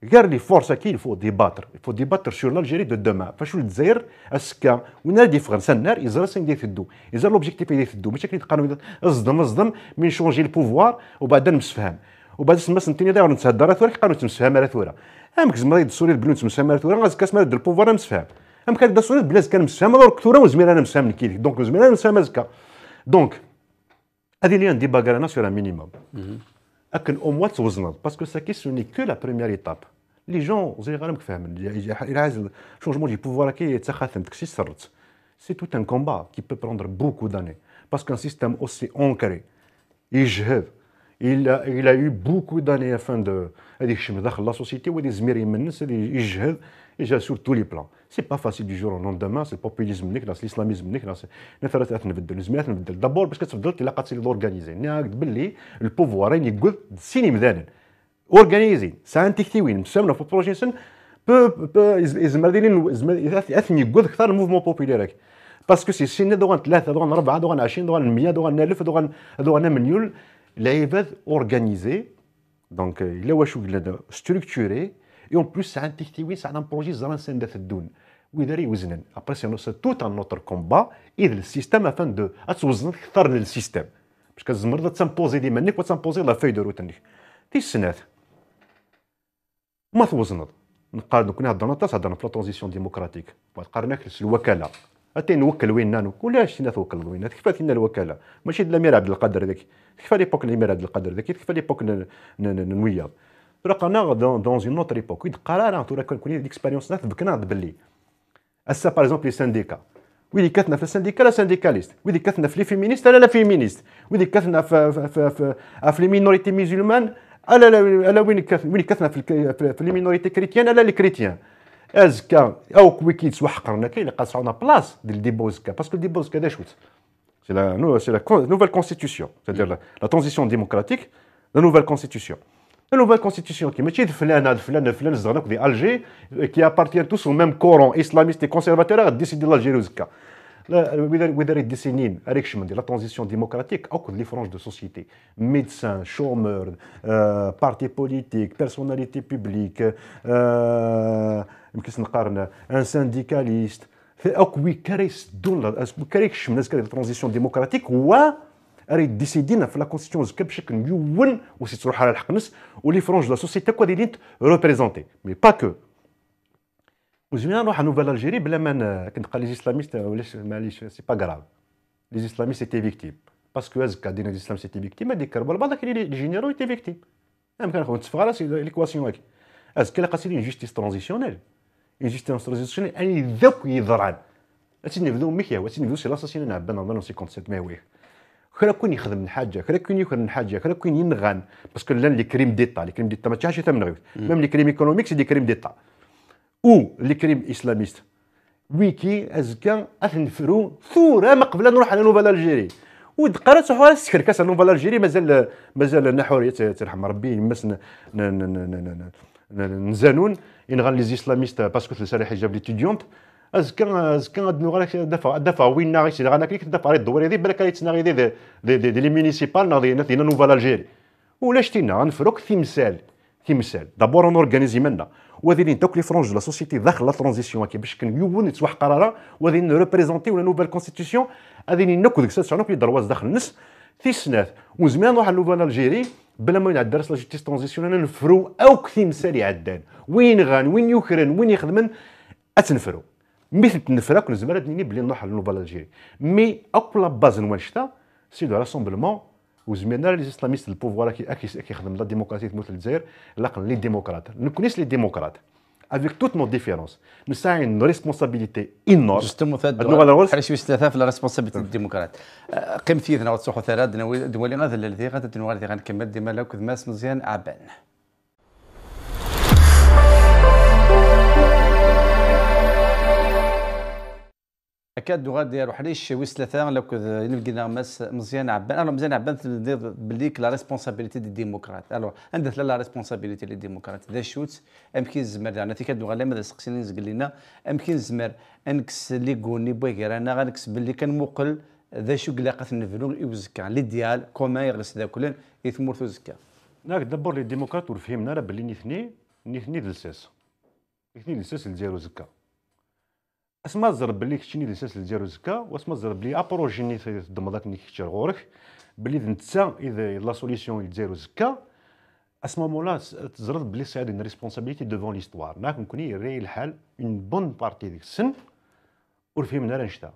Regarde les forces qui il faut débattre. Il faut débattre sur l'Algérie de demain. Parce que le Zaïre, est-ce qu'il y a une différence? Ils ont cinq défis. Ils ont l'objectif de défis. Mais c'est qu'ils ont mais changer le pouvoir. وبعدين نسفهم. وبعدين مثلا تاني داير نتهدر ثورة كانوا تنسفهم على ثورة. امك زعما يدسوري بلون تمسامر تورا غازك اسمر د البوفوار مسفهم امك هكا دسوري بلا كان مسفهم دونك تورا وزمير انا مسفهم كي دونك وزمير انا مسفهم زكا دونك هذه اللي عندي باغارانا سور ان مينيموم اكن او موا توزنض باسكو سا كيسيوني كو لا بروميير ايتاب لي جون زي غير فاهمين الى عايز شونجمون دي بوفوار كي تخاثمتك سي سرت سي توت ان كومبا كي بو بروندر بوكو داني باسكو ان سيستيم اوسي اونكري يجهد il a eu beaucoup d'années afin de هذيك الشيء داخل لا سوسيتي وهذه زمير من الناس اللي يجهد يجا سور تو لي بلان سي با فاسيل دو جور او لوندومان سي البوبوليزم منك ناس الاسلاميزم منك ناس نثرات نبدل زميرات نبدل دابور باش كتبدل تلاقى تسير اورغانيزي ناقد باللي البوفوار يقول سيني مدانا اورغانيزي ساينتيكتيوين مسامنا في بروجيسن زمر ديالين اثني يقول اكثر الموفمون بوبولير باسكو سي سين دوغان 3 دوغان 4 دوغان 20 دوغان 100 دوغان 1000 دوغان مليون العباد اورغانيزي دونك الا واش ستركتوري et en plus c'est un تكتيوي c'est un projet زران سندات الدون ويداري وزنن après c'est tout un autre combat اذا السيستم afin de اتوزن اكثر من السيستم باش كتزمر تامبوزي ديما منك وتامبوزي لا في دو روتنك تي السنات ما توزنض نقارن كنا هضرنا هضرنا في لا ترانزيسيون ديموكراتيك قارناك الوكاله حتى نوكل وين نانو ولاش نتوكل وين كيف فاتنا الوكاله ماشي د الامير عبد القادر ذاك كيف ليبوك الامير عبد القادر ذاك كيف ليبوك نوياض راقنا دون اون اوتر ايبوك ويد قرار تورا كون ديكسبيريونس ناس بكنا باللي اسا باغ اكزومبل لي سانديكا ويلي كاتنا في السانديكا لا سانديكاليست ويلي كاتنا في لي فيمينيست لا فيمينيست ويلي كاتنا في لي مينوريتي ميزولمان لا وين كاتنا في لي مينوريتي كريتيان لا لي كريتيان ازكا او كويكيتس وحقرنا كاين اللي قاصعونا بلاص ديال الديبوزكا باسكو الديبوزكا دا شوت سي لا نوفيل كونستيتيسيون سيتادير لا ترانزيسيون ديموكراتيك لا نوفيل كونستيتيسيون لا نوفيل كونستيتيسيون كي ماشي فلان الزغنوك دي الجي كي ابارتيان توس او ميم كورون اسلاميست كونسيرفاتور غاديسيدي لالجيري وزكا وذا ديسينين ريكشمن ديال لا ترانزيسيون ديموكراتيك او لي فرانش دو سوسيتي ميدسان شومور بارتي بوليتيك بيرسوناليتي بوبليك يمكن نقارن ان سانديكاليست اوكوي كاريس دون كاريكش من لا ترانزيسيون ديموكراتيك هو اريد ديسيدينا في لا كونستيتيون زكا بشكل يون وسي تروح على الحق نص ولي فرونج لا سوسيتي كوا ديالين ريبريزونتي مي با كو وزمينا نروح نوفال الجيري بلا ما كنلقى لي اسلاميست ولاش معليش سي با غراف لي اسلاميست سيتي فيكتيم باسكو ازكا دينا لي اسلام سيتي فيكتيم هذيك كربل بعض كاين لي جينيرو سيتي فيكتيم يمكن ناخذ نتفق على ليكواسيون هاك ازكا لقى لي جيستيس ترانزيسيونيل جيستيس ترانزيسيونيل اني ذاك يضرعن اتيني بدو ميكيا واتيني بدو سي لاساسين نعبان نظن 57 ما هو خلا كون يخدم الحاجه خلا كون يخدم الحاجه خلا كون ينغان باسكو لان لي كريم ديتا ما تشاش تمنغ ميم لي كريم ايكونوميك سي دي كريم ديتا او لي كريم اسلاميست ويكي ازكا اثنفرو ثوره ما قبل نروح على نوفال الجيري ودقرات صحوا على السكر كاس نوفال الجيري مازال النحوريه ترحم ربي يمس نزانون ينغان لي اسلاميست باسكو تلسى حجاب ليتيديونت ازكا غادي دافع وين ناغي غانا كيك دافع الدوري دي بالك يتناغي دي لي مينيسيبال ناضي نوفال الجيري ولاش تينا غنفروك تمثال دابور اورغانيزي منا وهذه دوك لي فرونج لا سوسيتي داخل لا ترانزيسيون كي باش كنيون يتوح قرارا وهذه نريبريزونتي ولا نوفال كونستيتيسيون هذه نكو ديك الساعه نوك درواز داخل النص في السنات وزمان نروح لنوفال الجيري بلا ما ينعد درس لا جيستيس ترانزيسيون نفرو او كتمثال يعدان وين غان وين يوكران وين يخدمن اتنفرو مثل تنفراك نزمر دنيني بلي نروح لنوفال الجيري مي اقلا باز نوانشتا سي دو راسومبلمون وزمينا لي اسلاميست البوفوار كيخدم لا ديموقراطيه تمثل الجزائر لاقن لي ديموقراط نكونيش لي ديموقراط افيك توت نو ديفيرونس نسعي نو ريسبونسابيلتي انور جوستومون ثلاثه حريش ثلاثه في لا ريسبونسابيلتي الديموقراط قيمتينا وتصحوا ثلاثه دولي غادا الذي غادا دنوار غنكمل ديما لا كذماس مزيان عبان اكاد غادي يروح ليش ويس ثلاثه لو نلقينا مزيان عبان الو مزيان عبان بليك لا ريسبونسابيلتي دي ديموقراط الو عندها لا ريسبونسابيلتي لي ديموقراط ذا شوت امكن زمر انا تيكاد غالا ماذا سقسيني زقل لنا امكن زمر انكس لي كوني بوغير انا غنكس باللي كان مقل ذا شو قلاقه النفلو يوزكا ليديال كوما يغرس ذا كلن يثمرثو زكا ناك دبر لي ديموقراط وفهمنا راه باللي نثني دلساس ديالو زكا اسما زرب باللي كشتيني لساس الجيرو زكا واسما زرب بلي ابروجيني دمضات ني كتشر غورك باللي نتا اذا لا سوليسيون ديالو زكا À ce moment-là, تزرد بلي c'est une responsabilité devant l'histoire. ناك نكون يري الحال une bonne partie ديك السن ورفهمنا راه نشتا.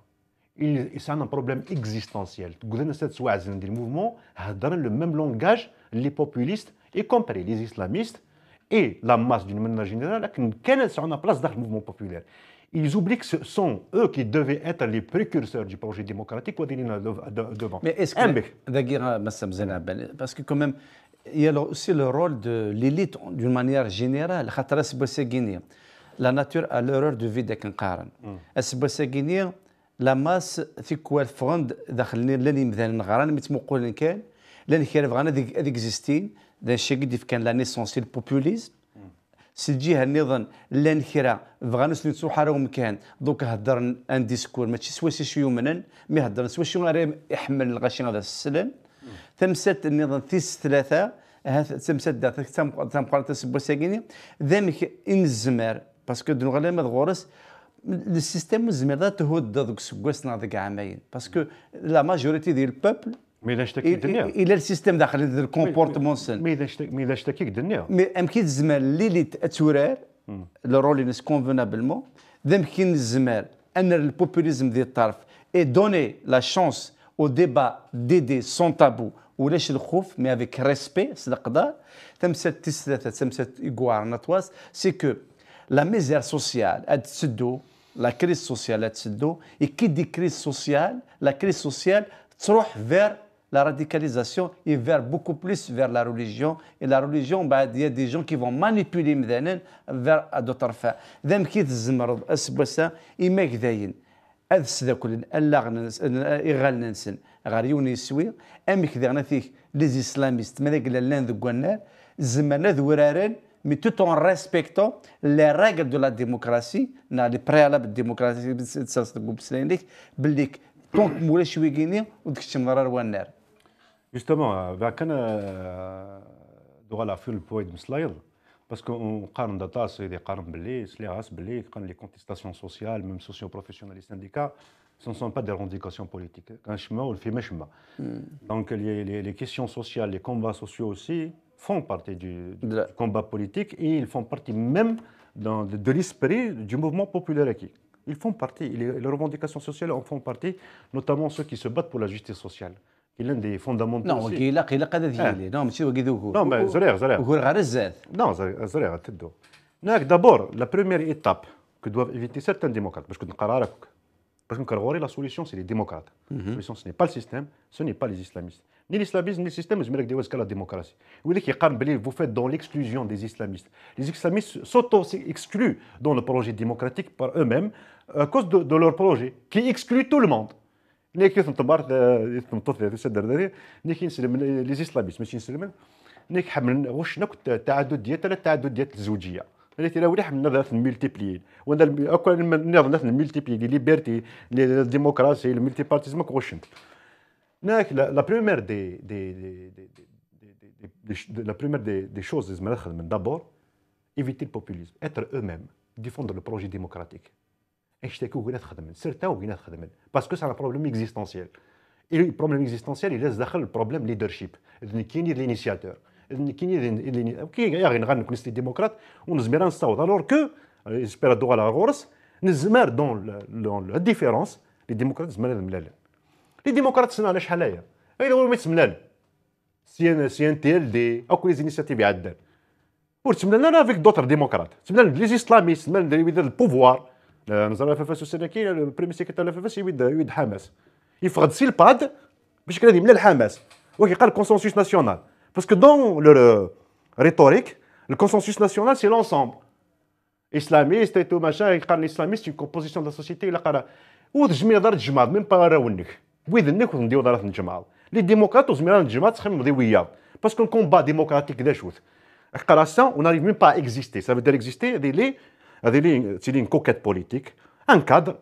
C'est un problème existentiel. تقول لنا سواعز ديال الموفمون هضرن le même langage les populistes y compris les islamistes et la masse d'une manière générale لكن كانت على بلاص داخل le mouvement populaire. Ils oublient que ce sont eux qui devaient être les précurseurs du projet démocratique devant. Mais est-ce que parce que quand même il y a aussi le rôle de l'élite d'une manière générale. La nature a l'horreur de vie داك نقارن. السباساكينية لا ماس في كوال فغند داخلني لاني مثلا نغران متمقول كان لان كان بغانا ديك اكزيستين دا الشيء قد كان لا نيسونس البوبوليزم سي الجهه النظام لان كرا بغانا سنتو حراهم كان دوك هضر ان ديسكور ماشي سوا شي يومنا مي هضر سوا شي غير يحمل الغاشي هذا السلام تمسات النظام تيس ثلاثه تمسات دا تمقال تسبو ساكيني ذامك ان الزمار باسكو دو غلا ما غورس السيستم الزمير ذا تهود دوك سكواسنا ذاك عامين باسكو لا ماجوريتي ديال البوبل مي اذا اشتكيك الدنيا الى السيستم داخل الكومبورتمون سن مي اذا اشتكيك الدنيا مي امكن الزمار اللي تورار لو رول نس كونفونابلمون ذا يمكن الزمار ان البوبوليزم ديال الطرف اي دوني لا شانس او ديبا دي سون تابو ولاش الخوف مي افيك ريسبي القضاء تمسات تسلاثه تمسات ايغوار نتواس سي كو لا ميزير سوسيال اد تسدو لا كريس سوسيال اد تسدو اي كي دي كريس سوسيال لا كريس سوسيال تروح فير la radicalisation et vers beaucoup plus vers la religion. Et la religion, il y a des gens qui vont manipuler vers d'autres fins. ذم كي تزمرض أسبوسا إما كذاين أذسذا كلن إغال ننسن غاريون يسوي أم كذا نثيك les islamistes ماذا قال لنا ذو قلنا زمنا ذو ورارن mais tout en respectant les règles de la démocratie, les préalables de la démocratie, بالليك طونك مولا شوي كيني ودكش مضرر والنار. Justement, كان دوغالا في البويد مسلايض باسكو نقارن داتا سيدي قارن باللي سليغاس باللي كان لي كونتيستاسيون سوسيال ميم سوسيو بروفيسيونال لي سانديكا ce ne sont pas des revendications politiques. Quand je me fais machma. Donc les questions sociales, les combats sociaux aussi font partie du combat politique et ils font partie même de l'esprit du mouvement populaire acquis. Ils font partie, les revendications sociales en font partie, notamment ceux qui se battent pour la justice sociale. qui est l'un des fondamentaux. Non, qui est là, هذا ديالي. Non, ماشي هو كيدوكو. Non, mais زرير. وكل غير الزاد. Non, زرير تدو. D'abord, la première étape que doivent éviter certains démocrates, parce que la solution, c'est les démocrates. La solution, ce n'est pas le système, ce n'est pas les islamistes. Ni l'islamisme, ni le système, je me dis que la démocratie. Vous faites dans l'exclusion des islamistes. Les islamistes s'auto-excluent dans le projet démocratique par eux-mêmes à cause de leur projet, qui exclut tout le monde. Les islamistes, اللي تلاوي حنا نظرة الملتيبلي وانا اكون نظرة الملتيبلي دي ليبرتي الديمقراطيه الملتي بارتيزم ما كوشن ناك لا بريمير دي choses لازم نخدم d'abord éviter le populisme être eux-mêmes défendre le projet démocratique اشتكوا وين تخدم سيرتاو وين تخدم parce que c'est un problème existentiel et le problème existentiel il laisse داخل le problème leadership كاين l'initiateur كي غير غنكون سي ديمقراط ونزمر نصوت alors que espère دوغ على غورس نزمر دون لا ديفيرونس لي ديمقراط زمر ملال لي ديمقراط سنا شحال هيا غير هو ما يتسملال سي ان تي ال دي او كل زينيسياتيف يعدل ورتسملنا لا افيك دوتر ديمقراط تسملنا لي اسلاميست تسملنا اللي يدير البوفوار نزار فاس السنكي البريمير سيكريتير فاس يويد حماس يفقد سي الباد باش كان من الحماس وكيقال الكونسنسوس ناسيونال. Parce que dans leur rhétorique, le consensus national, c'est l'ensemble. Islamiste et tout machin, l'islamiste, c'est une composition de la société. وتجميع دار الجماعة même pas راونك بويذنك ونديو دار الجماعة. Les démocrates وزميران الجماعة تخمم ضوية. Parce que le combat démocratique des choses. On n'arrive même pas à exister. Ça veut dire exister, c'est une coquette politique, un cadre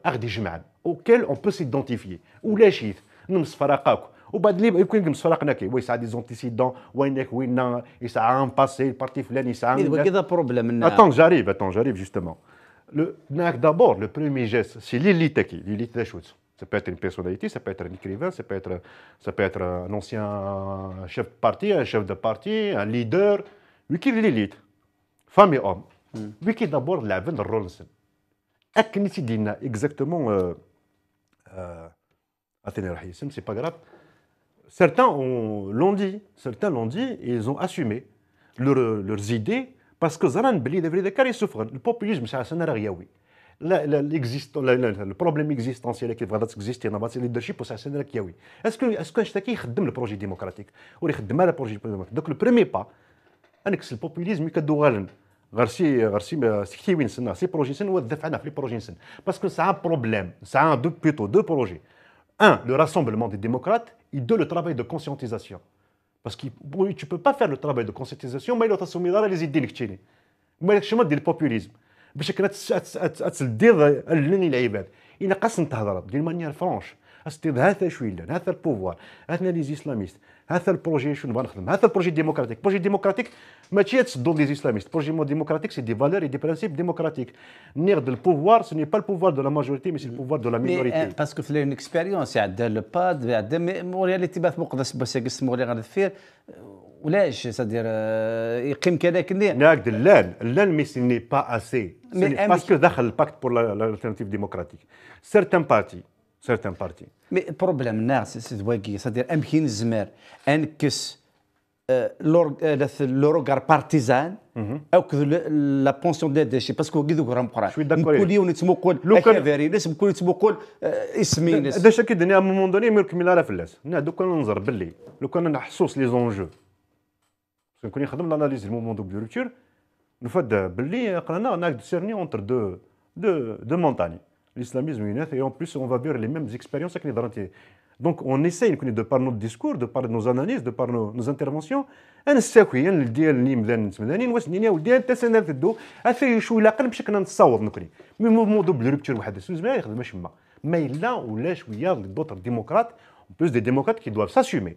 auquel on peut s'identifier. Ou les chiites, nous فرقاكم. وبعد اللي يمكن مسفرقنا كي ويسعى دي زونتيسيدون وينك وين يسعى ان باسي البارتي فلاني يسعى كذا بروبليم. Attends, j'arrive justement. D'abord, le premier geste, c'est l'élite qui. L'élite des choses. Ça peut être une personnalité, ça peut être un écrivain, ça peut être un ancien chef de parti, un chef de parti, un leader, وكي ليليت فامي اوم وكي دابور لعبن الرول نسن اكن تيدينا اكزاكتومون Athénée Rahissem, c'est pas grave. Certains l'ont dit, et ils ont assumé leurs idées parce que Zaran Beli devrait déclarer souffrent. Le populisme, c'est un riaoui. Le problème existentiel qui va exister dans le leadership, c'est un riaoui. Est-ce que je t'ai dit le projet démocratique ou le projet démocratique? Donc le premier pas, c'est le populisme qui doit ces projets parce que c'est un problème, c'est plutôt deux projets. Un, le rassemblement des démocrates, et deux, le travail de conscientisation. Parce que tu ne peux pas faire le travail de conscientisation, mais il faut assumir les idées que tu as. Mais il faut le populisme. باش تدير العباد إلا قاس نتهضر دي مانيير فرونش استيض هذا شويه هذا البوفوار هذا لي زيسلاميست هذا البروجي شنو نبغى نخدم هذا البروجي ديموكراتيك بروجي ديموكراتيك ماشي تصدوا لي زيسلاميست بروجي ديموكراتيك سي دي فالور اي دي برانسيب ديموكراتيك نيغ دو البوفوار سو ني با البوفوار دو لا ماجوريتي مي سي البوفوار دو لا مينوريتي باسكو في اون اكسبيريونس عندها لو باد عندها مورياليتي باث مقدس بس قسموا لي غادي فيه ولاش سادير يقيم كذاك اللي ناقد اللان مي سي ني با اسي باسكو دخل الباكت بور l'alternative démocratique certains partis مي بروبليم الناس سي واقي سادير امكن الزمار انكس لو روغار بارتيزان او لا بونسيون دي ديشي باسكو كي دوك راهم قران نقول يوني تمقول اكافيري ناس نقول تمقول اسمي ناس داش كي دنيا مومون دوني ميركم لا فلاس دوك ننظر باللي لو كان نحسوس لي زونجو كون يخدم لاناليز المومون دو بلورتور نفد باللي قرانا ناك سيرني اونتر دو مونتاني l'islamisme unit et en plus on va vivre les mêmes expériences avec les darantي. Donc on essaye de par notre discours, de par nos analyses, de par nos interventions نساكوي ندير لي مدان تمدانين واش نينا ولدي انت سنه تدو اثي شو لا قلب بشكل نتصاوب نكري مي مومون دو بلورتور واحد السوز ما يخدم ما ما الا ولا شويه دوطر ديموقراط en plus des démocrates qui doivent s'assumer.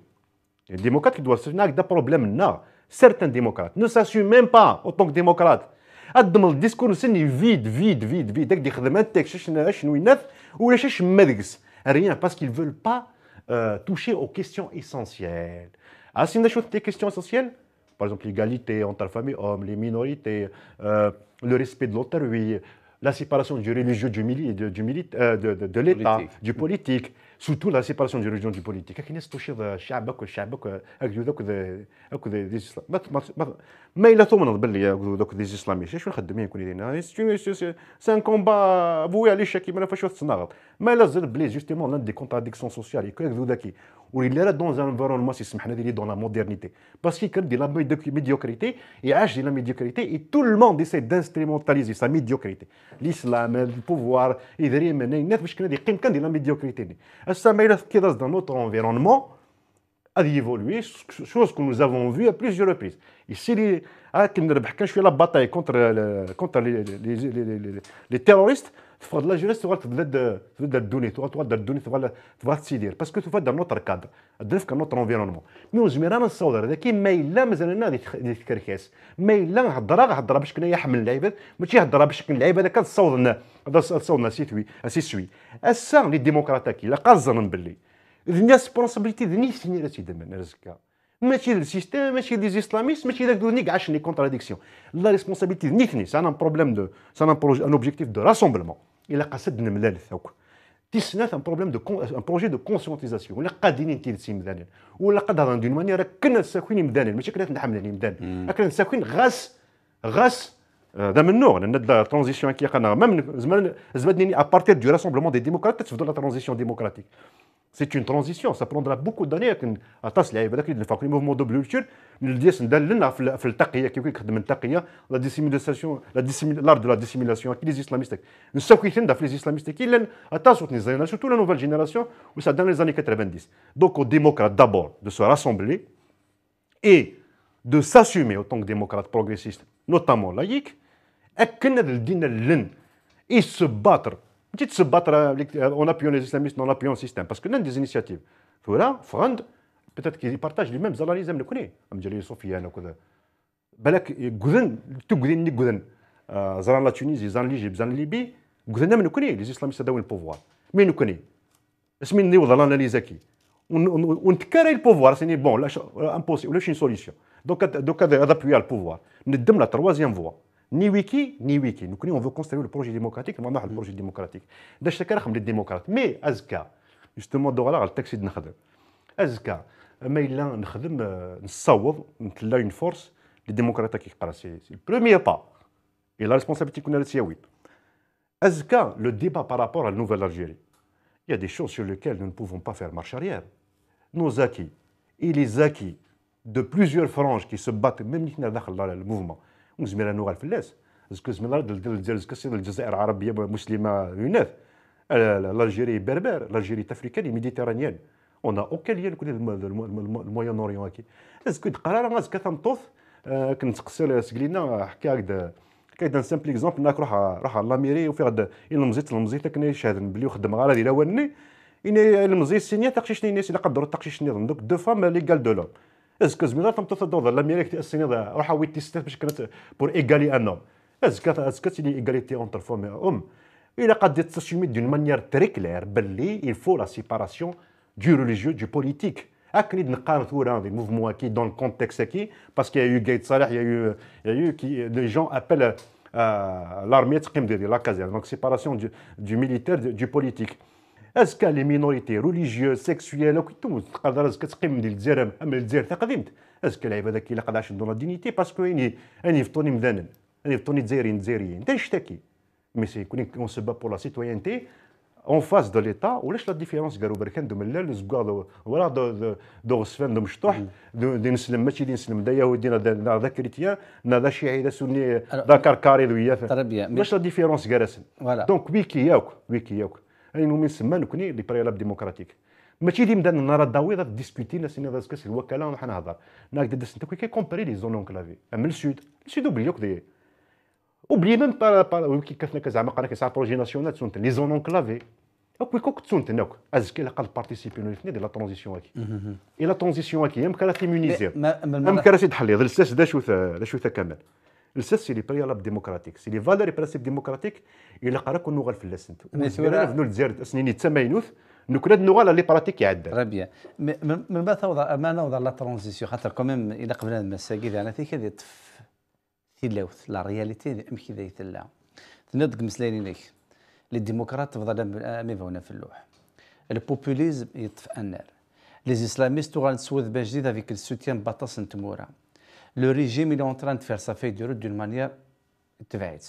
Les démocrates qui doivent s'assumer avec des problèmes là. Certains démocrates ne s'assument même pas en tant que démocrates. قدم الديسكور سني فيد داك دي خدماتك شنو يناث ولا شاش مدقس rien parce qu'ils veulent pas toucher aux questions essentielles. Si on a des questions essentielles, par exemple l'égalité entre femmes et hommes, les minorités, le respect de l'autrui, la séparation du religieux de l'État, du politique, surtout la séparation du religion du politique. Qui n'est touché de Chabak ou Chabak avec des islamistes. Mais il a tout le monde avec des islamistes. Je suis en train de dire c'est un combat voué à l'échec. Mais il a zéro justement l'un des contradictions sociales. Où il est dans un environnement qui est dans la modernité. Parce qu'il y a de la médiocrité, il y a de la médiocrité et tout le monde essaie d'instrumentaliser sa médiocrité. L'islam, le pouvoir, il y a de la médiocrité. Ça m'a l'air dans notre environnement a évolué, chose que nous avons vu à plusieurs reprises. Ici, quand je fais la bataille contre les terroristes, تفرض لا جيريس تبغى تدوني تبغى تسيدير باسكو تفرض dans notre cadre dans notre environnement مي زميران نصور هذا كي ما الا مازالنا ديك الكركاس ما الا هضره باش كنا يحمل العباد ماشي هضره باش كنا العباد هكا تصوضنا سي اسا لي ديموقراطيك الا قازرن باللي الناس بونسابيلتي دني سيني راه تيدمن رزقا ماشي السيستيم ماشي لي اسلاميست ماشي داك دوني كاع شني كونتراديكسيون لا ريسبونسابيلتي نيتني سي ان بروبليم سي ان اوبجيكتيف دو راسومبلمون الى قصد نملال ثوك تيسنات ان بروبليم ان بروجي دو كونسيونتيزاسيون ولا قادين تيلسي مدانين ولا قد هضر دون مانيير كنا نساكوين مدانين ماشي كنا نحملني مدان كنا نساكوين غاس هذا من نوع لان لا ترانزيسيون كي قلنا ميم زمدني ابارتير دو راسومبلمون دي ديموكرات تفضل لا ترانزيسيون ديموكراتيك. C'est une transition, ça prendra beaucoup d'années. أطاس العيب هذاك اللي فاق لي موفمون دو بلوتشر نديس ندللنا في التقية كيف يخدم التقية لا ديسيميلاسيون لار دو لا ديسيميلاسيون كي لي زيسلاميست نساو كيتندا في لي زيسلاميست كي لان أطاس وتنزلنا سورتو لا نوفيل جينيراسيون وسا دان لي زاني 90. Donc aux démocrates d'abord de se rassembler et de s'assumer en tant que démocrates progressistes, notamment laïcs, أكن الدين لن et se battre. Petite se battre en appuyant les islamistes, en appuyant le système. Parce que l'un des initiatives, voilà, Frand, peut-être qu'ils partagent les mêmes analyses, ils me connaissent. Amdjali Sofiane, Balak, Gouzen, tout Gouzen, ni Gouzen. Zran la Tunisie, Zran l'Égypte, Zran Libye, Gouzen, nous connaissent, les islamistes ont le pouvoir. Mais nous connaissent. Est-ce que nous avons l'analyse qui ونتكاري البوفوار سيني بون لا امبوسيبل واش une solution donc d'appuyer le pouvoir ندم la troisième voie ni wiki nous on veut construire le projet démocratique ما نروح البروجي ديمقراطيك داش تكرخم للديمقراط مي ازكى جوستومون دوغ على التاكسي نخدم ازكى ما الا نخدم نصوض نتلا اون فورس للديمقراطيه كي يقرا سي البروميير با et la responsabilité qu'on a le Siaoui. Azka, le débat par rapport à la nouvelle Algérie, il y a des choses sur lesquelles nous ne pouvons pas faire marche arrière. Nos acquis et les acquis de plusieurs franges qui se battent, même dans le mouvement. On se met à nous à faire parce que l'Algérie arabe musulmane, l'Algérie berbère, l'Algérie africaine et méditerranéenne. On n'a aucun lien avec le Moyen-Orient. Est-ce que tu as كاين سامبل اكزومبل انك روح لاميري وفي غد المزيت كنا شاهد بلي خدم غير هذه الاولاني ان المزيت سينيا تقشيش الناس الا قدروا تقشيش النظام دوك دو فام ليغال دو لوم اسكو زميلا تمتصدوا لاميري تاسيني روح ويتي ستات باش كانت بور ايغالي ان نوم اسكو تي ايغاليتي اونتر فوم الا قد تسومي دون مانيير تري كلير باللي il faut la séparation du religieux du politique. Aknid نقارن ثورة des mouvements qui dans le contexte qui parce qu'il y a eu Gaït Salah, il y a eu qui les gens appellent l'armée تقيم de la caserne donc séparation du militaire du politique. Est-ce que les minorités religieuses sexuelles ou tout تقدر تقيم ديال الجزائر اما الجزائر تقدمت est-ce que العباد كي لا قداش دون لا دينيتي باسكو اني يفطوني مذنن اني يفطوني جزائريين انت نشتكي mais c'est qu'on se bat pour la citoyenneté en face de l'État, ou laisse la différence قالوا بركان دو ملال زكوا ولا دو غسفان دو مشطوح دي نسلم ماشي دي نسلم دا يهودي دا كريتيان دا شيعي دا سني دا كركاري دو ياث لاش لا ديفيرونس كارسن دونك ويكي ياك انو من سما نكوني لي بريالاب ديموكراتيك ماشي ديما نرى الداوي ديسكوتي ناس كاس الوكاله وحنا نهضر ناك دس انت كي كومبري لي زون كلافي من السود اوبليوك دي اوبلي ميم با كي كثنا زعما قرا كيسع بروجي ناسيونال تسونت لي زون انكلافي او كوك تسونت ناك ازكي لقد بارتيسيبي نو الاثنين ديال لا ترانزيسيون هاكي اي لا ترانزيسيون هاكي يمكن راه تيمونيزير يمكن راه تحل هذا الساس دا شوثه كامل الساس سي لي بريالاب ديموكراتيك سي لي فالور برانسيب ديموكراتيك الا قرا كون نوغال في اللاسنت مثلا في الجزائر سنين تماينوث نكرد نوغال لي براتيك يعدل ربيع من بعد ما نوضع لا ترانزيسيون خاطر كوميم الى قبل المساجد انا في كذا تيلاوث لا رياليتي ام كذا يتلا تنضق مسلين ليك لي ديمقراط تفضل ميفونا في اللوح البوبوليزم يطفئ النار لي اسلاميست غنسوذ با جديد افيك السوتيان باطاس نتمورا لو ريجيم il est en train de faire sa feuille de route d'une manière تبعت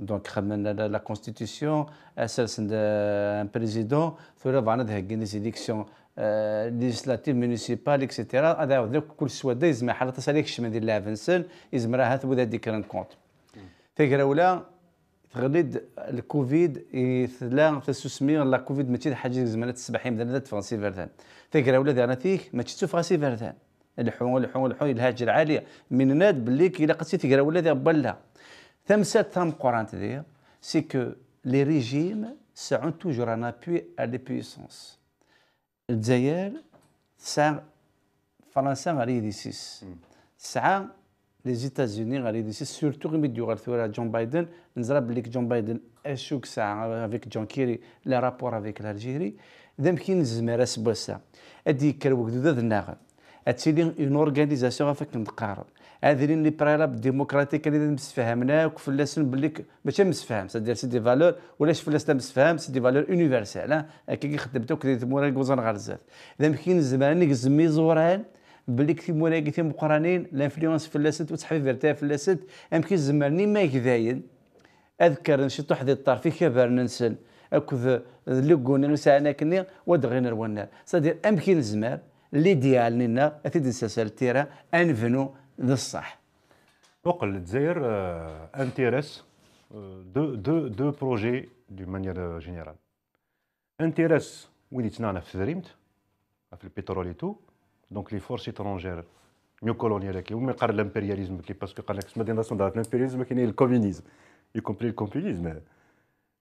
دونك خمنا لا كونستيتيسيون اساس ان بريزيدون ثورة فانا دهكين زيليكسيون ليجيسلاتيف مونيسيبال اكسيتيرا هذا ذاك كل سوادا يزمع حاله تصاليك شمن ديال لافنسل يزمرا هات بدا ديكران كونت فكره ولا تغليد الكوفيد يثلا تسمي لا كوفيد ماشي حاجه زمانات السباحين بدنا فرنسي فردان فكره ولا انا فيك ما تشوف فرنسي فردان الحون الهاجر عاليه من ناد باللي كي لقيتي تقرا ولا ذا بلا ثمسات ثم قران تدير سي كو لي ريجيم سعون توجور ان ابوي ا لي بويسونس الجزائر تسعة فرنسا غادي يديسيس تسعة لي زيتازوني غادي يديسيس سورتو غيمديو غير ثورة جون بايدن نزرا بلي جون بايدن اشوك ساعة افيك جون كيري لي رابور افيك الجيري اذا مكين الزمار اسبوسا ادي كروك ذا الناغم اتسيلي اون اورغانيزاسيون افيك نتقارب هذين لي بريالاب ديموكراتيك اللي مسفهمنا وفلاسن باللي ماشي مسفهم سادير سي دي فالور ولاش فلاسنا مسفهم سي دي فالور يونيفرسال كي خدمتو كديت مورا كوزان غارزات اذا مكين الزمان يزمي زوران باللي كتب مولاي قلت مقرانين لانفلونس فلاسد وتحفي فيرتا فلاسد يمكن الزمان ما يكذاين اذكر نشي طوح ذي الطرف في كبر ننسل اكو لقوني نسانا كني ودغينا الونار سادير يمكن الزمان اللي ديالنا اتيد نسال تيرا انفنو ذا الصح وقل الجزائر انتيريس دو بروجي دو مانيير جينيرال انتيريس وين يتنانا في ثريمت في البترول تو دونك لي فورس étrangères نيو كولونيال كي ومن قال الامبرياليزم كي باسكو قال لك سما ديال دار الامبرياليزم كاين الكومونيزم يكومبري الكومونيزم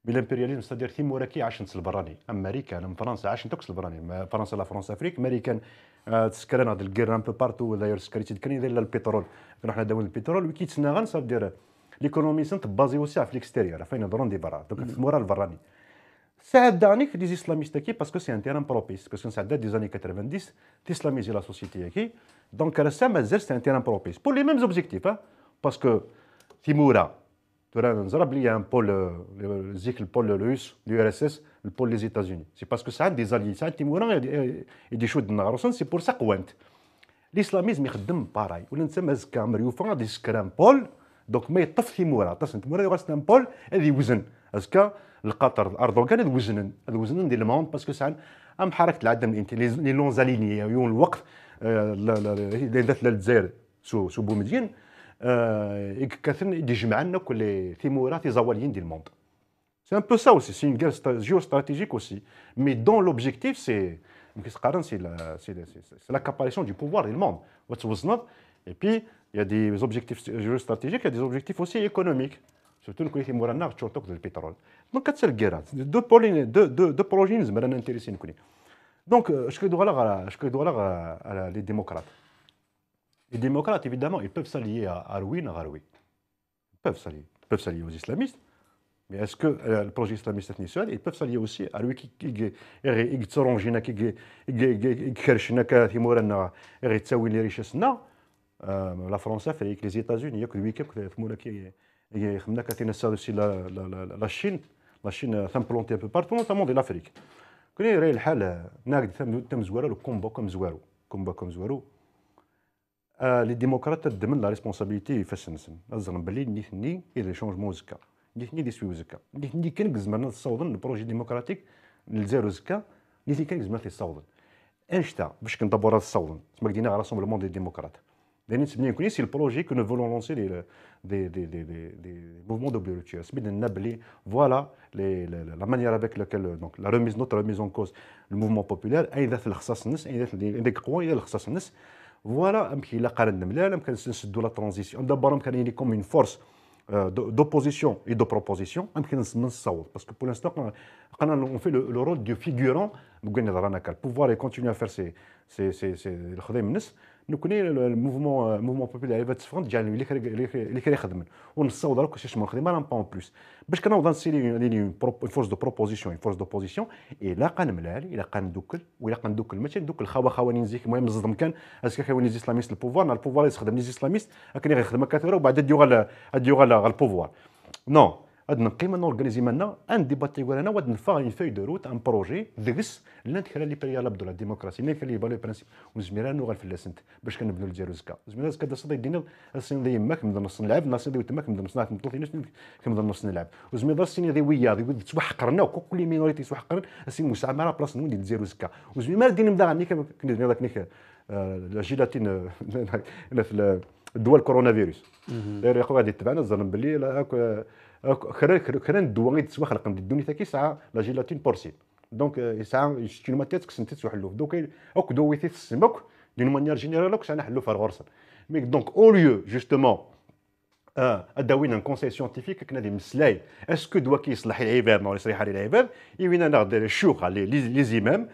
بالامبرياليزم ستادير تيمور كي عاش نتس البراني امريكا من فرنسا عاش نتوكس البراني فرنسا لا فرنسا افريك امريكان تسكرنا هاد الكير ان بو بارتو داير سكريتي كاين داير البترول حنا داون البترول وكي تسنا غنصدير ليكونومي سنت بازي وسع في الاكستيريور فين ضرون دي برا دونك مورا البراني Ça a donné que les islamistes qui, parce que c'est un terrain propice, parce que ça date des années 90, d'islamiser la société qui. Donc, ça, c'est un terrain propice. Pour les mêmes objectifs, hein, parce que Timoura, il y a un pôle, le pôle russe, l'URSS, le pôle des États-Unis. C'est parce que ça a des alliés, ça a Timoura et des choses de Narosan, c'est pour ça que l'islamisme يخدم باراي ولا نسمى زكا مريوفه غادي يسكر ان بول دونك ما يطف تيمورا طاس تيمورا يغاس ان بول هذه يوزن زكا القطر اردوغان هذا وزنن ديال الموند باسكو ساعه ام حركه العدم الانت لي لونزاليني يوم الوقت اللي دات للجزائر سو بومدين كثر يجمع لنا كل تيمورا تيزاواليين ديال الموند سي ان بو سا اوسي سي une guerre géostratégique aussi mais dont l'objectif c'est c'est l'accaparation du pouvoir du monde. Et puis, il y a des objectifs géostratégiques, il y a des objectifs aussi économiques. Surtout quand il y a le pétrole. Donc, c'est la guerre. Deux projets qui sont intéressants. Donc, je dois les démocrates. Les démocrates, évidemment, ils peuvent s'allier à Aroui, Ils peuvent s'allier aux islamistes. Mais est-ce que le projet islamiste national, ils peuvent s'allier aussi à lui qui يتصرونجينا كي يكرشنا كثيمورنا يتساوي لي ريشسنا لا فرنسا فريق لي ايتازوني ياك الويكاب ثمولا كي خمنا كاتينا aussi la Chine s'implanter un peu partout notamment de l'Afrique كوني راي الحال ناقد تم زوارو الكومبا كوم زوارو les démocrates تدمن لا ريسبونسابيلتي فاسنسن لازم بلي نيثني الى شونجمون زكا نيثني دي سوي زكا نيثني كان زعما تصاوضن البروجي ديمقراطيك لزيرو زكا نيثني كان زعما تصاوضن انشتا باش كندبر هذا الصوضن تما كدينا راسومبلمون دي ديمقراط لان تسمي يكون سي البروجي كو نو فولون لونسي دي موفمون دو بيروتير سمينا بلي فوالا لا مانيير افيك لاكال دونك لا ريميز نوت ريميز اون كوز الموفمون بوبولير اي ذات الخصاص الناس اي ذات ديك قوه الى الخصاص الناس فوالا يمكن الا قارنا ملال يمكن نسدوا لا ترانزيسيون دابا يمكن يكون كوم اون فورس d'opposition et de proposition, parce que pour l'instant, on fait le rôle du figurant, le pouvoir et continuer à faire nous connaissons le mouvement populaire il va se faire اللي كان يخدم ونصاوب دروك شي ما نخدم انا با بلوس باش كنوض نسيري فورس دو بروبوزيسيون الا قنملال الا قندوكل ولا قندوكل ماشي ندوك الخوا خوانين زيك المهم نصدم كان اسكو خوانين زيسلاميست البوفوار يستخدم لي زيسلاميست كان يخدم كثيره وبعد ديوغا البوفوار نو هاد نقيم نورغانيزي مالنا ان ديبات يقول انا واد نفا اون فوي دو روت ان بروجي دغس اللي ندخل لي بريالاب دو لا ديموكراسي اللي كان لي بالو برانسيب وزميران وغال في اللاسنت باش كنبنوا الجيرو زكا زميران زكا دا صدي دينا السين دي يماك نبدا نص نلعب ناس دي تماك نبدا نص نطلطيناش كنبدا نص نلعب وزميران السين دي ويا دي تسوحقرنا وكل مينوريتي تسوحقرن السين مسامره بلاص نولي الجيرو زكا وزميران دينا نبدا غني كندير هذاك نيك لا جيلاتين في الدول كورونا فيروس داير يا خويا غادي تبعنا الظن باللي خرا ندوا غير تسوا خلق ندوني تاكي ساعه لا جيلاتين بورسين دونك ساعه يشتي ما تاتك سنتي تسوحلو دوك اوك دويتي في السمك دون مانيير جينيرال كش انا حلو في الغرسه مي دونك او ليو جوستومون اداوين ان كونساي سيانتيفيك كنا دي مسلاي اسكو دوا كيصلح العباد ما يصلح العباد يوينا ناخذ الشيوخ لي زيمام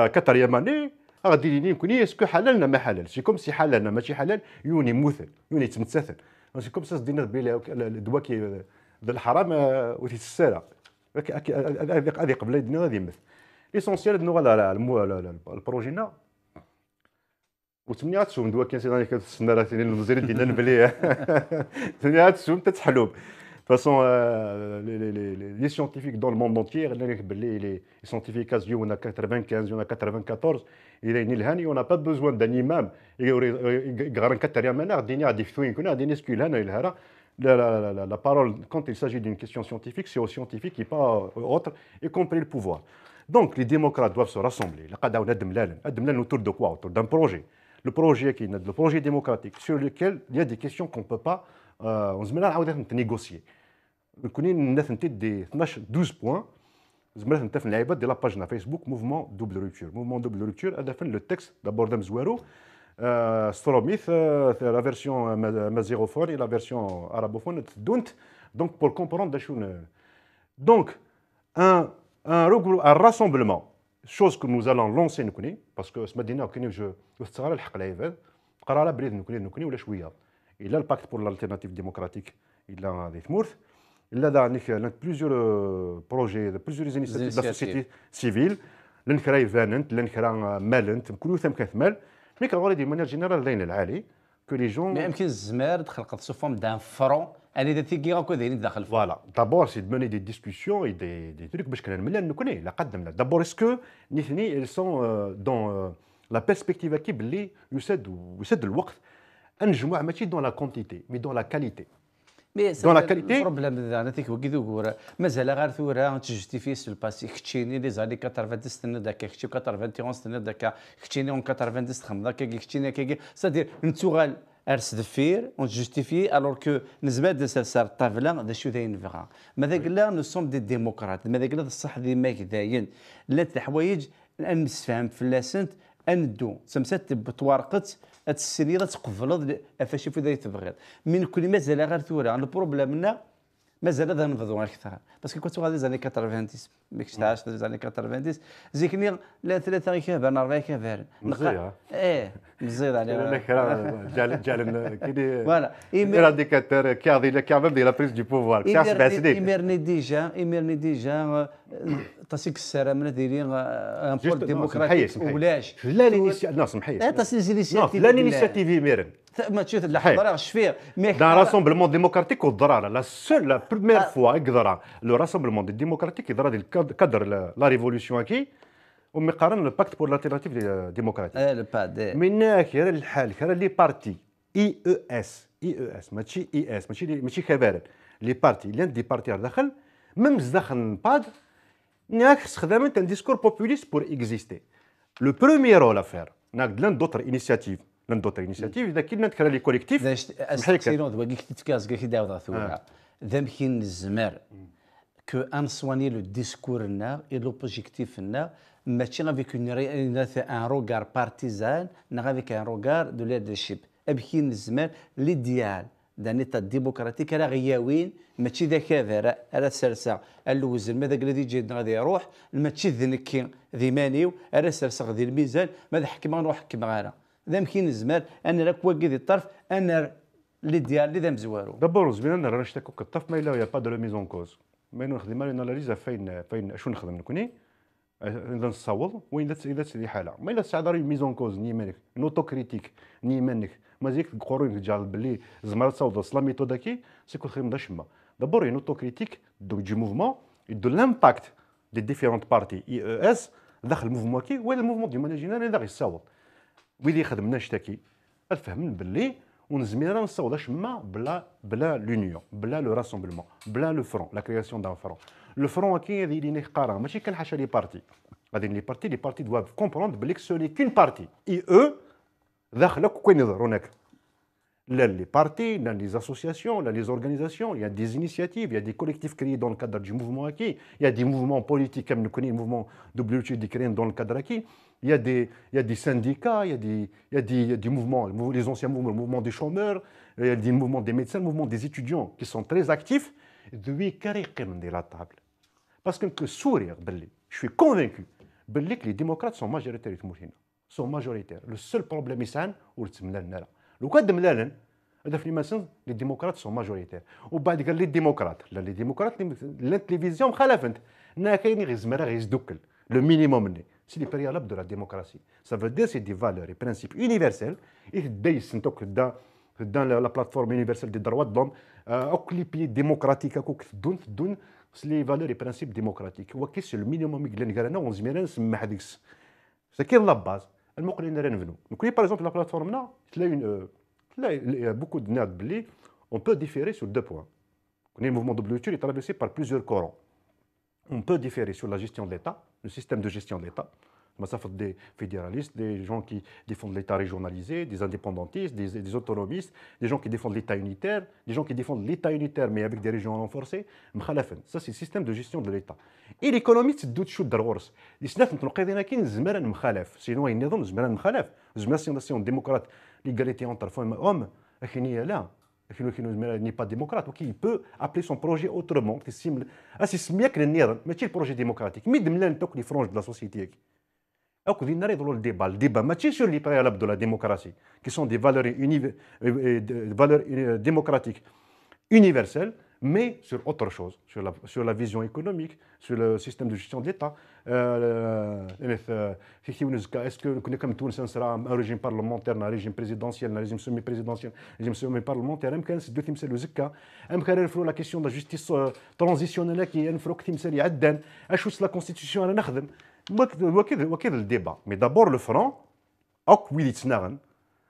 كتر يماني غادي لي يكون اسكو حلال ما حلال سي كوم سي حلال ماشي حلال يوني موثل يوني تمتثل سي كوم سا دينا بلا دوا كي الحرام وتيتسالى هذه قبل يدنا هذه مثل ليسونسيال دنو البروجينا وتمنيات سوم دوا كان سي كتسنى راه المزير ديالنا بلي تمنيات سوم تتحلوب De toute façon, les scientifiques dans le monde entier, les scientifiques il y en a 95, il y en a 94, on n'a pas besoin d'un imam. La parole, quand il s'agit d'une question scientifique, c'est aux scientifiques et pas aux autres, y compris le pouvoir. Donc, les démocrates doivent se rassembler. Autour de quoi? Autour d'un projet. Le projet démocratique, sur lequel il y a des questions qu'on ne peut pas négocier. Nous connaissons des 12 points. Nous avons la page Facebook Mouvement Double Rupture. Mouvement Double Rupture, le texte d'abord d'Amzouero, Stromith, la version mazérophone et la version arabophone. Donc, pour comprendre des choses. Donc, un rassemblement, chose que nous allons lancer, parce que ce matin, je il a le pacte pour l'alternative démocratique, il a des mours. Il a plusieurs projets, plusieurs initiatives de la société civile. L'enquête vanante, l'enquête malante, كل ثم كثمل. Mais quand on dit de manière générale, là, il est que les gens. Mais يمكن الزمار تخلقت sous forme d'un front. أنا إذا تيجي غاكو دايرين داخل. Voilà. D'abord, c'est de mener des discussions et des trucs باش كنا نملا نكوني لا قدمنا. D'abord, est-ce que نثني ils sont dans la perspective كي باللي يسد الوقت نجمع ماشي dans la quantité mais dans la qualité. Dans la qualité. البروبليم انا تيك وكيدو غورا مازال غير ثورا تجستيفي سو الباسي كتشيني لي زالي 90 سنه داك كتشي 91 سنه داك كتشيني اون 90 خمضه كتشيني سادير نتوغال ارس دفير اون جستيفي الور كو نزباد سار طافله دا شو داين فغا ماذا قلنا نو سوم دي ديموقراط ماذا قلنا الصح ديما كداين لا الحوايج نسفهم فلاسنت اندو سمسات بتوارقت السنيره تقبلض فاش في ذا تبغيض من كل مازال غير ثوره البروبليمنا مازال هذا نفضوا اكثر باسكو كنت غادي زاني 90 ميكش تاعش زاني 90 زيكني لا ثلاثه غير كبار اربعه كبار مزيان مزيد على جال كيدي فوالا ايراديكاتور كي كامل دي لا بريز دو بوفوار تاع 7 سنين ايميرني ديجا تاسيك السلام من دايرين ان بول ديموقراطيك ولاش لا ناس محيس تاسيس انيسياتيف لا انيسياتيف ميرن ما تشوف الحضاره الشفير dans rassemblement démocratique والضرر la première fois يقدر le rassemblement démocratique يقدر الكادر la révolution كي ومقارن le pacte pour l'alternative démocratique le pad من هنا الحال كان لي بارتي اي اس ماشي اي اس ماشي كبارن لي بارتي اللي عندي بارتي داخل même داخل باد ناك استخدام un discours populiste pour exister le premier rôle à faire ناك l'un d'autres initiatives اذا كنا نتكلم لي كوليكتيف سينو دوا كي تتكاز كي داو ثورة ذا مكين الزمار كو انسواني لو ديسكور نا اي لوبجيكتيف نا ماشي افيك ان روغار بارتيزان نا افيك ان روغار دو ليدرشيب ابكين الزمار ليديال دان ايتا ديمقراطيك راه غياوين ماشي ذاك هذا راه سرسا اللوز ماذا قال دي جيد غادي يروح ماشي ذنكي ذي مانيو راه سرسا غادي الميزان ماذا حكم نروح حكم غيره ذا مكين الزمان انا راك واقي ذي الطرف انا اللي ديال اللي ذا مزوارو دابور زوين راه نشتكوك الطرف ما الا يا با دو ميزون كوز ما نخدم انا اناليز فين شنو نخدم نكوني اذا نصوض وين الا حاله ما الا تساعد راه ميزون كوز ني مالك نوتو كريتيك ني منك ما زيك قرون جال باللي زمرت صوض لا ميثود كي سيكو خدم داشما دابور نوتو كريتيك دو موفمون دو لامباكت دي ديفيرونت بارتي اي او اس داخل الموفمون كي ولا الموفمون دو ماناجينال اللي يصوض ويلي خدمنا نشتكي الفهم باللي ونزميرا نصوض شما بلا لونيون بلا لو راسومبلمون بلا لو فرون لا كرياسيون دان فرون لو فرون كي هذه اللي نقارا ماشي كان حاشا لي بارتي غادي لي بارتي دواب كومبروند بلي سو لي كين بارتي اي او داخلك وين يظهروا هناك لا les partis, là les associations, là les organisations, il y a des initiatives, il y a des collectifs créés dans le cadre du mouvement acquis, il y a des mouvements politiques, comme nous connaissons le mouvement WTO créé dans le cadre acquis, il y a des syndicats, il y a des mouvements, les anciens mouvements, le mouvement des chômeurs, il y a des mouvements des médecins, le mouvement des étudiants qui sont très actifs, de de la table. Parce que sourire, je suis convaincu que les démocrates sont majoritaires, sont majoritaires. Le seul problème c'est le cas de Mlalen, les démocrates sont majoritaires. Ou بعد قال les démocrates, la télévision خالفت. ناكاين غيزمرا غيزدوكل. Le minimum c'est les préalables de la démocratie. Ça veut dire c'est des valeurs et principes universels. Et dans la plateforme universelle des droits de l'homme, tous les pays démocratiques donnent les valeurs et principes démocratiques. C'est le minimum اللي نقالنا ونزميرا نسمع هذيك. C'est qui la base. Donc, par exemple, la plateforme, il y a beaucoup de nades. On peut différer sur deux points. Le mouvement WTO est traversé par plusieurs courants. On peut différer sur la gestion de l'État, le système de gestion de l'État. Ça fait des fédéralistes, des gens qui défendent l'État régionalisé, des indépendantistes, des autonomistes, des gens qui défendent l'État unitaire, des gens qui défendent l'État unitaire mais avec des régions renforcées. Ça, c'est le système de gestion de l'État. Et l'économiste, c'est d'autres choses d'argors. Les snaf, nous avons dit زمرا مخالف. Sinon, il y a un زمرا مخالف. زمرا démocrate, l'égalité entre femmes et hommes. Qui n'est pas démocrate, il peut appeler son projet autrement. C'est mieux que le projet démocratique. Mais les franges de la société. Le débat, mais sur les préalables de la démocratie, qui sont des valeurs démocratiques universelles, mais sur autre chose, sur la vision économique, sur le système de gestion de l'État. Est-ce que comme Tunis sera un régime parlementaire, un régime présidentiel, un régime semi-présidentiel, un régime semi-parlementaire, même si دوت يمثل زكا ام كنرفروا لا كيسيون دا جوستيس ترانزيسيونيل كي نفروا كتمثل يعدن اشوس لا كونستيتيسيون انا نخدم وكذا الديبا مي دابور لو فرون اوك ويلي تسناغن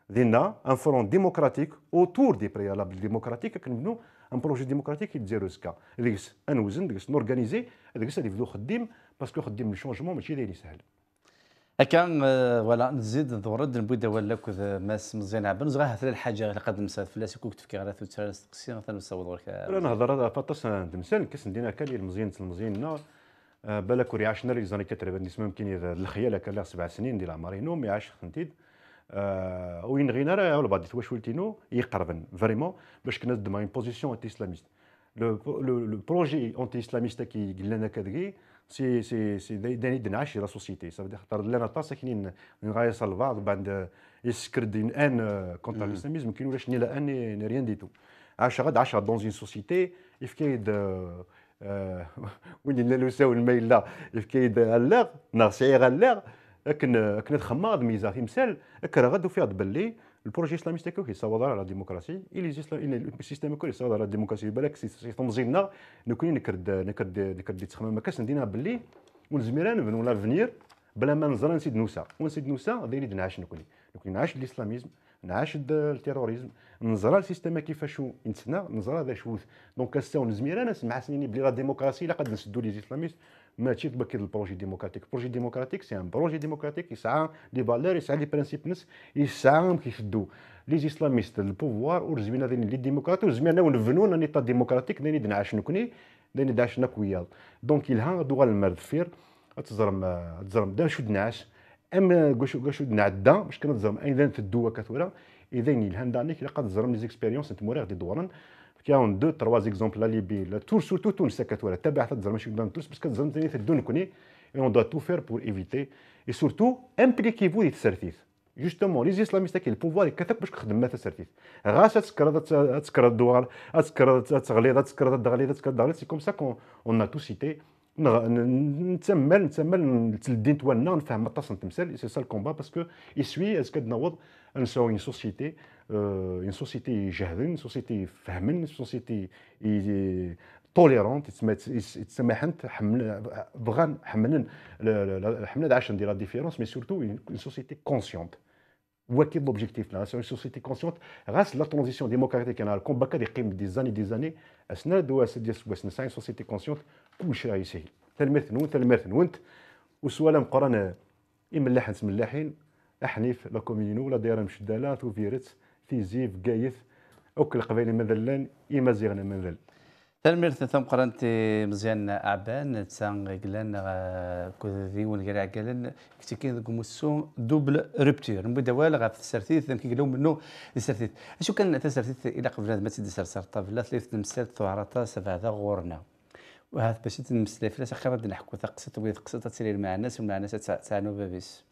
دينا ان فرون ديموكراتيك اوتور دي بريالابل ديموكراتيك كنبنوا ان بروجي ديموكراتيك يتزيرو زكا ديكس انوزن ديكس نورغانيزي ديكس اللي يبدو خديم باسكو خديم الشونجمون ماشي داير سهل كان فوالا نزيد نورد نبدا ولا كذا ماس مزيان عبن زغا هث الحاجه اللي قد مسات فلاس كنت تفكير على ثلاث تقسيم مثلا نصور لك انا نهضر هذا فاطس دمسان كاس ندينا كالي المزيان بالك وري عشنا لي زاني 80 ممكن الخيال كان 7 سنين ديال عمرينو مي عاش خنتيد وين غينا راه ولا بعد تواشولتينو يقربن فريمون باش كنا ضد une position anti-islamiste. Le projet anti-islamiste qui قلنا كذا سي داني دنعش لا سوسيتي صافي خاطر لنا طا ساكنين نغايص البعض بعد يسكر دين ان كونتر الاسلاميزم كاين ولاش ني لا ان ريان دي تو عاش غاد عاش دون اون سوسيتي يفكايد وين لا لوساو الميل لا يفكايد غلاغ نغسي غلاغ كنا تخمم هذا ميزه في مثال راه غادو فيها باللي البروجي الاسلاميست كي يصاوب على الديمقراطيه الى السيستم كله يصاوب على الديمقراطيه بالك سي تنظيمنا نكون نكرد تخمم ما كاش ندينا باللي ونزميران بنو لافنير بلا ما نزرا نسيد نوسا ونسيد نوسا دايري نعاش نكون نعاش الاسلاميزم نعاش التيروريزم نزرا السيستم كيفاش ينتسنى نزرا ذا شوث دونك الساو نزميران نسمع سنيني بلي لا ديمقراطيه لا قد نسدوا لي اسلاميست ماشي تبكر البروجي ديموكراتيك البروجي ديموكراتيك سي ان بروجي ديموكراتيك يسعى لي فالور يسعى لي برانسيب نس يسعى كيفدو لي اسلاميست البوفوار ورزمينا ذين لي ديموكرات ورزمينا ونبنوا ان نيطا ديموكراتيك داني دنعاش نكوني داني داش نكويال دونك يلها دوغال المرفير تزرم دا شو دنعاش اما كشو دنعدا باش كنا تزرم ايضا في الدوا كثوره اذا يلهان دانيك لقد تزرم لي زيكسبيريونس نتموريغ دي دوران كاين دو تروا زيكزومبل لا ليبي لا تور سورتو تونس كتولا تبع تزرم ماشي قدام تونس باسكو تزرم ثاني تدو نكوني اي اون دو تو فير بور ايفيتي اي سورتو امبليكيفو دي تسرتيث جوستومون لي زيسلاميست كاين البوفوار كثك باش تخدم ما تسرتيث غاس تسكر الدوار تسكر تغليظ تسكر الدغليظ تسكر الدغليظ سي كوم سا كون اون ا تو سيتي نتسمل الدين تولنا نفهم الطاس نتمثل سي سا الكومبا باسكو يسوي اسكو نوض نسوي اون سوسيتي اون سوسيتي جاهدين اون سوسيتي فهمن اون سوسيتي توليرونت تسمحنت بغان حملن حملنا عشان ندير لا ديفيرونس مي سورتو اون سوسيتي كونسيونت هو كي لوبجيكتيف لا سي سوسيتي كونسيونت غاس لا ترانزيسيون ديموكراتيك انا الكومبا كاد يقيم دي زاني اسنا دوا ديال سواس نساي سوسيتي كونسيونت كلشي راه يسهل تلميرت نونت وسوالا مقرن يملاح نتملاحين احنيف لا كومينو لا دايره مشداله تو فيرت تيزيف قايث اوكل قبيله مذلان يما زيغنا مذل تلميرت ثم قرنت مزيان عبان تسان قلان كذي ونقرا قلان كتكين كمسو دوبل ريبتير نبدا والغ في السرتيث كيقولوا منه السرتيث شو كان السرتيث الى قبل ما تدي سرسر طابله ثلاث تمثال ثعرتا سبعه غورنا وهذا باش تمثل فلاس اخر نحكوا ثقست وبغيت قصه تسير مع الناس ومع الناس تاع نوبابيس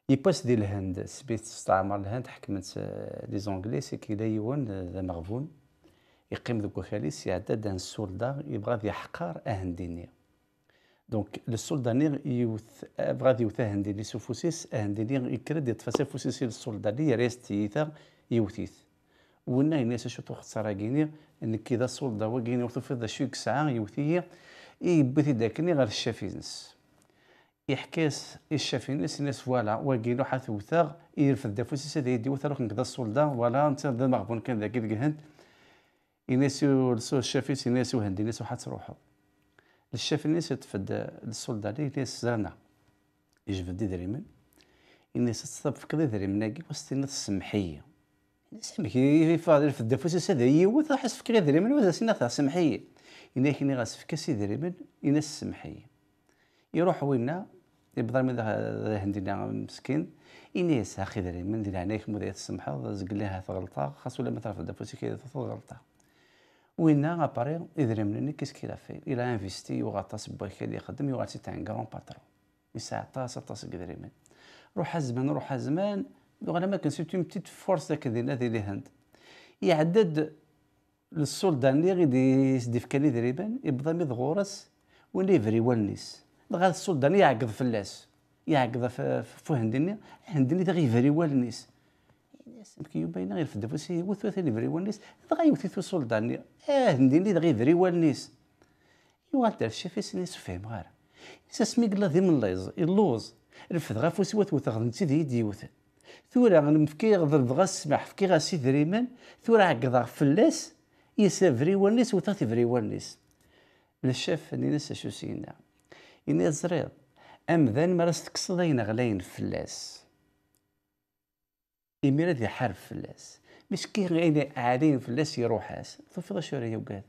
يباس ديال الهند سبيت استعمار الهند حكمت لي زونغلي سي كيدايون ذا مغبون يقيم ذوك خاليس يعدد ان السولدا يبغى يحقر اهنديني دونك السولداني يوث بغى يوث اهنديني سوفوسيس اهنديني يكرد يتفاسي فوسيس السولداني ريست يثا يوثيث ونا الناس شو تخسر كيني ان كذا السولدا وكيني وث في ذا شوك ساعه يوثيه يبثي داكني غير الشافينس يحكيس الشافينس الناس فوالا وكينو حث وثاغ يرفد دافوسيس هذا يدي وثا روح كذا السولدا ولا انت ذا مغبون كان ذاك الهند ينسيو الشافيس ينسيو هندي ينسيو حتى روحو الشاف الناس يتفد السولداني ناس زرنا يجبد دريمن الناس تصاب في كذا دريمناكي وستينا السمحيه السمحيه فاضل في الدفوس هذا يوث حس في كذا دريمن ولا سينا تاع السمحيه إنا كي غاس في كاسي دريمن الناس السمحيه يروح وينا يبدا من هندينا مسكين الناس اخي دريمن ديال هناك موديات السمحه زقلها غلطه خاص ولا ما تعرف الدفوس كذا غلطه وينا اباري يدرمني كيس كي لافي الى انفيستي وغطاس بوكي اللي يخدم يغاتي تاع ان كرون باترون يساع طاس قدريمن روح زمان انا ما كنسيتو بتيت فورس داك ديال هذه اللي هند يعدد السولداني غيدي يسديفكاني دريبان يبدا ميد غورس وين يفري والنيس دغا السولداني يعقد فلاس يعقد في هندني هندني دا غيفري والنيس كي يبين غير في الدفوسي وثوث اللي فري والنيس دغا يوثيث السولداني هندني دا غيفري والنيس يوغال دار الشافي سنيس فهم غير سمي قلا ذي من الليز اللوز رفد غا فوسي وثوث غنتي ذي ديوث ثورا غنمفكي غضرب غا السماح فكي غا سي دريمان ثورا عقد فلاس يسافري والنيس وثاثي فري والنيس الشاف نيناس اشو سينا إني زريض أمذان ما راس تكسض أين غلاين فلاس إميرا ذي حرب فلاس مش كي غيني عادين فلاس يروحاس ثوفي غا شوري يوقات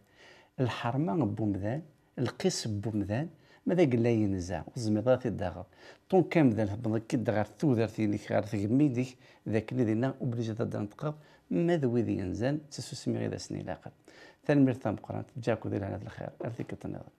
الحرمة بومذان القيس بومذان ماذا قلا ينزع وزميضات الداغر طون كامذان هبط كي غير ثوذرتيني غير تغميديك ذاك اللي دينا وبليجا تبدا نتقض ماذا ويدي ينزل تسوسمي غير سنين لاقل ثاني مرتام قران جاكو ديال هذا الخير ارثيك التناظر